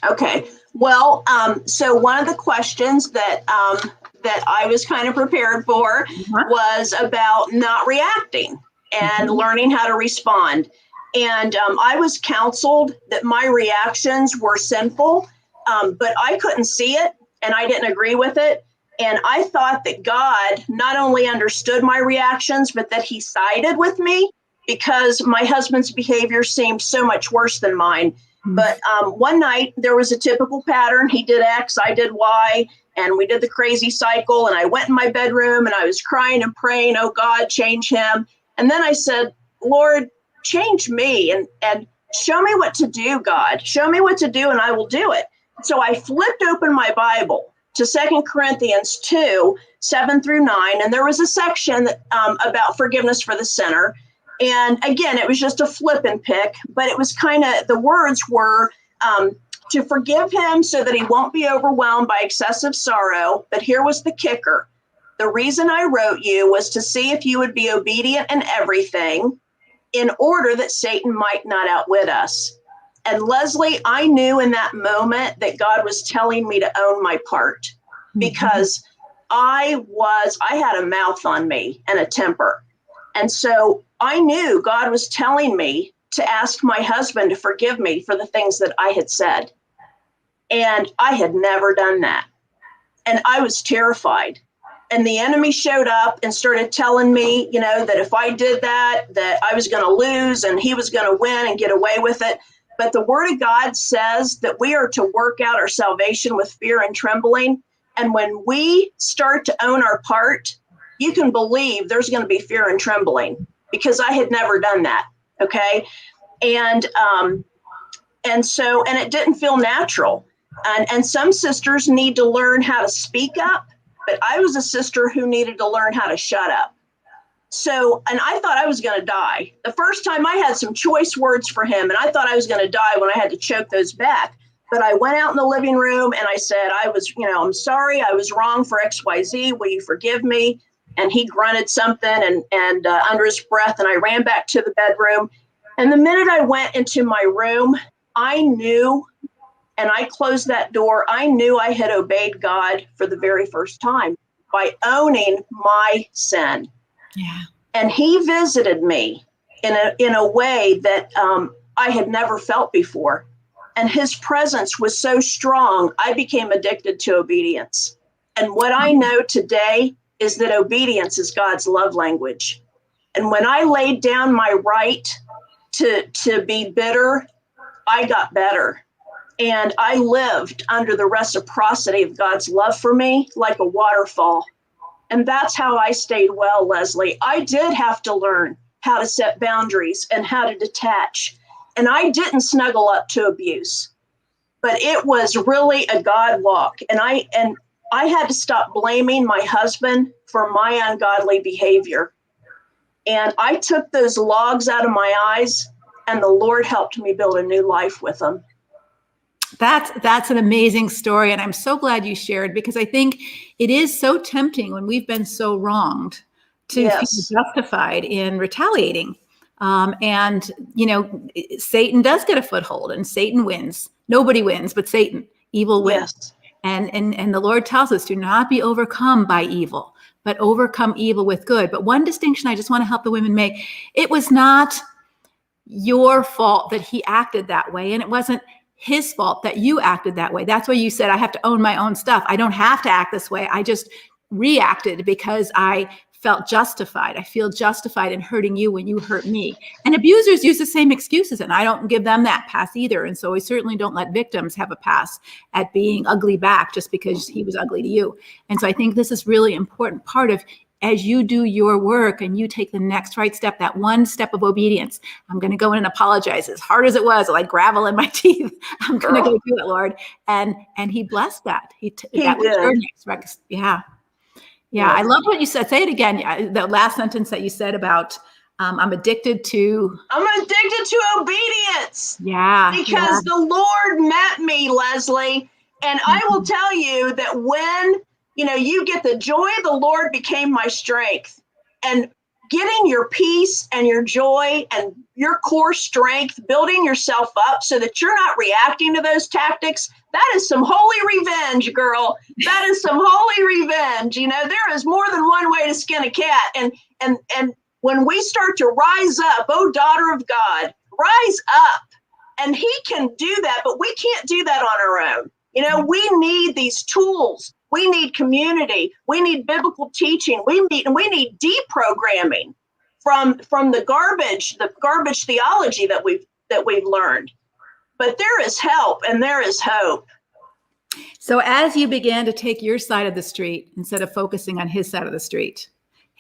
Okay. Well, so one of the questions that I was kind of prepared for was about not reacting and learning how to respond. And I was counseled that my reactions were sinful, but I couldn't see it, and I didn't agree with it. And I thought that God not only understood my reactions, but that he sided with me because my husband's behavior seemed so much worse than mine. But one night there was a typical pattern. He did X, I did Y, and we did the crazy cycle. And I went in my bedroom and I was crying and praying, oh God, change him. And then I said, Lord, change me. And show me what to do, God. Show me what to do and I will do it. So I flipped open my Bible to 2 Corinthians 2, 7 through 9. And there was a section that, about forgiveness for the sinner. And again, it was just a flip and pick, but it was kind of, the words were to forgive him so that he won't be overwhelmed by excessive sorrow. But here was the kicker. The reason I wrote you was to see if you would be obedient in everything in order that Satan might not outwit us. And Leslie, I knew in that moment that God was telling me to own my part, because I had a mouth on me and a temper. And so I knew God was telling me to ask my husband to forgive me for the things that I had said. And I had never done that. And I was terrified. And the enemy showed up and started telling me, that if I did that I was going to lose and he was going to win and get away with it. But the word of God says that we are to work out our salvation with fear and trembling. And when we start to own our part, you can believe there's going to be fear and trembling, because I had never done that. Okay. And it didn't feel natural. And some sisters need to learn how to speak up, but I was a sister who needed to learn how to shut up. So, and I thought I was going to die. The first time I had some choice words for him, and I thought I was going to die when I had to choke those back. But I went out in the living room and I said, I'm sorry, I was wrong for XYZ. Will you forgive me? And he grunted something and under his breath, and I ran back to the bedroom. And the minute I went into my room, I knew, and I closed that door, I knew I had obeyed God for the very first time by owning my sin. Yeah. And he visited me in a way that I had never felt before. And his presence was so strong, I became addicted to obedience. And what I know today is that obedience is God's love language. And when I laid down my right to be bitter, I got better. And I lived under the reciprocity of God's love for me like a waterfall. And that's how I stayed well, Leslie. I did have to learn how to set boundaries and how to detach. And I didn't snuggle up to abuse, but it was really a God walk. And I had to stop blaming my husband for my ungodly behavior. And I took those logs out of my eyes, and the Lord helped me build a new life with them. That's an amazing story. And I'm so glad you shared, because I think it is so tempting when we've been so wronged to feel justified in retaliating. Satan does get a foothold, and Satan wins. Nobody wins, but Satan. Evil wins. Yes. And the Lord tells us, do not be overcome by evil, but overcome evil with good. But one distinction I just want to help the women make: it was not your fault that he acted that way, and it wasn't his fault that you acted that way. That's why you said, I have to own my own stuff. I don't have to act this way. I just reacted because I felt justified. I feel justified in hurting you when you hurt me. And abusers use the same excuses, and I don't give them that pass either. And so we certainly don't let victims have a pass at being ugly back just because he was ugly to you. And so I think this is really important part of, as you do your work and you take the next right step, that one step of obedience. I'm going to go in and apologize, as hard as it was, like gravel in my teeth. I'm going to go do it, Lord. And he blessed that. That was your next. Yeah. Yeah. I love what you said. Say it again. The last sentence that you said about, I'm addicted to obedience. Yeah. Because the Lord met me, Leslie. And I will tell you that when you get the joy of the Lord became my strength, and getting your peace and your joy and your core strength, building yourself up so that you're not reacting to those tactics. That is some holy revenge, girl. That is some holy revenge. There is more than one way to skin a cat. And when we start to rise up, oh, daughter of God, rise up. And he can do that, but we can't do that on our own. We need these tools. We need community. We need biblical teaching. We need deprogramming from the garbage theology that we've learned. But there is help and there is hope. So as you began to take your side of the street instead of focusing on his side of the street,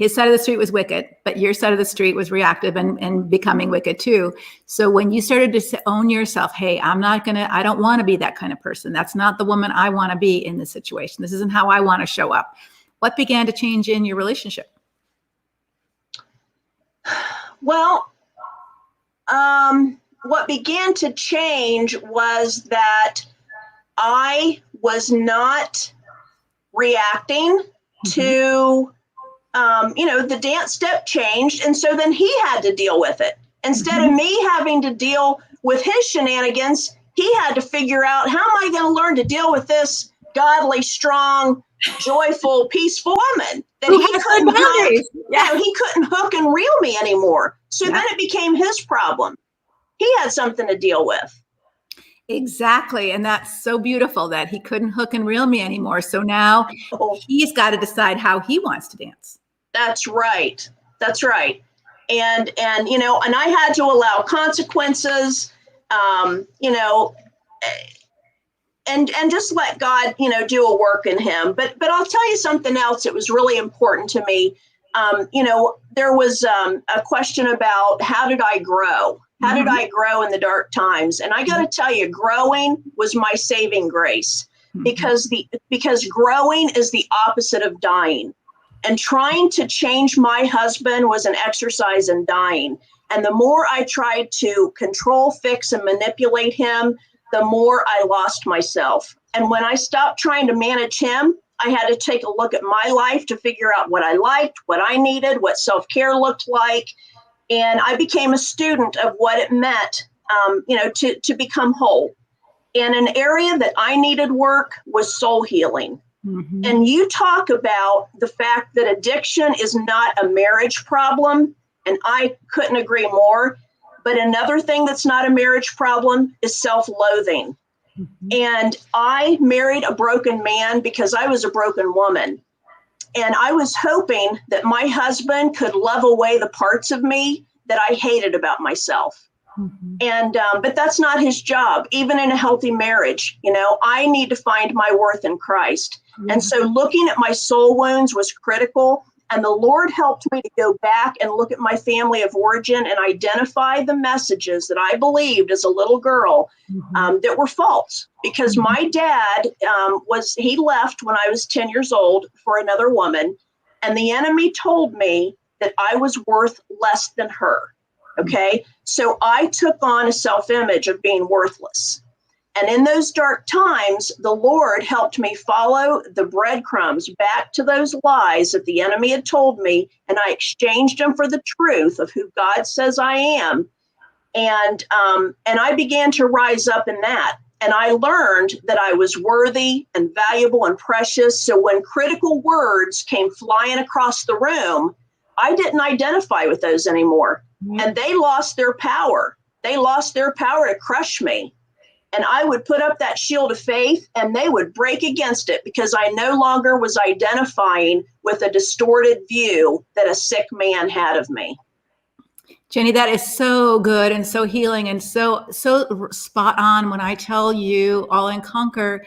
his side of the street was wicked, but your side of the street was reactive and becoming wicked too. So when you started to own yourself, hey, I don't want to be that kind of person. That's not the woman I want to be in this situation. This isn't how I want to show up. What began to change in your relationship? Well, what began to change was that I was not reacting to, the dance step changed. And so then he had to deal with it. Instead of me having to deal with his shenanigans, he had to figure out, how am I going to learn to deal with this godly, strong, joyful, peaceful woman that he couldn't hook and reel me anymore. So then it became his problem. He had something to deal with. Exactly. And that's so beautiful that he couldn't hook and reel me anymore. So now he's got to decide how he wants to dance. That's right. That's right. And I had to allow consequences, and just let God, do a work in him. But I'll tell you something else that was really important to me. There was a question about how did I grow? How did I grow in the dark times? And I got to tell you, growing was my saving grace, because growing is the opposite of dying. And trying to change my husband was an exercise in dying. And the more I tried to control, fix, and manipulate him, the more I lost myself. And when I stopped trying to manage him, I had to take a look at my life to figure out what I liked, what I needed, what self-care looked like. And I became a student of what it meant, to become whole. And an area that I needed work was soul healing. And you talk about the fact that addiction is not a marriage problem, and I couldn't agree more. But another thing that's not a marriage problem is self-loathing. And I married a broken man because I was a broken woman. And I was hoping that my husband could love away the parts of me that I hated about myself. And, but that's not his job. Even in a healthy marriage, I need to find my worth in Christ. And so looking at my soul wounds was critical. And the Lord helped me to go back and look at my family of origin and identify the messages that I believed as a little girl that were false. Because my dad he left when I was 10 years old for another woman. And the enemy told me that I was worth less than her. Okay. So I took on a self-image of being worthless. And in those dark times, the Lord helped me follow the breadcrumbs back to those lies that the enemy had told me. And I exchanged them for the truth of who God says I am. And I began to rise up in that. And I learned that I was worthy and valuable and precious. So when critical words came flying across the room, I didn't identify with those anymore. And they lost their power. They lost their power to crush me. And I would put up that shield of faith and they would break against it because I no longer was identifying with a distorted view that a sick man had of me. Jenny, that is so good and so healing and so spot on when I tell you all in Conquer,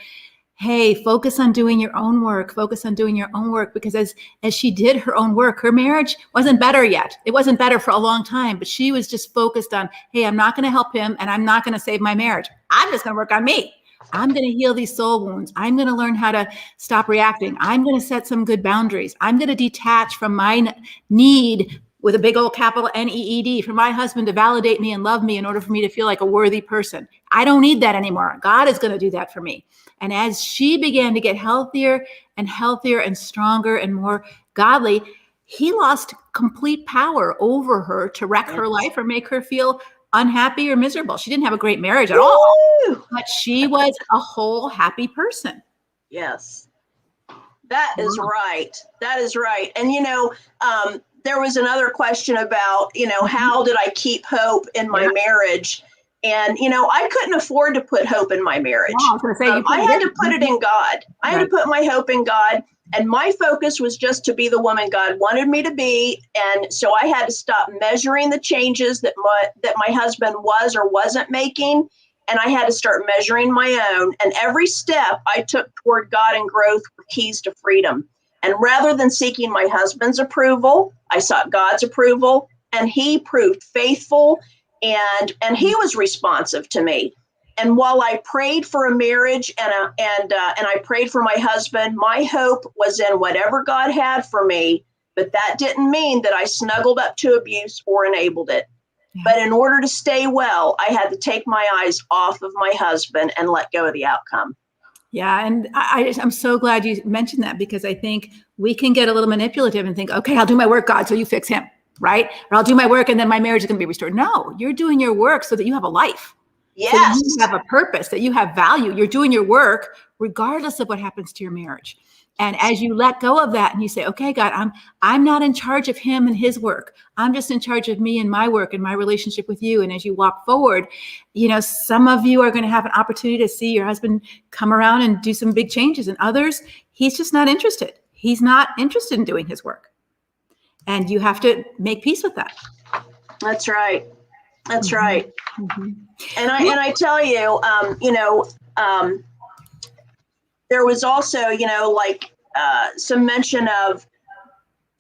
hey, focus on doing your own work. Focus on doing your own work, because as she did her own work, her marriage wasn't better yet. It wasn't better for a long time, but she was just focused on, hey, I'm not going to help him and I'm not going to save my marriage. I'm just going to work on me. I'm going to heal these soul wounds. I'm going to learn how to stop reacting. I'm going to set some good boundaries. I'm going to detach from my need with a big old capital NEED for my husband to validate me and love me in order for me to feel like a worthy person. I don't need that anymore. God is going to do that for me. And as she began to get healthier and stronger and more godly, he lost complete power over her to wreck her life or make her feel unhappy or miserable. She didn't have a great marriage at all, but she was a whole happy person. Yes, that is right. That is right. And, there was another question about, how did I keep hope in my marriage? And, I couldn't afford to put hope in my marriage. I had to put it in God. I had to put my hope in God. And my focus was just to be the woman God wanted me to be. And so I had to stop measuring the changes that my husband was or wasn't making. And I had to start measuring my own. And every step I took toward God and growth were keys to freedom. And rather than seeking my husband's approval, I sought God's approval, and he proved faithful, and he was responsive to me. And while I prayed for a marriage and I prayed for my husband, my hope was in whatever God had for me. But that didn't mean that I snuggled up to abuse or enabled it. Yeah. But in order to stay well, I had to take my eyes off of my husband and let go of the outcome. Yeah. And I'm so glad you mentioned that, because I think we can get a little manipulative and think, okay, I'll do my work, God, so you fix him, right? Or I'll do my work and then my marriage is going to be restored. No, you're doing your work so that you have a life. Yes. So that you have a purpose, that you have value. You're doing your work regardless of what happens to your marriage. And as you let go of that and you say, okay, God, I'm not in charge of him and his work. I'm just in charge of me and my work and my relationship with you. And as you walk forward, some of you are going to have an opportunity to see your husband come around and do some big changes, and others, he's just not interested. He's not interested in doing his work. And you have to make peace with that. That's right. That's right. Mm-hmm. And I tell you, there was also, some mention of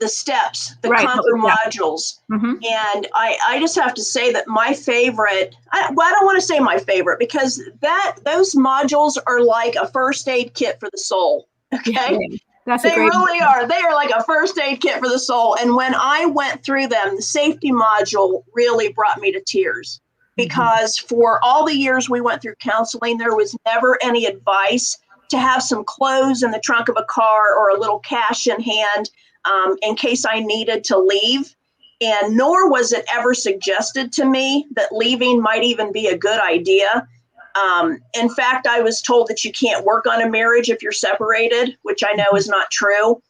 the steps, the conquer modules. Mm-hmm. And I just have to say that my favorite, I don't want to say my favorite, because those modules are like a first aid kit for the soul. Okay. Yeah, they really are. They are like a first aid kit for the soul. And when I went through them, the safety module really brought me to tears, because for all the years we went through counseling, there was never any advice to have some clothes in the trunk of a car or a little cash in hand in case I needed to leave. And nor was it ever suggested to me that leaving might even be a good idea. In fact, I was told that you can't work on a marriage if you're separated, which I know is not true.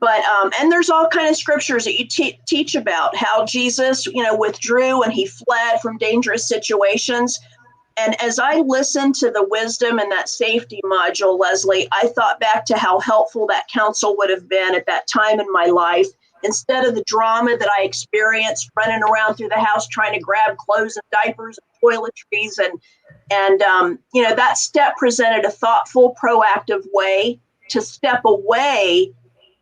But and there's all kind of scriptures that you teach about how Jesus, withdrew and he fled from dangerous situations. And as I listened to the wisdom in that safety module, Leslie, I thought back to how helpful that counsel would have been at that time in my life. Instead of the drama that I experienced running around through the house trying to grab clothes and diapers and toiletries, and that step presented a thoughtful, proactive way to step away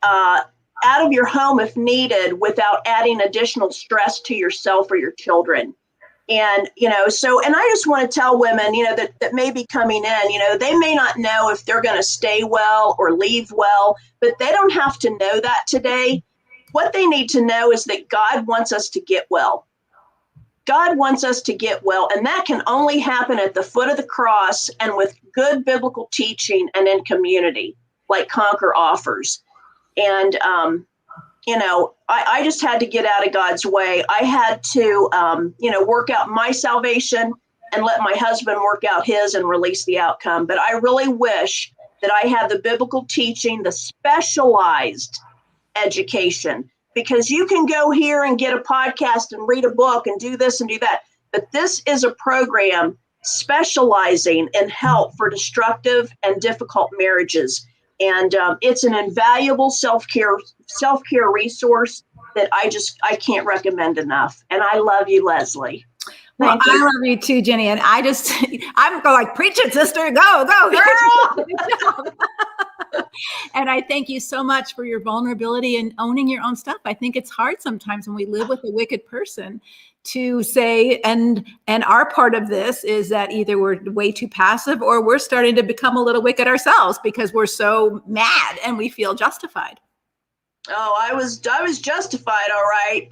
out of your home if needed without adding additional stress to yourself or your children. And, and I just want to tell women, that may be coming in, they may not know if they're going to stay well or leave well, but they don't have to know that today. What they need to know is that God wants us to get well. God wants us to get well, and that can only happen at the foot of the cross and with good biblical teaching and in community, like Conquer offers. And, I just had to get out of God's way. I had to, work out my salvation and let my husband work out his and release the outcome. But I really wish that I had the biblical teaching, the specialized education, because you can go here and get a podcast and read a book and do this and do that. But this is a program specializing in help for destructive and difficult marriages. And it's an invaluable self-care resource that I can't recommend enough. And I love you, Leslie. Well, I love you too, Jenny. And I'm going like, preach it, sister. Go, girl. And I thank you so much for your vulnerability and owning your own stuff. I think it's hard sometimes when we live with a wicked person to say, and our part of this is that either we're way too passive or we're starting to become a little wicked ourselves because we're so mad and we feel justified. Oh, I was justified, all right.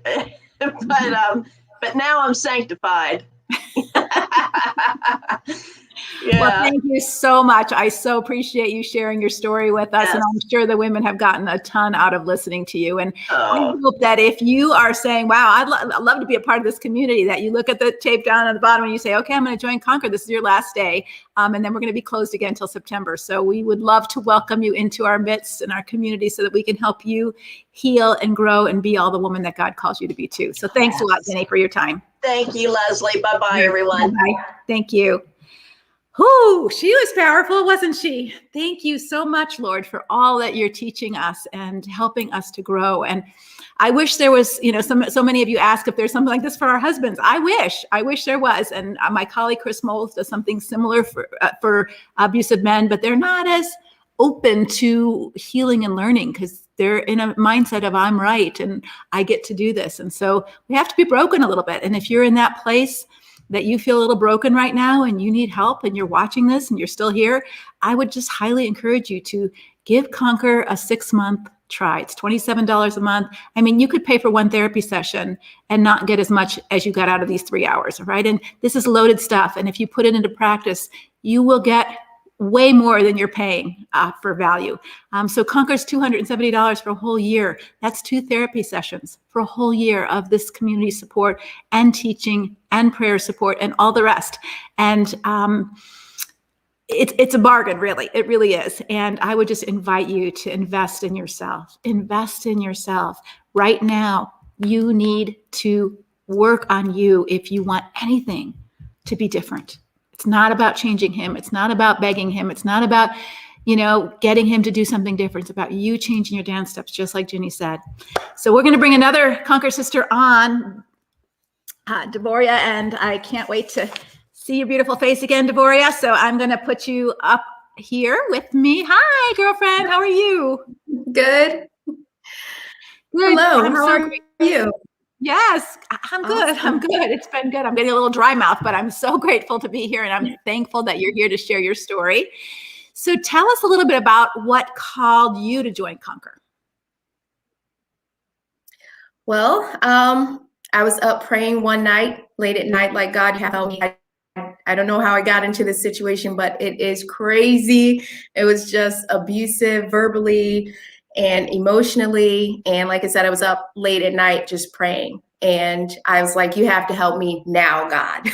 But now I'm sanctified. Yeah. Well, thank you so much. I so appreciate you sharing your story with us. Yes. And I'm sure the women have gotten a ton out of listening to you. And I hope that if you are saying, wow, I'd love to be a part of this community, that you look at the tape down at the bottom and you say, okay, I'm going to join Conquer. This is your last day. And then we're going to be closed again until September. So we would love to welcome you into our midst and our community so that we can help you heal and grow and be all the woman that God calls you to be too. So thanks a lot, Jenny, for your time. Thank you, Leslie. Bye-bye, everyone. Bye. Thank you. Whoo, she was powerful, wasn't she? Thank you so much, Lord, for all that you're teaching us and helping us to grow. And I wish there was, so many of you ask if there's something like this for our husbands. I wish there was. And my colleague, Chris Moles, does something similar for abusive men, but they're not as open to healing and learning because they're in a mindset of I'm right and I get to do this. And so we have to be broken a little bit. And if you're in that place that you feel a little broken right now and you need help and you're watching this and you're still here, I would just highly encourage you to give Conquer a 6-month try. It's $27 a month. I mean, you could pay for one therapy session and not get as much as you got out of these 3 hours, right? And this is loaded stuff. And if you put it into practice, you will get way more than you're paying for value. So Conquer's $270 for a whole year. That's 2 therapy sessions for a whole year of this community support and teaching and prayer support and all the rest. And it's a bargain, really. It really is. And I would just invite you to invest in yourself. Invest in yourself. Right now, you need to work on you if you want anything to be different. It's not about changing him. It's not about begging him. It's not about, getting him to do something different. It's about you changing your dance steps, just like Ginny said. So we're going to bring another Conquer sister on, Deboriah, and I can't wait to see your beautiful face again, Deboriah. So I'm going to put you up here with me. Hi, girlfriend. How are you? Good. Hello. How are you? Yes, I'm good. Awesome. I'm good. It's been good. I'm getting a little dry mouth, but I'm so grateful to be here and I'm thankful that you're here to share your story. So tell us a little bit about what called you to join Conquer. Well, I was up praying one night, late at night, like, God, you have helped me. I don't know how I got into this situation, but it is crazy. It was just abusive verbally and emotionally. And like I said, I was up late at night just praying. And I was like, you have to help me now, God.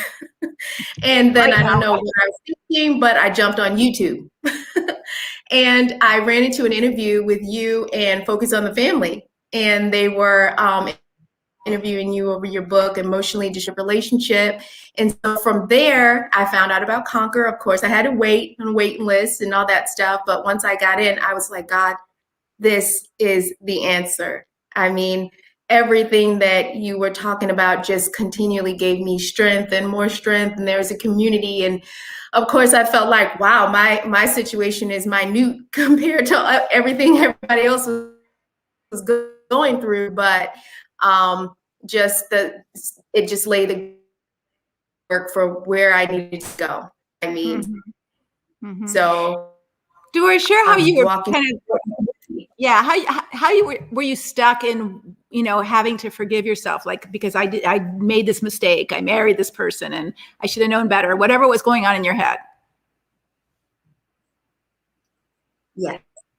And then I don't know what I was thinking, but I jumped on YouTube. And I ran into an interview with you and Focus on the Family. And they were interviewing you over your book, Emotionally Distant Relationship. And so from there, I found out about Conquer. Of course, I had to wait on a waiting list and all that stuff. But once I got in, I was like, God, this is the answer. I mean, everything that you were talking about just continually gave me strength and more strength. And there was a community. And of course, I felt like, wow, my situation is minute compared to everything everybody else was going through. But it just laid the work for where I needed to go. I mean, so. Deboriah, share how you were walking. How you were you stuck in, having to forgive yourself? Like, because I made this mistake, I married this person and I should have known better, whatever was going on in your head. Yeah.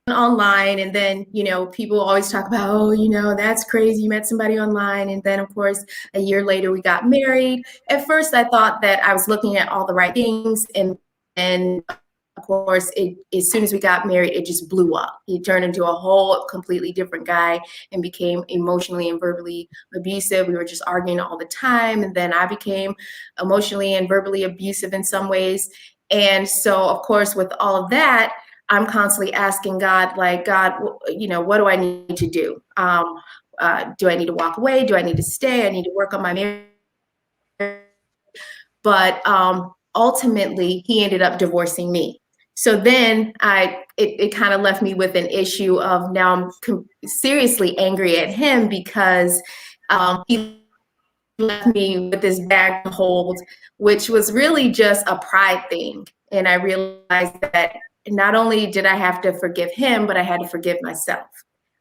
Online, and then people always talk about, oh, that's crazy, you met somebody online. And then of course a year later we got married. At first I thought that I was looking at all the right things, and of course as soon as we got married, it just blew up. He turned into a whole completely different guy and became emotionally and verbally abusive. We were just arguing all the time, and then I became emotionally and verbally abusive in some ways. And so of course with all of that, I'm constantly asking God, like, God, what do I need to do? Do I need to walk away? Do I need to stay? I need to work on my marriage. But ultimately, he ended up divorcing me. So then it kind of left me with an issue of now I'm seriously angry at him because he left me with this bag to hold, which was really just a pride thing. And I realized that not only did I have to forgive him, but I had to forgive myself.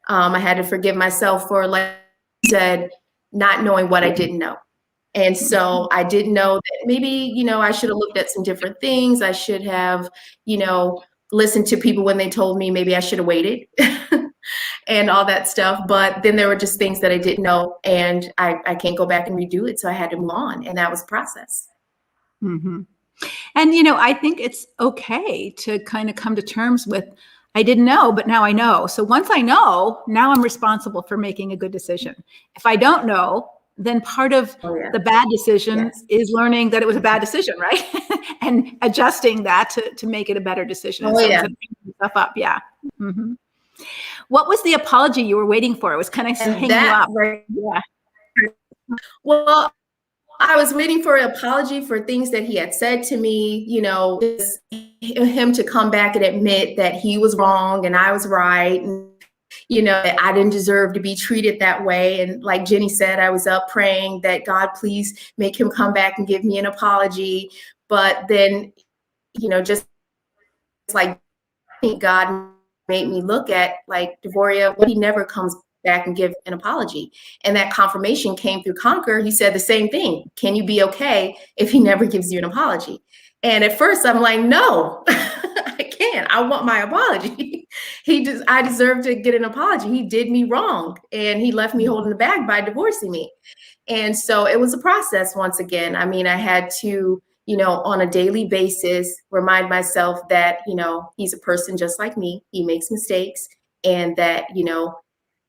I had to forgive myself for, like you said, not knowing what I didn't know. And so I didn't know that maybe, I should have looked at some different things. I should have, listened to people when they told me maybe I should have waited and all that stuff. But then there were just things that I didn't know, and I can't go back and redo it. So I had to move on, and that was the process. Mm-hmm. And, I think it's okay to kind of come to terms with, I didn't know, but now I know. So once I know, now I'm responsible for making a good decision. If I don't know, then part of the bad decision is learning that it was a bad decision, right? And adjusting that to make it a better decision. Stuff up. Yeah. Mm-hmm. What was the apology you were waiting for? It was kind of hanging you up. Right. Yeah. Well, I was waiting for an apology for things that he had said to me, just him to come back and admit that he was wrong and I was right. And, that I didn't deserve to be treated that way. And like Jenny said, I was up praying that God, please make him come back and give me an apology. But then, just like God made me look at like Deboriah, he never comes back and give an apology. And that confirmation came through Conquer. He said the same thing. Can you be okay if he never gives you an apology? And at first I'm like, no, I can't. I want my apology. I deserve to get an apology. He did me wrong and he left me holding the bag by divorcing me. And so it was a process once again. I mean, I had to, on a daily basis, remind myself that, he's a person just like me. He makes mistakes and that,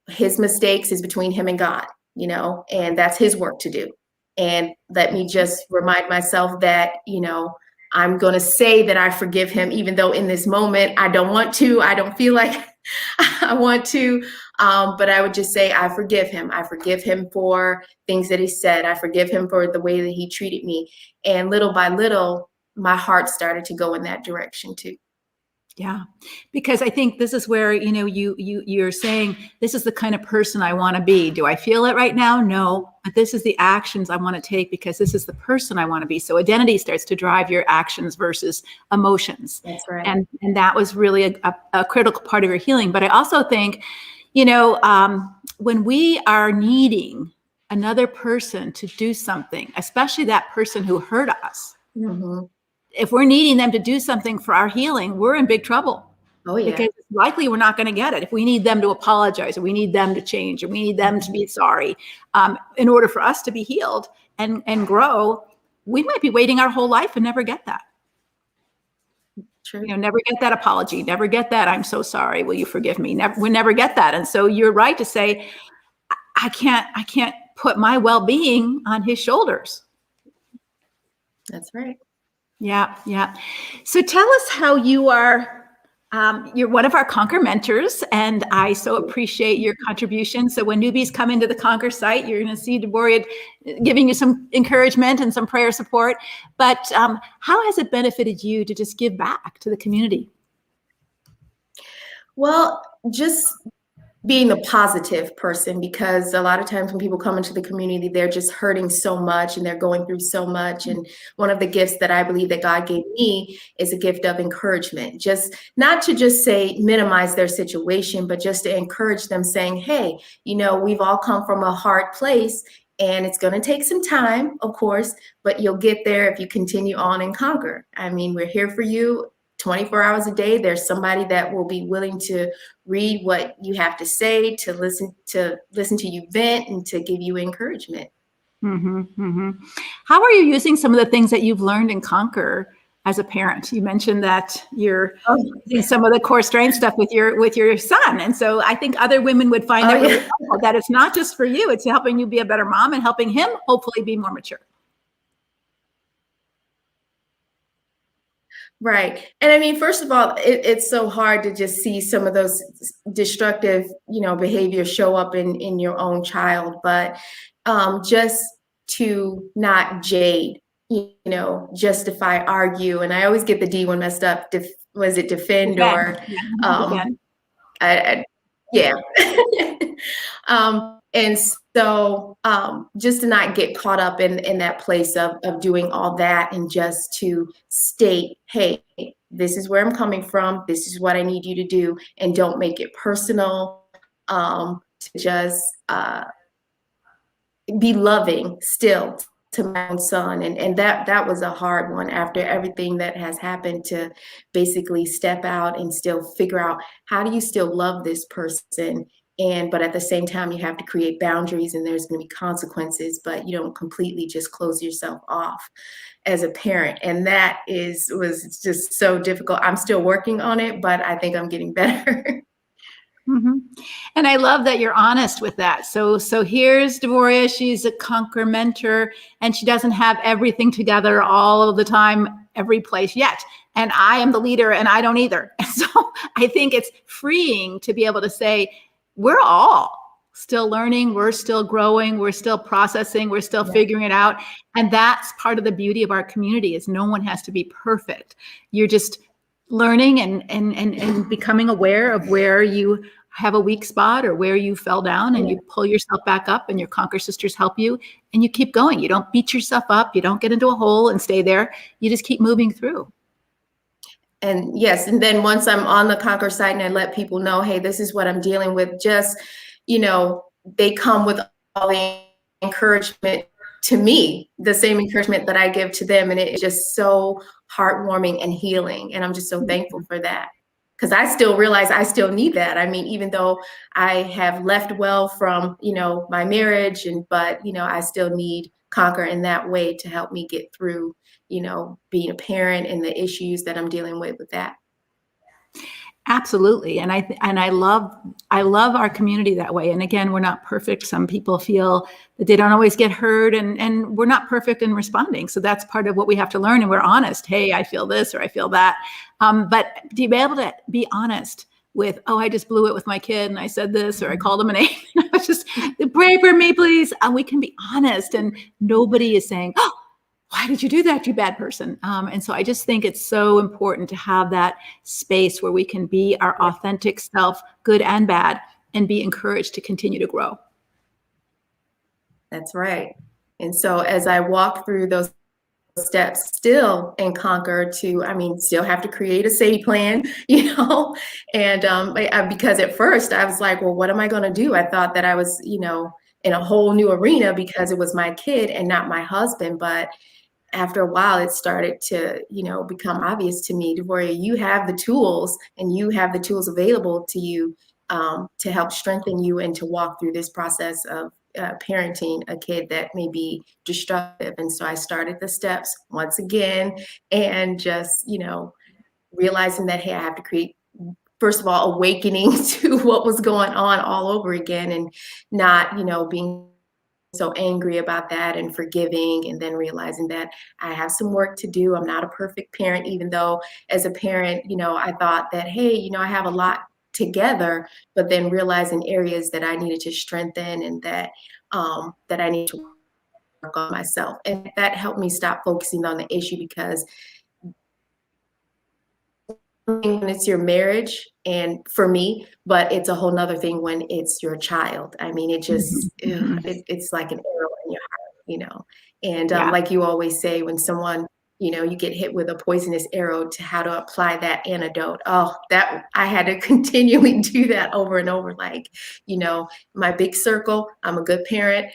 his mistakes is between him and God, and that's his work to do. And let me just remind myself that, I'm going to say that I forgive him, even though in this moment, I don't want to, I don't feel like I want to, but I would just say, I forgive him. I forgive him for things that he said. I forgive him for the way that he treated me. And little by little, my heart started to go in that direction too. Yeah, because I think this is where, you're saying, this is the kind of person I want to be. Do I feel it right now? No, but this is the actions I want to take because this is the person I want to be. So identity starts to drive your actions versus emotions. That's right. And that was really a critical part of your healing. But I also think, when we are needing another person to do something, especially that person who hurt us, mm-hmm. If we're needing them to do something for our healing, we're in big trouble. Oh, yeah. Because likely we're not going to get it. If we need them to apologize, or we need them to change, or we need them to be sorry, in order for us to be healed and grow, we might be waiting our whole life and never get that. True. Never get that apology, never get that, I'm so sorry, will you forgive me? We never get that. And so you're right to say, I can't put my well-being on his shoulders. That's right. Yeah. Yeah. So tell us how you are, you're one of our Conquer mentors, and I so appreciate your contribution. So when newbies come into the Conquer site, you're going to see Deboriah giving you some encouragement and some prayer support. But how has it benefited you to just give back to the community? Well, just being the positive person, because a lot of times when people come into the community, they're just hurting so much and they're going through so much. And one of the gifts that I believe that God gave me is a gift of encouragement, just not to just say minimize their situation, but just to encourage them, saying, hey, we've all come from a hard place and it's going to take some time, of course, but you'll get there if you continue on and conquer. I mean, we're here for you 24 hours a day. There's somebody that will be willing to read what you have to say, to listen to you vent, and to give you encouragement. Mm-hmm, mm-hmm. How are you using some of the things that you've learned in Conquer as a parent? You mentioned that you're using some of the core strength stuff with your son. And so I think other women would find that really helpful, that it's not just for you, it's helping you be a better mom and helping him hopefully be more mature. Right. And I mean, first of all, it's so hard to just see some of those destructive, behaviors show up in your own child, but just to not jade, justify, argue. And I always get the D one messed up. Was it defend or, yeah. And so just to not get caught up in that place of doing all that, and just to state, hey, this is where I'm coming from. This is what I need you to do. And don't make it personal. To just be loving still to my own son. And that was a hard one after everything that has happened, to basically step out and still figure out, how do you still love this person? But at the same time, you have to create boundaries, and there's going to be consequences, but you don't completely just close yourself off as a parent. And that was just so difficult. I'm still working on it, but I think I'm getting better. Mm-hmm. And I love that you're honest with that. So here's Deboriah. She's a Conquer mentor, and she doesn't have everything together all of the time, every place yet. And I am the leader, and I don't either. And so I think it's freeing to be able to say, we're all still learning, we're still growing, we're still processing, we're still figuring it out. And that's part of the beauty of our community, is no one has to be perfect. You're just learning and becoming aware of where you have a weak spot or where you fell down, and you pull yourself back up, and your Conquer sisters help you, and you keep going. You don't beat yourself up. You don't get into a hole and stay there. You just keep moving through. And yes, and then once I'm on the Conquer site and I let people know, hey, this is what I'm dealing with, just, they come with all the encouragement to me, the same encouragement that I give to them. And it's just so heartwarming and healing. And I'm just so thankful for that. Because I still realize I still need that. I mean, even though I have left well from, my marriage, but I still need Conquer in that way to help me get through, being a parent and the issues that I'm dealing with that. Absolutely. And I love our community that way. And again, we're not perfect. Some people feel that they don't always get heard, and we're not perfect in responding. So that's part of what we have to learn. And we're honest. Hey, I feel this, or I feel that. But to be able to be honest with, oh, I just blew it with my kid and I said this, or I called him an name. Just pray for me, please. And we can be honest, and nobody is saying, oh, why did you do that, you bad person? And so I just think it's so important to have that space where we can be our authentic self, good and bad, and be encouraged to continue to grow. That's right. And so as I walk through those steps still in Conquer still have to create a safety plan, and because at first I was like, well, what am I going to do? I thought that I was, in a whole new arena because it was my kid and not my husband. But after a while, it started to, become obvious to me, Deboriah, you have the tools, and you have the tools available to you to help strengthen you and to walk through this process of parenting a kid that may be destructive. And so I started the steps once again, and just, realizing that, hey, I have to create, first of all, awakening to what was going on all over again, and not, being so angry about that, and forgiving, and then realizing that I have some work to do. I'm not a perfect parent, even though as a parent, I thought that, hey, I have a lot together, but then realizing areas that I needed to strengthen, and that I need to work on myself. And that helped me stop focusing on the issue, because when it's your marriage, and for me, but it's a whole nother thing when it's your child. I mean, it just, it's like an arrow in your heart, and like you always say, when someone, you get hit with a poisonous arrow, to how to apply that antidote. Oh, that I had to continually do that over and over. Like, my big circle, I'm a good parent.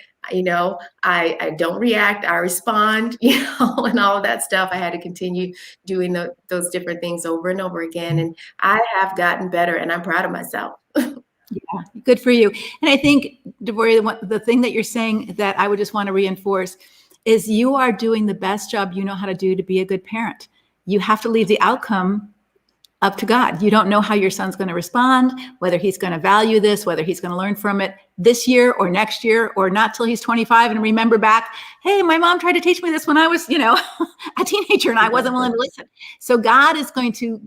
I don't react, I respond, and all of that stuff. I had to continue doing those different things over and over again. And I have gotten better, and I'm proud of myself. Yeah, good for you. And I think, Deboriah, the thing that you're saying that I would just want to reinforce is you are doing the best job you know how to do to be a good parent. You have to leave the outcome up to God. You don't know how your son's going to respond, whether he's going to value this, whether he's going to learn from it this year or next year, or not till he's 25 and remember back, hey, my mom tried to teach me this when I was, a teenager, and I wasn't willing to listen. So God is going to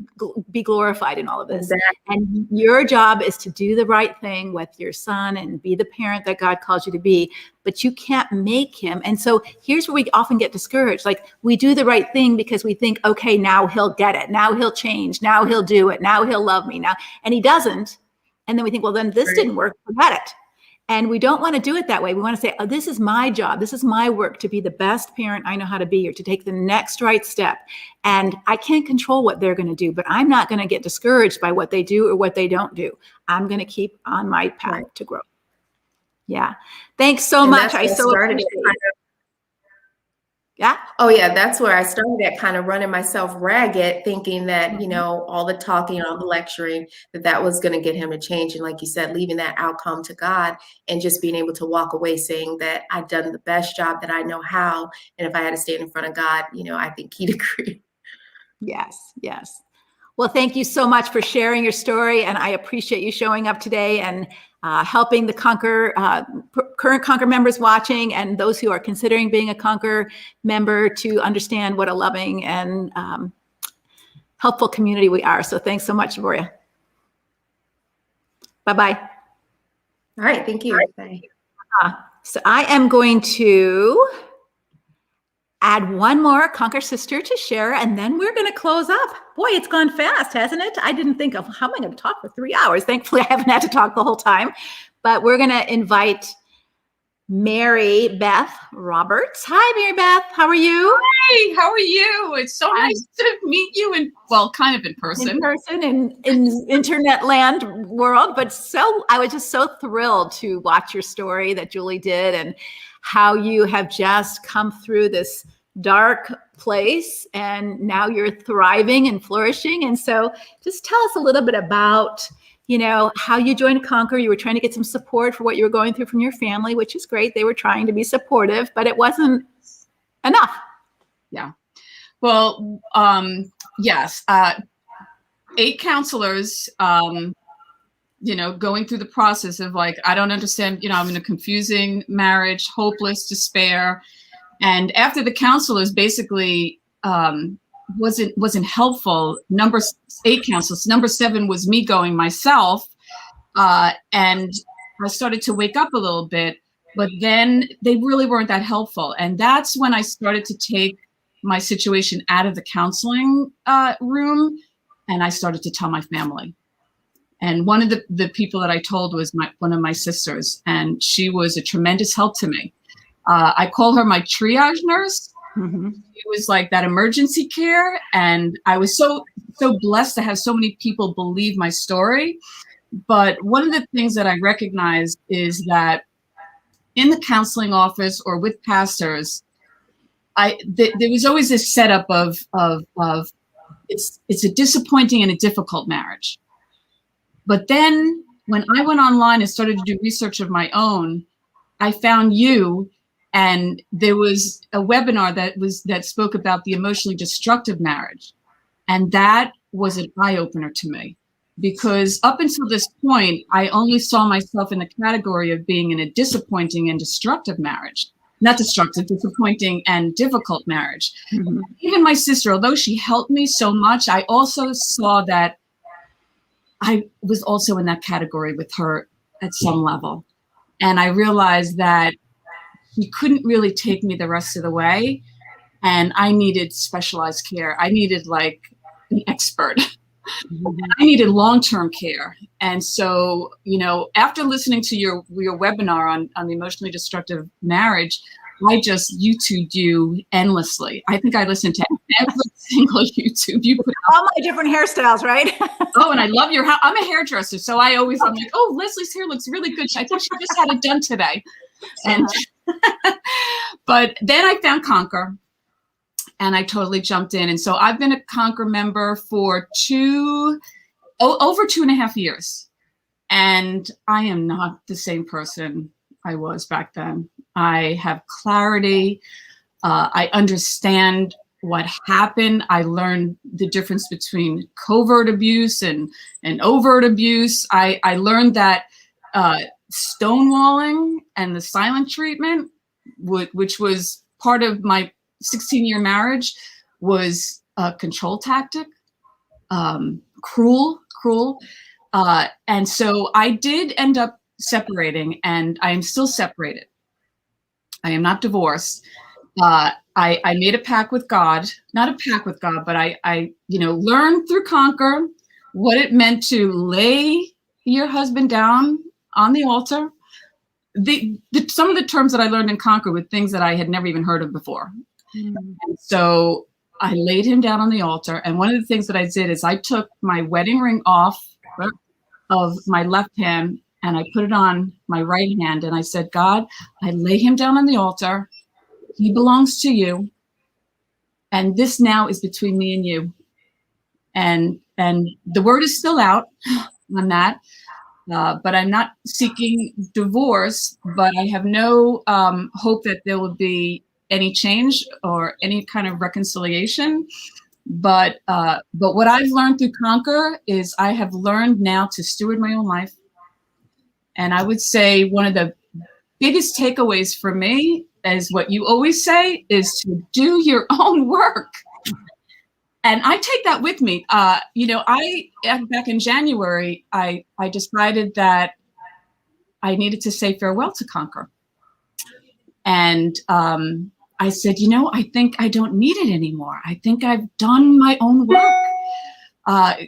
be glorified in all of this. Exactly. And your job is to do the right thing with your son and be the parent that God calls you to be, but you can't make him. And so here's where we often get discouraged. Like, we do the right thing because we think, okay, now he'll get it. Now he'll change. Now he'll do it. Now he'll love me now. And he doesn't. And then we think, well, then this didn't work. Forget it. And we don't want to do it that way. We want to say, oh, this is my job. This is my work to be the best parent I know how to be, or to take the next right step. And I can't control what they're going to do, but I'm not going to get discouraged by what they do or what they don't do. I'm going to keep on my path to grow. Yeah. Thanks so much. I so appreciate it. Yeah. Oh, yeah. That's where I started at, kind of running myself ragged, thinking that, all the talking, all the lecturing, that was going to get him to change. And like you said, leaving that outcome to God, and just being able to walk away saying that I've done the best job that I know how. And if I had to stand in front of God, I think he'd agree. Yes. Yes. Well, thank you so much for sharing your story. And I appreciate you showing up today and helping the current Conquer members watching, and those who are considering being a Conquer member, to understand what a loving and helpful community we are. So thanks so much, Deboriah. Bye-bye. All right. Thank you. Bye. So I am going to add one more Conquer Sister to share, and then we're going to close up. Boy, it's gone fast, hasn't it? I didn't think of how am I going to talk for 3 hours. Thankfully, I haven't had to talk the whole time. But we're going to invite Mary Beth Roberts. Hi, Mary Beth. How are you? Hey, how are you? It's so nice to meet you kind of in person. In person in internet land world. But I was just so thrilled to watch your story that Julie did and how you have just come through this dark place and now you're thriving and flourishing. And so just tell us a little bit about how you joined Conquer. You were trying to get some support for what you were going through from your family, which is great. They were trying to be supportive, but it wasn't enough. Yeah. Well, yes. 8 counselors, going through the process of I don't understand, I'm in a confusing marriage, hopeless, despair. And after the counselors basically, wasn't helpful. Number 8 counselors. Number 7 was me going myself. And I started to wake up a little bit, but then they really weren't that helpful. And that's when I started to take my situation out of the counseling room. And I started to tell my family. And one of the people that I told was one of my sisters. And she was a tremendous help to me. I call her my triage nurse. Mm-hmm. It was like that emergency care. And I was so blessed to have so many people believe my story. But one of the things that I recognized is that in the counseling office or with pastors, there was always this setup of it's a disappointing and a difficult marriage. But then when I went online and started to do research of my own, I found you. And there was a webinar that spoke about the emotionally destructive marriage. And that was an eye-opener to me because up until this point, I only saw myself in the category of being in a disappointing and destructive marriage. Not destructive, disappointing and difficult marriage. Mm-hmm. Even my sister, although she helped me so much, I also saw that I was also in that category with her at some level. And I realized that he couldn't really take me the rest of the way. And I needed specialized care. I needed an expert. Mm-hmm. I needed long-term care. And so, after listening to your webinar on the emotionally destructive marriage, I just YouTubed you endlessly. I think I listened to every single YouTube you put out. All my different hairstyles, right? Oh, and I love your hair. I'm a hairdresser, so I'm like, oh, Leslie's hair looks really good. I think she just had it done today. And but then I found Conquer and I totally jumped in. And so I've been a Conquer member for over 2.5 years. And I am not the same person I was back then. I have clarity. I understand what happened. I learned the difference between covert abuse and overt abuse. I learned that stonewalling and the silent treatment, which was part of my 16-year marriage, was a control tactic, cruel. And so I did end up separating, and I am still separated. I am not divorced. I made a pact with God, not a pact with God, but I learned through Conquer what it meant to lay your husband down on the altar. Some of the terms that I learned in Conquer were things that I had never even heard of before. And so I laid him down on the altar. And one of the things that I did is I took my wedding ring off of my left hand and I put it on my right hand. And I said, God, I lay him down on the altar. He belongs to you. And this now is between me and you. And the word is still out on that. But I'm not seeking divorce, but I have no hope that there will be any change or any kind of reconciliation. But what I've learned through Conquer is I have learned now to steward my own life. And I would say one of the biggest takeaways for me is what you always say is to do your own work. And I take that with me. Back in January, I decided that I needed to say farewell to Conquer. And I said, I think I don't need it anymore. I think I've done my own work.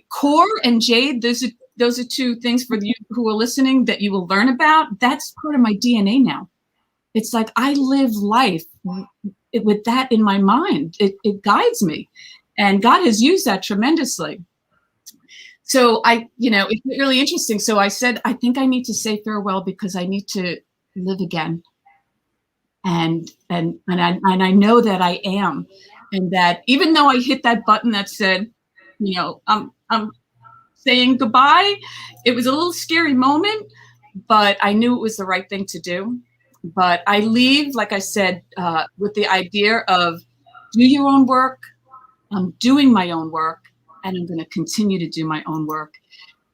Core and Jade, those are two things for you who are listening that you will learn about. That's part of my DNA now. It's like I live life with that in my mind. It guides me. And God has used that tremendously. So it's really interesting. So I said, I think I need to say farewell because I need to live again. And I know that I am, and that even though I hit that button that said, I'm saying goodbye, it was a little scary moment, but I knew it was the right thing to do. But I leave, like I said, with the idea of do your own work. I'm doing my own work, and I'm going to continue to do my own work.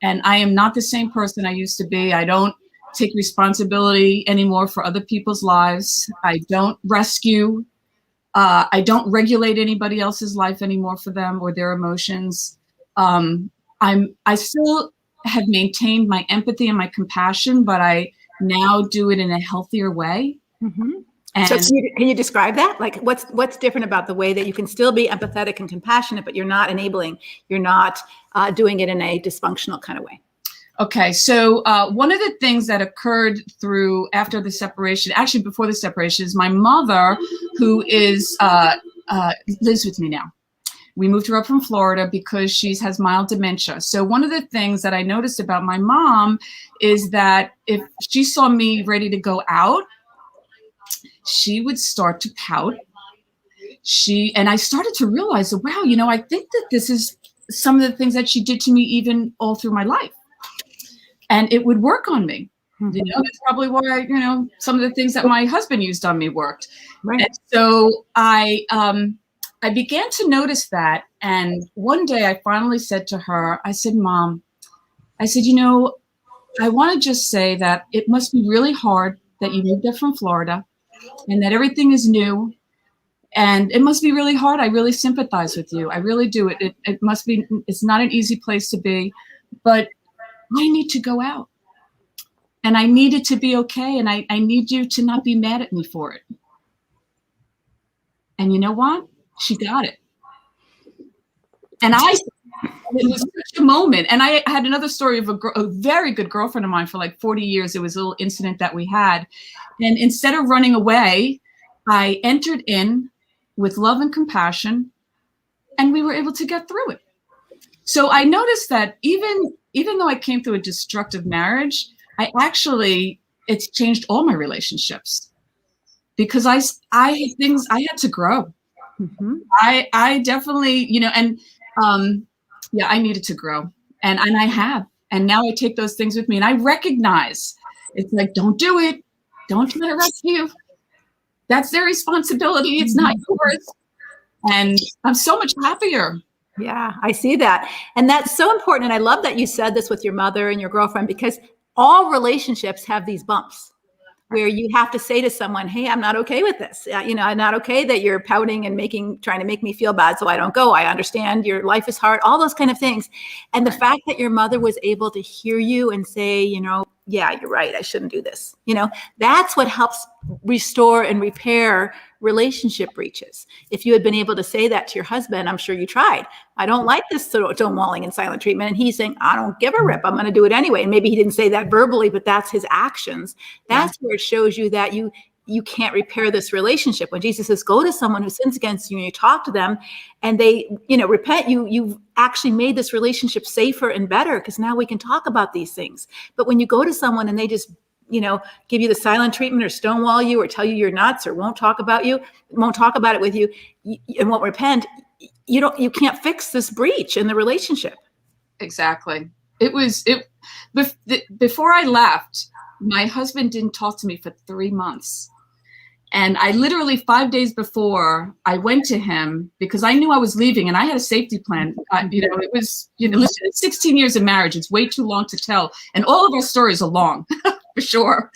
And I am not the same person I used to be. I don't take responsibility anymore for other people's lives. I don't rescue. I don't regulate anybody else's life anymore for them or their emotions. I still have maintained my empathy and my compassion, but I now do it in a healthier way. Mm-hmm. And so can you describe that? Like what's different about the way that you can still be empathetic and compassionate, but you're not enabling, you're not doing it in a dysfunctional kind of way? Okay, so one of the things that occurred after the separation, actually before the separation, is my mother, who is lives with me now. We moved her up from Florida because she has mild dementia. So one of the things that I noticed about my mom is that if she saw me ready to go out, she would start to pout. And I started to realize, wow, I think that this is some of the things that she did to me even all through my life. And it would work on me. Mm-hmm. That's probably why, some of the things that my husband used on me worked. Right. And so I began to notice that. And one day I finally said to her, I said, Mom, I said, I want to just say that it must be really hard that you moved up from Florida and that everything is new. And it must be really hard. I really sympathize with you. I really do. It must be, it's not an easy place to be, but I need to go out and I need it to be okay. And I need you to not be mad at me for it. And you know what? She got it. And it was such a moment. And I had another story of a very good girlfriend of mine for like 40 years. It was a little incident that we had. And instead of running away, I entered in with love and compassion, and we were able to get through it. So I noticed that even though I came through a destructive marriage, it's changed all my relationships because I had to grow. Mm-hmm. I definitely, I needed to grow and I have, and now I take those things with me and I recognize it's like, don't do it. Don't try to rescue. That's their responsibility. It's not yours. And I'm so much happier. Yeah, I see that. And that's so important. And I love that you said this with your mother and your girlfriend, because all relationships have these bumps where you have to say to someone, hey, I'm not okay with this. I'm not okay that you're pouting and trying to make me feel bad so I don't go. I understand your life is hard, all those kind of things. And the fact that your mother was able to hear you and say, yeah, you're right, I shouldn't do this. That's what helps restore and repair relationship breaches. If you had been able to say that to your husband, I'm sure you tried. I don't like this stonewalling and silent treatment. And he's saying, I don't give a rip. I'm going to do it anyway. And maybe he didn't say that verbally, but that's his actions. That's where it shows you that you can't repair this relationship. When Jesus says, go to someone who sins against you and you talk to them and they, repent, you've actually made this relationship safer and better because now we can talk about these things. But when you go to someone and they just, give you the silent treatment or stonewall you or tell you you're nuts or won't talk about it with you and won't repent, you can't fix this breach in the relationship. Exactly. Before I left, my husband didn't talk to me for 3 months. And I literally 5 days before I went to him because I knew I was leaving and I had a safety plan. It was, listen, 16 years of marriage. It's way too long to tell. And all of our stories are long for sure.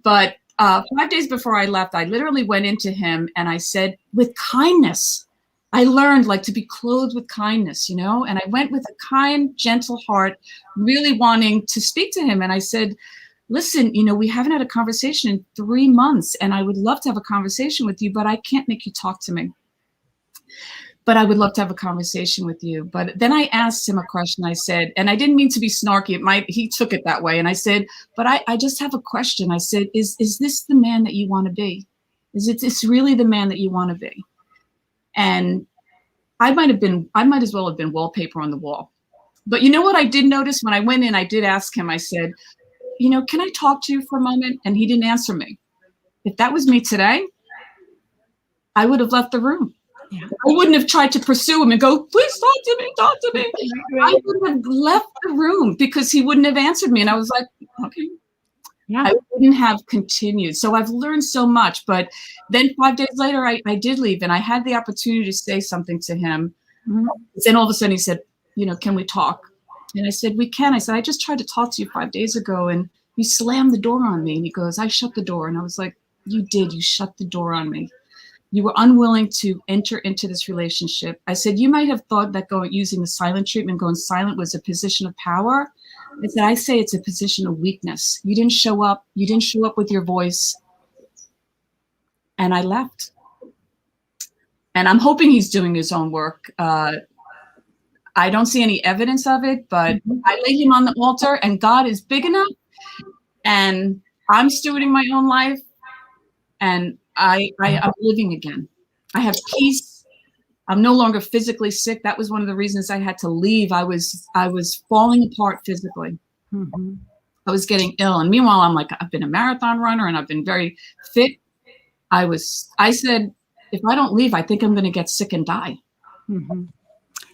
But 5 days before I left, I literally went into him and I said, with kindness, I learned to be clothed with kindness, and I went with a kind, gentle heart, really wanting to speak to him. And I said, listen, you know, we haven't had a conversation in 3 months, and I would love to have a conversation with you, but I can't make you talk to me. But I would love to have a conversation with you. But then I asked him a question. I said, and I didn't mean to be snarky. He took it that way. And I said, but I just have a question. I said, is this the man that you want to be? Is this really the man that you want to be? And I might as well have been wallpaper on the wall. But you know what I did notice when I went in, I did ask him, I said, you know, can I talk to you for a moment? And he didn't answer me. If that was me today, I would have left the room. Yeah. I wouldn't have tried to pursue him and go, please talk to me. I would have left the room because he wouldn't have answered me. And I was like, okay. Yeah. I wouldn't have continued. So I've learned so much. But then 5 days later, I did leave, and I had the opportunity to say something to him. Mm-hmm. Then all of a sudden he said, you know, can we talk? And I said, we can. I said, I just tried to talk to you 5 days ago, and you slammed the door on me. And he goes, I shut the door. And I was like, you did. You shut the door on me. You were unwilling to enter into this relationship. I said, you might have thought that using the silent treatment, going silent was a position of power. I said, I say it's a position of weakness. You didn't show up. You didn't show up with your voice. And I left. And I'm hoping he's doing his own work. I don't see any evidence of it, but I laid him on the altar, and God is big enough. And I'm stewarding my own life. And I'm living again. I have peace. I'm no longer physically sick. That was one of the reasons I had to leave. I was falling apart physically. Mm-hmm. I was getting ill. And meanwhile, I've been a marathon runner and I've been very fit. I said, if I don't leave, I think I'm going to get sick and die. Mm-hmm.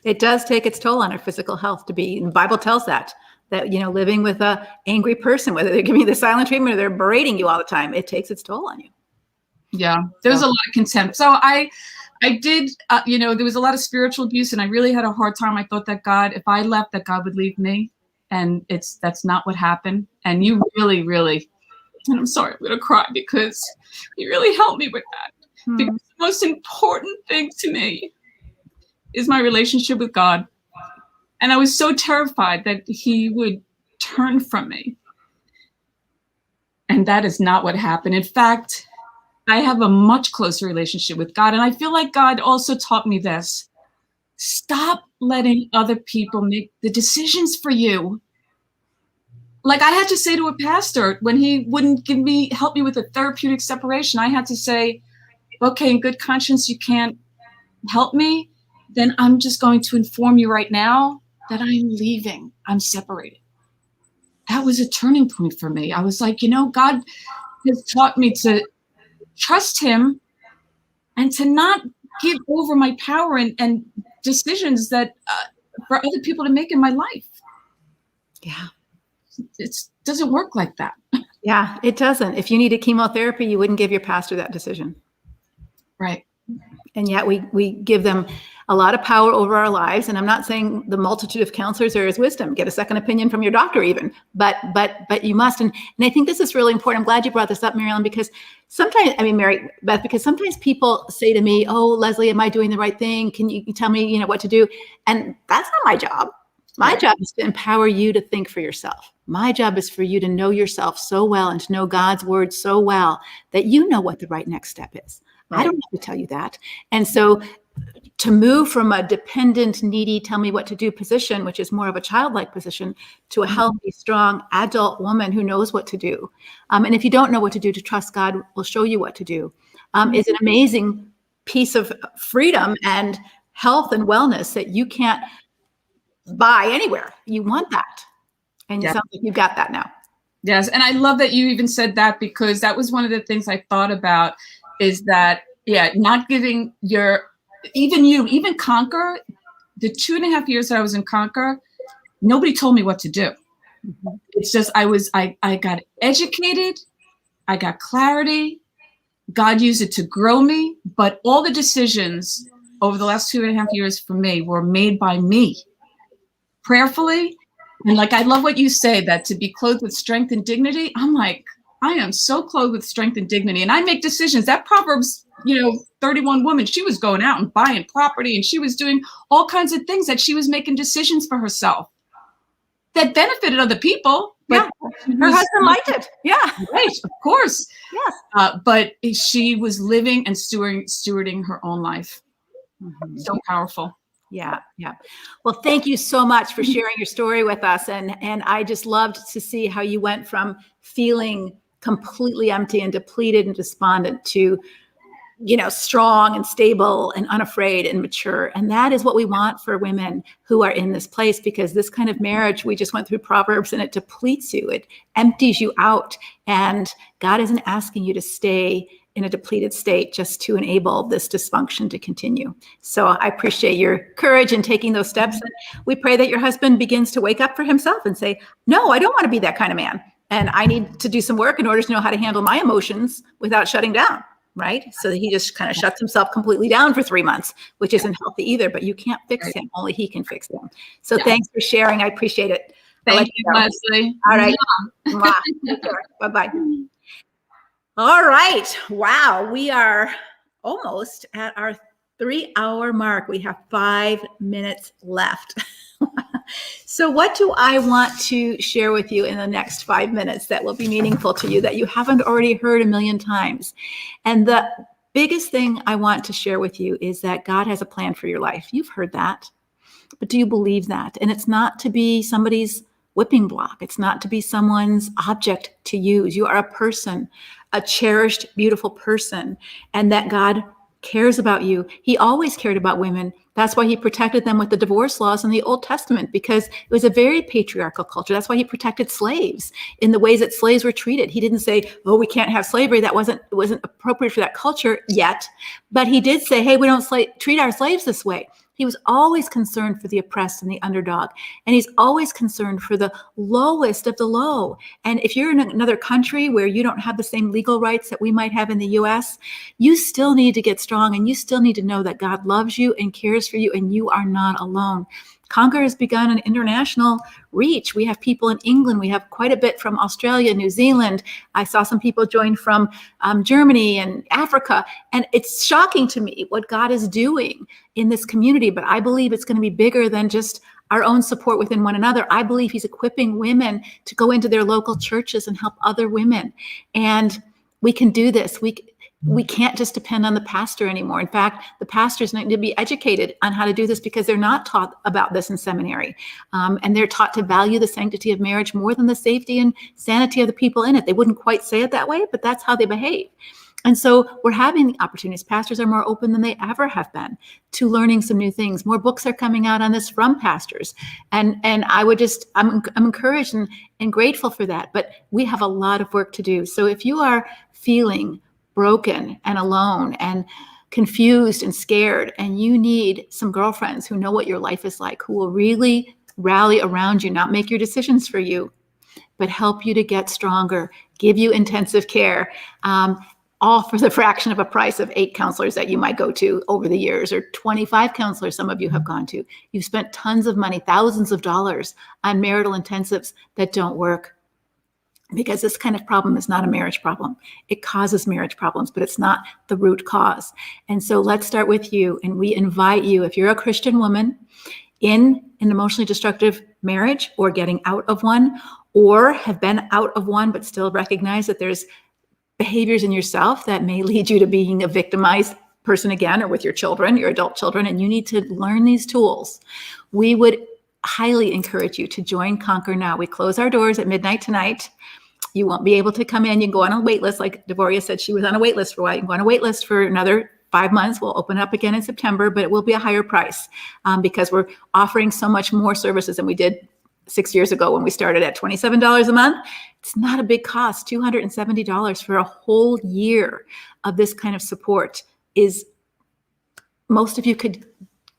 It does take its toll on our physical health to be, and the Bible tells that, you know, living with an angry person, whether they're giving you the silent treatment or they're berating you all the time, it takes its toll on you. Yeah, there's a lot of contempt. So I did, you know, there was a lot of spiritual abuse, and I really had a hard time. I thought that if I left, that God would leave me. And that's not what happened. And you really, really, and I'm sorry, I'm going to cry because you really helped me with that. Because the most important thing to me is my relationship with God. And I was so terrified that he would turn from me. And that is not what happened. In fact, I have a much closer relationship with God. And I feel like God also taught me this. Stop letting other people make the decisions for you. Like I had to say to a pastor when he wouldn't help me with a therapeutic separation, I had to say, okay, in good conscience, you can't help me. Then I'm just going to inform you right now that I'm leaving. I'm separated. That was a turning point for me. I was like, you know, God has taught me to trust him and to not give over my power and decisions that for other people to make in my life. Yeah. It doesn't work like that. Yeah, it doesn't. If you needed chemotherapy, you wouldn't give your pastor that decision. Right. And yet we give them a lot of power over our lives. And I'm not saying the multitude of counselors there is wisdom. Get a second opinion from your doctor even. But you must. And I think this is really important. I'm glad you brought this up, Mary Ellen, because sometimes, Mary Beth, because sometimes people say to me, oh, Leslie, am I doing the right thing? Can you tell me, you know, what to do? And that's not my job. My job is to empower you to think for yourself. My job is for you to know yourself so well and to know God's word so well that you know what the right next step is. Right. I don't have to tell you that. And so to move from a dependent, needy, tell me what to do position, which is more of a childlike position, to a healthy, strong adult woman who knows what to do. And if you don't know what to do, to trust God will show you what to do, is an amazing piece of freedom and health and wellness that you can't buy anywhere. You want that. And it sounds like you've got that now. Yes. And I love that you even said that, because that was one of the things I thought about is that, not giving even Conquer, the 2.5 years that I was in Conquer, nobody told me what to do. Mm-hmm. It's just, I got educated. I got clarity. God used it to grow me. But all the decisions over the last 2.5 years for me were made by me prayerfully. And like, I love what you say, that to be clothed with strength and dignity. I'm like, I am so clothed with strength and dignity. And I make decisions. That Proverbs, 31 woman, she was going out and buying property, and she was doing all kinds of things that she was making decisions for herself that benefited other people. But Her husband liked it. Yeah. Right, of course. Yes. But she was living and stewarding her own life. Mm-hmm. So powerful. Yeah. Yeah. Well, thank you so much for sharing your story with us. And I just loved to see how you went from feeling completely empty and depleted and despondent to, strong and stable and unafraid and mature. And that is what we want for women who are in this place, because this kind of marriage, we just went through Proverbs, and it depletes you. It empties you out. And God isn't asking you to stay in a depleted state just to enable this dysfunction to continue. So I appreciate your courage in taking those steps. And we pray that your husband begins to wake up for himself and say, no, I don't want to be that kind of man. And I need to do some work in order to know how to handle my emotions without shutting down. Right? So that he just kind of shuts himself completely down for 3 months, which isn't healthy either, but you can't fix him. Only he can fix him. So thanks for sharing. I appreciate it. Thank you, Leslie. All right. Take care. Bye-bye. All right. Wow. We are almost at our 3-hour mark. We have 5 minutes left. So what do I want to share with you in the next 5 minutes that will be meaningful to you that you haven't already heard a million times? And the biggest thing I want to share with you is that God has a plan for your life. You've heard that, but do you believe that? And it's not to be somebody's whipping block. It's not to be someone's object to use. You are a person, a cherished, beautiful person, and that God cares about you. He always cared about women. That's why he protected them with the divorce laws in the Old Testament, because it was a very patriarchal culture. That's why he protected slaves in the ways that slaves were treated. He didn't say, oh, we can't have slavery. It wasn't appropriate for that culture yet. But he did say, hey, we don't treat our slaves this way. He was always concerned for the oppressed and the underdog. And he's always concerned for the lowest of the low. And if you're in another country where you don't have the same legal rights that we might have in the US, you still need to get strong, and you still need to know that God loves you and cares for you, and you are not alone. Conquer has begun an international reach. We have people in England. We have quite a bit from Australia, New Zealand. I saw some people join from Germany and Africa. And it's shocking to me what God is doing in this community. But I believe it's going to be bigger than just our own support within one another. I believe he's equipping women to go into their local churches and help other women. And we can do this. We can't just depend on the pastor anymore. In fact, the pastors need to be educated on how to do this, because they're not taught about this in seminary. And they're taught to value the sanctity of marriage more than the safety and sanity of the people in it. They wouldn't quite say it that way, but that's how they behave. And so we're having the opportunities. Pastors are more open than they ever have been to learning some new things. More books are coming out on this from pastors. And I would I'm encouraged and grateful for that. But we have a lot of work to do. So if you are feeling broken and alone and confused and scared, and you need some girlfriends who know what your life is like, who will really rally around you, not make your decisions for you, but help you to get stronger, give you intensive care, all for the fraction of a price of 8 counselors that you might go to over the years, or 25 counselors some of you have gone to. You've spent tons of money, thousands of dollars on marital intensives that don't work. Because this kind of problem is not a marriage problem. It causes marriage problems, but it's not the root cause. And so let's start with you. And we invite you, if you're a Christian woman in an emotionally destructive marriage, or getting out of one, or have been out of one, but still recognize that there's behaviors in yourself that may lead you to being a victimized person again, or with your children, your adult children, and you need to learn these tools, we would highly encourage you to join Conquer now. We close our doors at midnight tonight. You won't be able to come in. You can go on a wait list. Like Deboriah said, she was on a wait list for a while. You can go on a wait list for another 5 months. We'll open up again in September, but it will be a higher price because we're offering so much more services than we did 6 years ago when we started at $27 a month. It's not a big cost. $270 for a whole year of this kind of support is, most of you could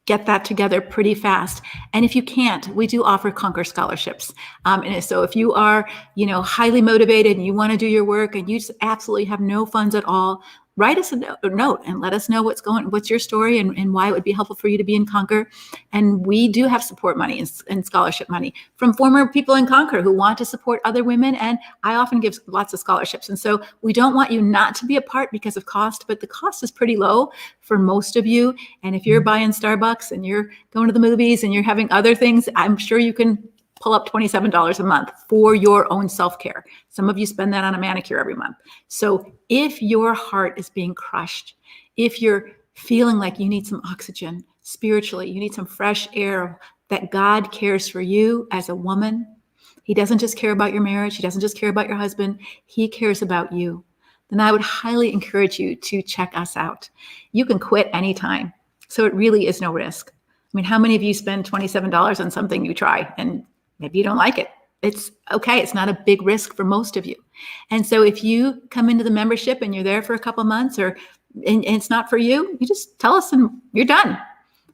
get that together pretty fast. And if you can't, we do offer Conquer scholarships. And so if you are, highly motivated and you want to do your work and you just absolutely have no funds at all, write us a note and let us know what's your story and why it would be helpful for you to be in Conquer. And we do have support money and scholarship money from former people in Conquer who want to support other women. And I often give lots of scholarships. And so we don't want you not to be a part because of cost, but the cost is pretty low for most of you. And if you're buying Starbucks and you're going to the movies and you're having other things, I'm sure you can pull up $27 a month for your own self-care. Some of you spend that on a manicure every month. So if your heart is being crushed, if you're feeling like you need some oxygen spiritually, you need some fresh air, that God cares for you as a woman. He doesn't just care about your marriage. He doesn't just care about your husband. He cares about you. Then I would highly encourage you to check us out. You can quit anytime. So it really is no risk. I mean, how many of you spend $27 on something you try and maybe you don't like it? It's okay. It's not a big risk for most of you. And so if you come into the membership and you're there for a couple months and it's not for you, you just tell us and you're done.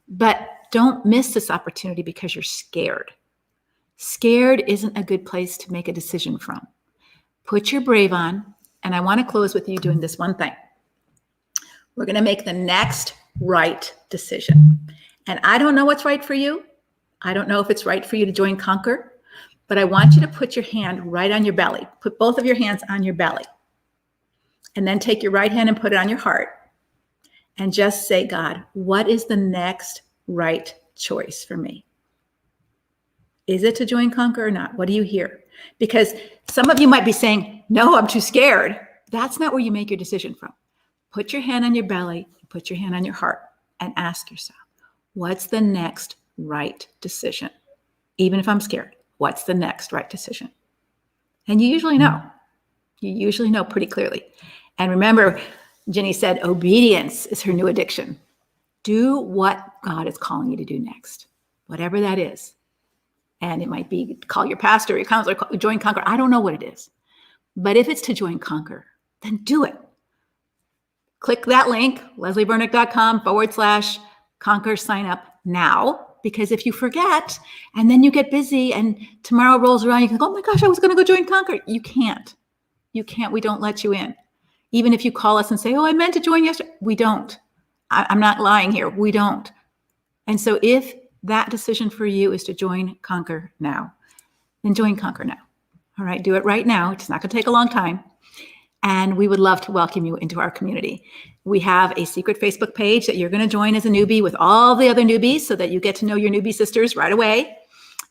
But don't miss this opportunity because you're scared. Scared isn't a good place to make a decision from. Put your brave on. And I want to close with you doing this one thing. We're going to make the next right decision. And I don't know what's right for you. I don't know if it's right for you to join Conquer, but I want you to put your hand right on your belly. Put both of your hands on your belly. And then take your right hand and put it on your heart. And just say, God, what is the next right choice for me? Is it to join Conquer or not? What do you hear? Because some of you might be saying, no, I'm too scared. That's not where you make your decision from. Put your hand on your belly, put your hand on your heart, and ask yourself, what's the next right decision? Even if I'm scared, what's the next right decision? And you usually know. You usually know pretty clearly. And remember, Jenny said, obedience is her new addiction. Do what God is calling you to do next, whatever that is. And it might be call your pastor, your counselor, join Conquer. I don't know what it is. But if it's to join Conquer, then do it. Click that link, lesliebernick.com/Conquer, sign up now. Because if you forget and then you get busy and tomorrow rolls around, you can go, oh my gosh, I was going to go join Conquer. You can't. You can't. We don't let you in. Even if you call us and say, oh, I meant to join yesterday. We don't. I'm not lying here. We don't. And so if that decision for you is to join Conquer now, then join Conquer now. All right, do it right now. It's not going to take a long time. And we would love to welcome you into our community. We have a secret Facebook page that you're going to join as a newbie with all the other newbies so that you get to know your newbie sisters right away.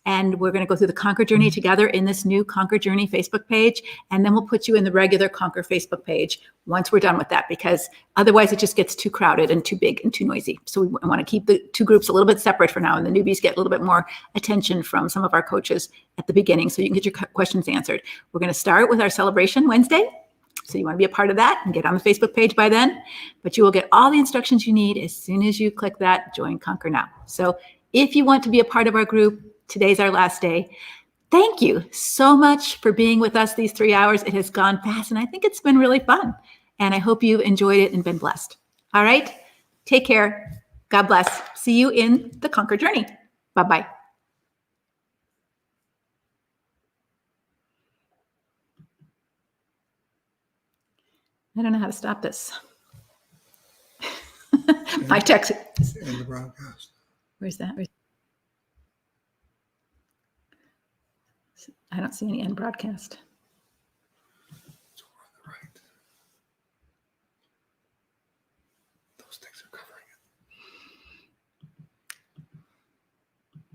And we're going to go through the Conquer journey together in this new Conquer Journey Facebook page. And then we'll put you in the regular Conquer Facebook page once we're done with that, because otherwise it just gets too crowded and too big and too noisy. So we want to keep the two groups a little bit separate for now. And the newbies get a little bit more attention from some of our coaches at the beginning so you can get your questions answered. We're going to start with our celebration Wednesday. So you want to be a part of that and get on the Facebook page by then. But you will get all the instructions you need as soon as you click that Join Conquer Now. So if you want to be a part of our group, today's our last day. Thank you so much for being with us these 3 hours. It has gone fast, and I think it's been really fun. And I hope you've enjoyed it and been blessed. All right? Take care. God bless. See you in the Conquer Journey. Bye-bye. I don't know how to stop this. My text. In the broadcast. Where's that? I don't see any end broadcast. It's over on the right. Those things are covering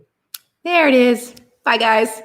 it. There it is. Bye, guys.